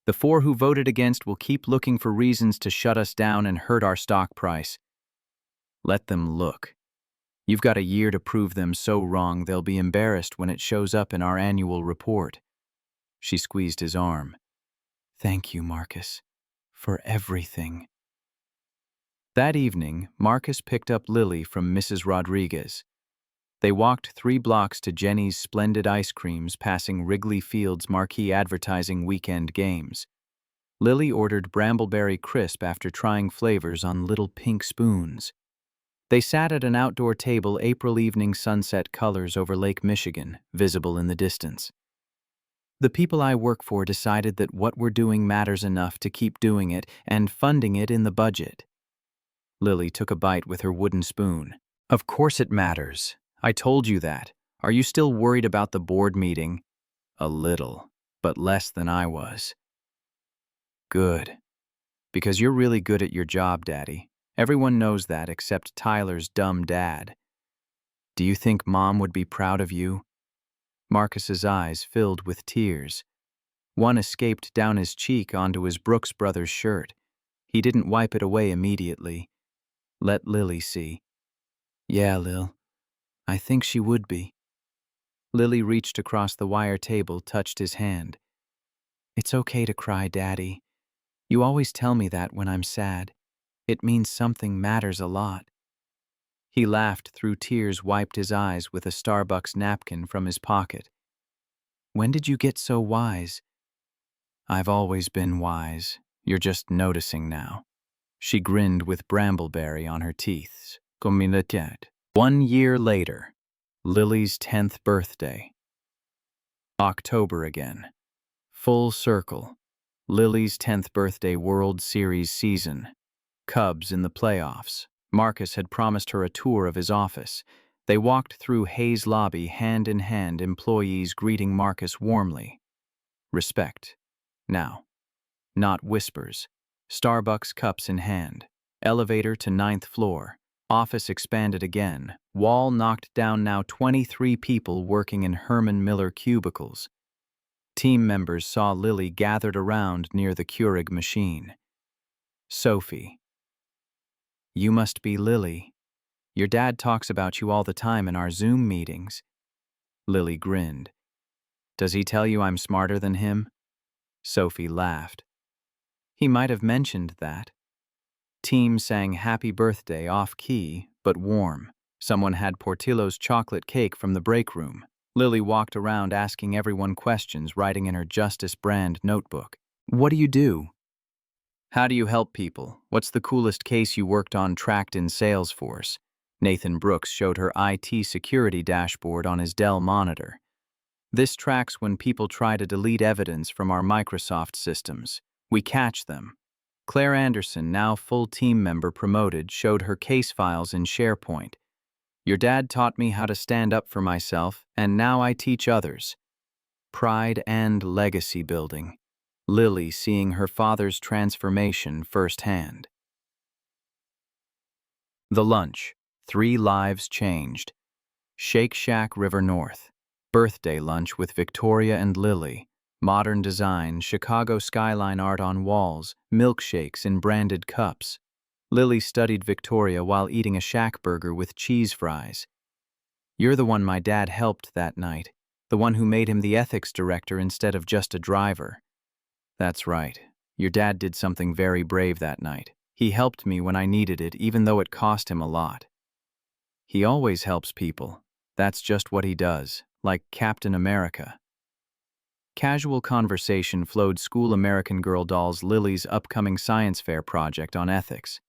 the 4 who voted against will keep looking for reasons to shut us down and hurt our stock price. Let them look. You've got a year to prove them so wrong they'll be embarrassed when it shows up in our annual report. She squeezed his arm. Thank you, Marcus, for everything. That evening, Marcus picked up Lily from Mrs. Rodriguez. They walked 3 blocks to Jenny's Splendid Ice Creams, passing Wrigley Field's marquee advertising weekend games. Lily ordered Brambleberry Crisp after trying flavors on little pink spoons. They sat at an outdoor table, April evening sunset colors over Lake Michigan, visible in the distance. The people I work for decided that what we're doing matters enough to keep doing it and funding it in the budget. Lily took a bite with her wooden spoon. Of course it matters. I told you that. Are you still worried about the board meeting? A little, but less than I was. Good. Because you're really good at your job, Daddy. Everyone knows that except Tyler's dumb dad. Do you think Mom would be proud of you? Marcus's eyes filled with tears. One escaped down his cheek onto his Brooks Brothers shirt. He didn't wipe it away immediately. Let Lily see. Yeah, Lil. I think she would be. Lily reached across the wire table, touched his hand. It's okay to cry, Daddy. You always tell me that when I'm sad. It means something matters a lot. He laughed through tears, wiped his eyes with a Starbucks napkin from his pocket. When did you get so wise? I've always been wise. You're just noticing now. She grinned with Brambleberry on her teeth. Comme il était. 1 year later, Lily's 10th birthday. October again. Full circle. Lily's 10th birthday World Series season. Cubs in the playoffs. Marcus had promised her a tour of his office. They walked through Hayes' lobby, hand in hand, employees greeting Marcus warmly. Respect. Now. Not whispers. Starbucks cups in hand. Elevator to 9th floor. Office expanded again. Wall knocked down, now 23 people working in Herman Miller cubicles. Team members saw Lily gathered around near the Keurig machine. Sophie. You must be Lily. Your dad talks about you all the time in our Zoom meetings. Lily grinned. Does he tell you I'm smarter than him? Sophie laughed. He might have mentioned that. Team sang Happy Birthday off-key, but warm. Someone had Portillo's chocolate cake from the break room. Lily walked around asking everyone questions, writing in her Justice brand notebook. What do you do? How do you help people? What's the coolest case you worked on tracked in Salesforce? Nathan Brooks showed her IT security dashboard on his Dell monitor. This tracks when people try to delete evidence from our Microsoft systems. We catch them. Claire Anderson, now full team member promoted, showed her case files in SharePoint. Your dad taught me how to stand up for myself, and now I teach others. Pride and legacy building. Lily seeing her father's transformation firsthand. The lunch. 3 lives changed. Shake Shack River North. Birthday lunch with Victoria and Lily. Modern design, Chicago skyline art on walls, milkshakes in branded cups. Lily studied Victoria while eating a Shack burger with cheese fries. You're the one my dad helped that night, the one who made him the ethics director instead of just a driver. That's right. Your dad did something very brave that night. He helped me when I needed it, even though it cost him a lot. He always helps people. That's just what he does, like Captain America. Casual conversation flowed School American Girl dolls Lily's upcoming science fair project on ethics.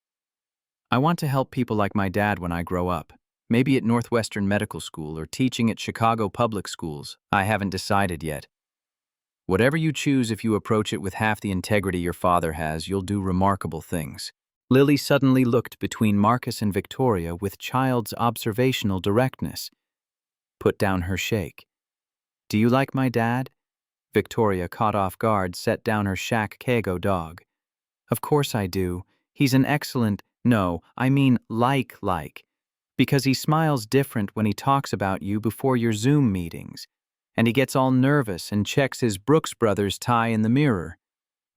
I want to help people like my dad when I grow up. Maybe at Northwestern Medical School or teaching at Chicago Public Schools. I haven't decided yet. Whatever you choose, if you approach it with half the integrity your father has, you'll do remarkable things. Lily suddenly looked between Marcus and Victoria with child's observational directness. Put down her shake. Do you like my dad? Victoria, caught off guard, set down her Shack Kago dog. Of course I do. He's an excellent, no, I mean like. Because he smiles different when he talks about you before your Zoom meetings. And he gets all nervous and checks his Brooks Brothers tie in the mirror.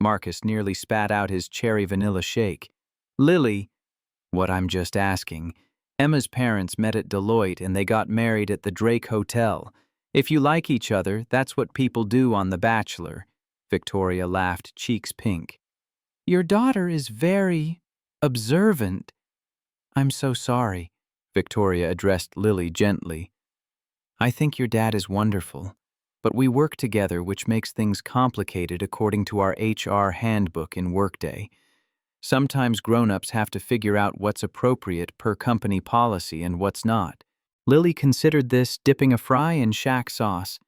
Marcus nearly spat out his cherry vanilla shake. Lily, what I'm just asking. Emma's parents met at Deloitte and they got married at the Drake Hotel. If you like each other, that's what people do on The Bachelor. Victoria laughed, cheeks pink. Your daughter is very observant. I'm so sorry. Victoria addressed Lily gently. I think your dad is wonderful, but we work together, which makes things complicated according to our HR handbook in Workday. Sometimes grown-ups have to figure out what's appropriate per company policy and what's not. Lily considered this dipping a fry in Shack sauce.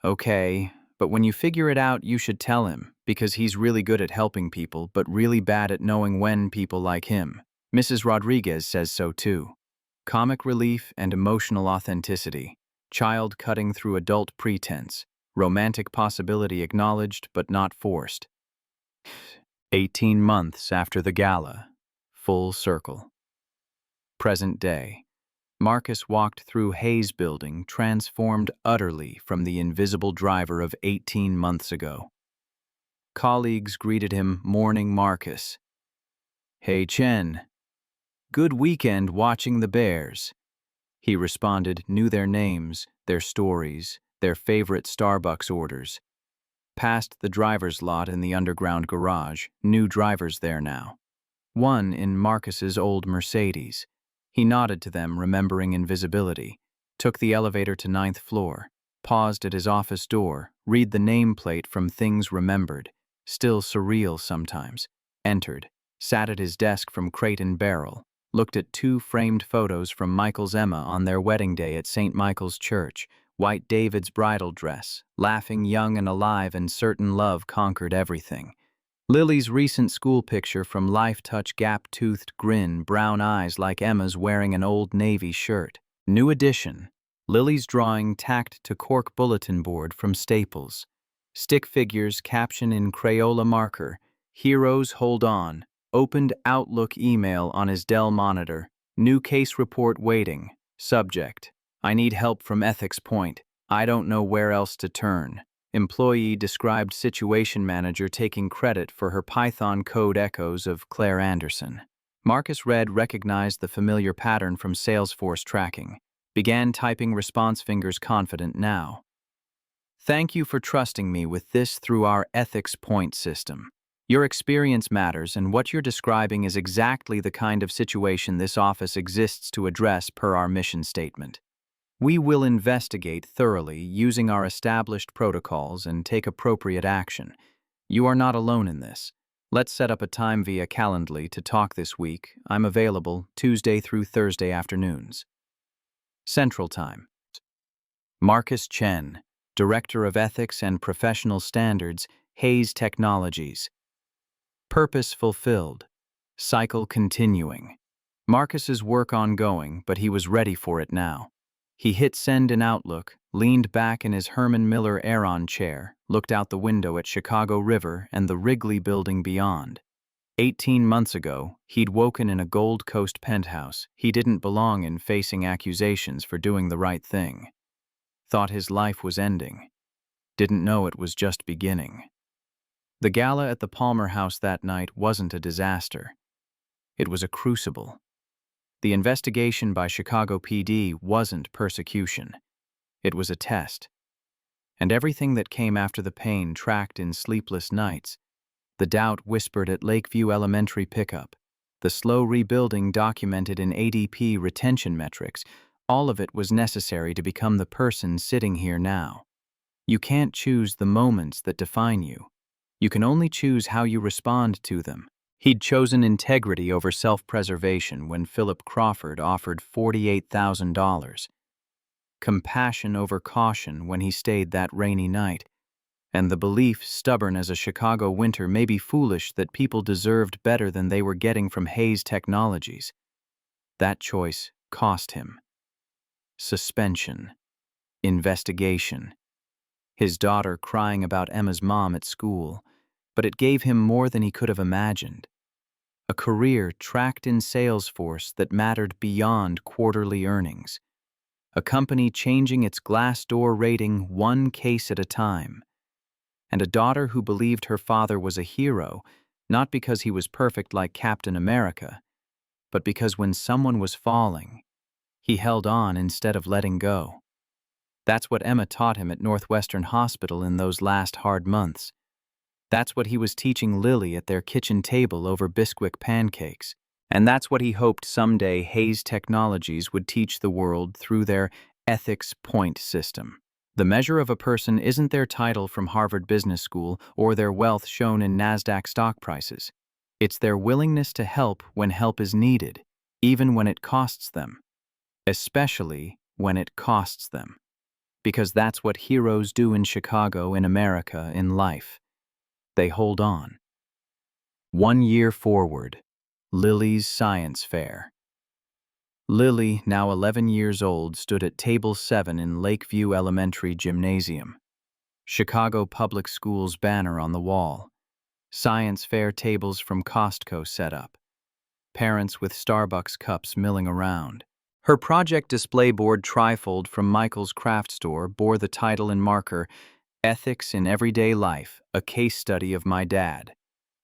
Okay, but when you figure it out, you should tell him, because he's really good at helping people, but really bad at knowing when people like him. Mrs. Rodriguez says so too. Comic relief and emotional authenticity. Child cutting through adult pretense. Romantic possibility acknowledged but not forced. 18 months after the gala. Full circle. Present day. Marcus walked through Hayes Building, transformed utterly from the invisible driver of 18 months ago. Colleagues greeted him, "Morning, Marcus." "Hey, Chen. Good weekend watching the Bears." He responded, knew their names, their stories, their favorite Starbucks orders. Past the driver's lot in the underground garage, new drivers there now. One in Marcus's old Mercedes. He nodded to them, remembering invisibility, took the elevator to 9th floor, paused at his office door, read the nameplate from Things Remembered, still surreal sometimes, entered, sat at his desk from Crate and Barrel, looked at 2 framed photos from Michael's Emma on their wedding day at St. Michael's Church, white David's bridal dress, laughing young and alive, and certain love conquered everything. Lily's recent school picture from Life Touch, gap-toothed grin, brown eyes like Emma's wearing an Old Navy shirt. New edition. Lily's drawing tacked to cork bulletin board from Staples. Stick figures, caption in Crayola marker. Heroes hold on. Opened Outlook email on his Dell monitor. New case report waiting. Subject: I need help from Ethics Point. I don't know where else to turn. Employee described situation manager taking credit for her Python code echoes of Claire Anderson. Marcus recognized the familiar pattern from Salesforce tracking. Began typing, response fingers confident now. Thank you for trusting me with this through our Ethics Point system. Your experience matters, and what you're describing is exactly the kind of situation this office exists to address per our mission statement. We will investigate thoroughly using our established protocols and take appropriate action. You are not alone in this. Let's set up a time via Calendly to talk this week. I'm available Tuesday through Thursday afternoons. Central Time. Marcus Chen, Director of Ethics and Professional Standards, Hayes Technologies. Purpose fulfilled. Cycle continuing. Marcus's work ongoing, but he was ready for it now. He hit send in Outlook, leaned back in his Herman Miller Aeron chair, looked out the window at Chicago River and the Wrigley building beyond. 18 months ago, he'd woken in a Gold Coast penthouse he didn't belong in, facing accusations for doing the right thing. Thought his life was ending. Didn't know it was just beginning. The gala at the Palmer House that night wasn't a disaster. It was a crucible. The investigation by Chicago PD wasn't persecution. It was a test. And everything that came after the pain tracked in sleepless nights, the doubt whispered at Lakeview Elementary pickup, the slow rebuilding documented in ADP retention metrics, all of it was necessary to become the person sitting here now. You can't choose the moments that define you. You can only choose how you respond to them. He'd chosen integrity over self-preservation when Philip Crawford offered $48,000. Compassion over caution when he stayed that rainy night. And the belief, stubborn as a Chicago winter, may be foolish, that people deserved better than they were getting from Hayes Technologies. That choice cost him. Suspension. Investigation. His daughter crying about Emma's mom at school, but it gave him more than he could have imagined. A career tracked in Salesforce that mattered beyond quarterly earnings. A company changing its Glassdoor rating one case at a time. And a daughter who believed her father was a hero, not because he was perfect like Captain America, but because when someone was falling, he held on instead of letting go. That's what Emma taught him at Northwestern Hospital in those last hard months. That's what he was teaching Lily at their kitchen table over Bisquick pancakes. And that's what he hoped someday Hayes Technologies would teach the world through their ethics point system. The measure of a person isn't their title from Harvard Business School or their wealth shown in NASDAQ stock prices. It's their willingness to help when help is needed, even when it costs them. Especially when it costs them. Because that's what heroes do in Chicago, in America, in life. They hold on. 1 year forward. Lily's science fair. Lily, now 11 years old, stood at Table 7 in Lakeview Elementary Gymnasium. Chicago Public Schools banner on the wall. Science fair tables from Costco set up. Parents with Starbucks cups milling around. Her project display board trifold from Michael's craft store bore the title in marker, Ethics in Everyday Life, a Case Study of My Dad.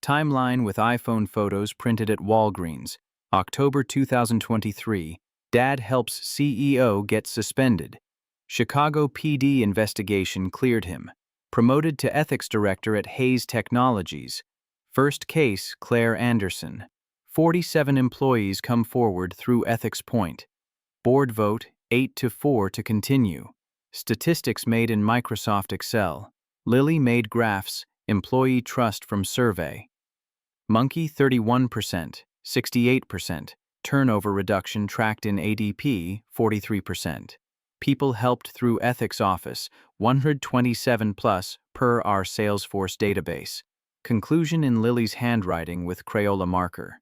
Timeline with iPhone photos printed at Walgreens. October 2023, Dad helps CEO get suspended. Chicago PD investigation cleared him. Promoted to ethics director at Hayes Technologies. First case, Claire Anderson. 47 employees come forward through Ethics Point. Board vote, 8-4 to continue. Statistics made in Microsoft Excel. Lily made graphs, employee trust from survey. Monkey 31%, 68%. Turnover reduction tracked in ADP 43%. People helped through ethics office 127 plus per our Salesforce database. Conclusion in Lily's handwriting with Crayola marker.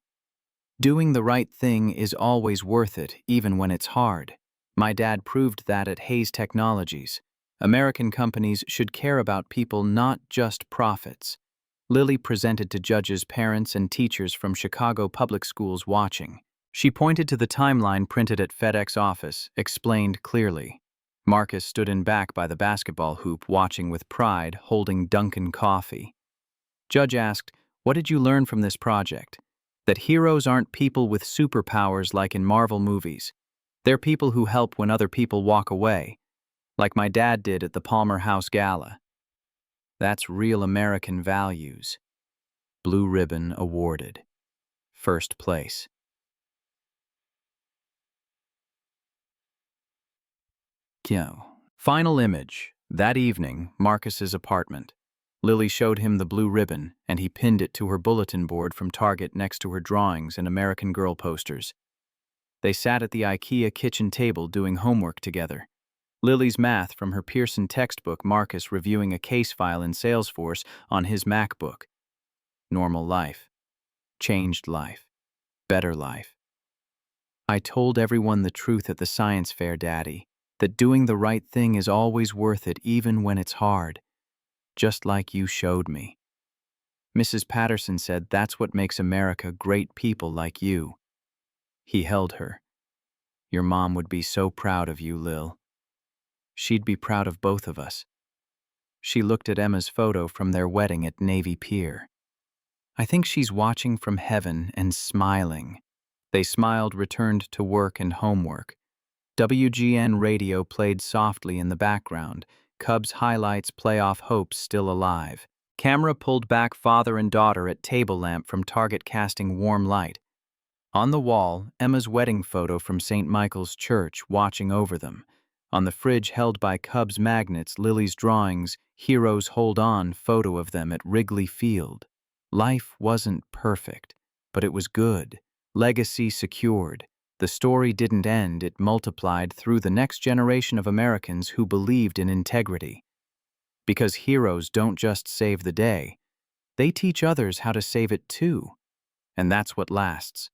Doing the right thing is always worth it, even when it's hard. My dad proved that at Hayes Technologies. American companies should care about people, not just profits. Lily presented to judges, parents, and teachers from Chicago public schools watching. She pointed to the timeline printed at FedEx office, explained clearly. Marcus stood in back by the basketball hoop, watching with pride, holding Dunkin' coffee. Judge asked, "What did you learn from this project?" That heroes aren't people with superpowers like in Marvel movies. They're people who help when other people walk away, like my dad did at the Palmer House Gala. That's real American values. Blue ribbon awarded. First place. Final image. That evening, Marcus's apartment. Lily showed him the blue ribbon, and he pinned it to her bulletin board from Target next to her drawings and American Girl posters. They sat at the IKEA kitchen table doing homework together. Lily's math from her Pearson textbook, Marcus reviewing a case file in Salesforce on his MacBook. Normal life. Changed life. Better life. I told everyone the truth at the science fair, Daddy, that doing the right thing is always worth it even when it's hard, just like you showed me. Mrs. Patterson said that's what makes America great people like you. He held her. Your mom would be so proud of you, Lil. She'd be proud of both of us. She looked at Emma's photo from their wedding at Navy Pier. I think she's watching from heaven and smiling. They smiled, returned to work and homework. WGN radio played softly in the background, Cubs highlights, playoff hopes still alive. Camera pulled back, father and daughter at table lamp from Target casting warm light. On the wall, Emma's wedding photo from St. Michael's Church watching over them. On the fridge held by Cubs magnets, Lily's drawings, Heroes Hold On photo of them at Wrigley Field. Life wasn't perfect, but it was good. Legacy secured. The story didn't end, it multiplied through the next generation of Americans who believed in integrity. Because heroes don't just save the day, they teach others how to save it too. And that's what lasts.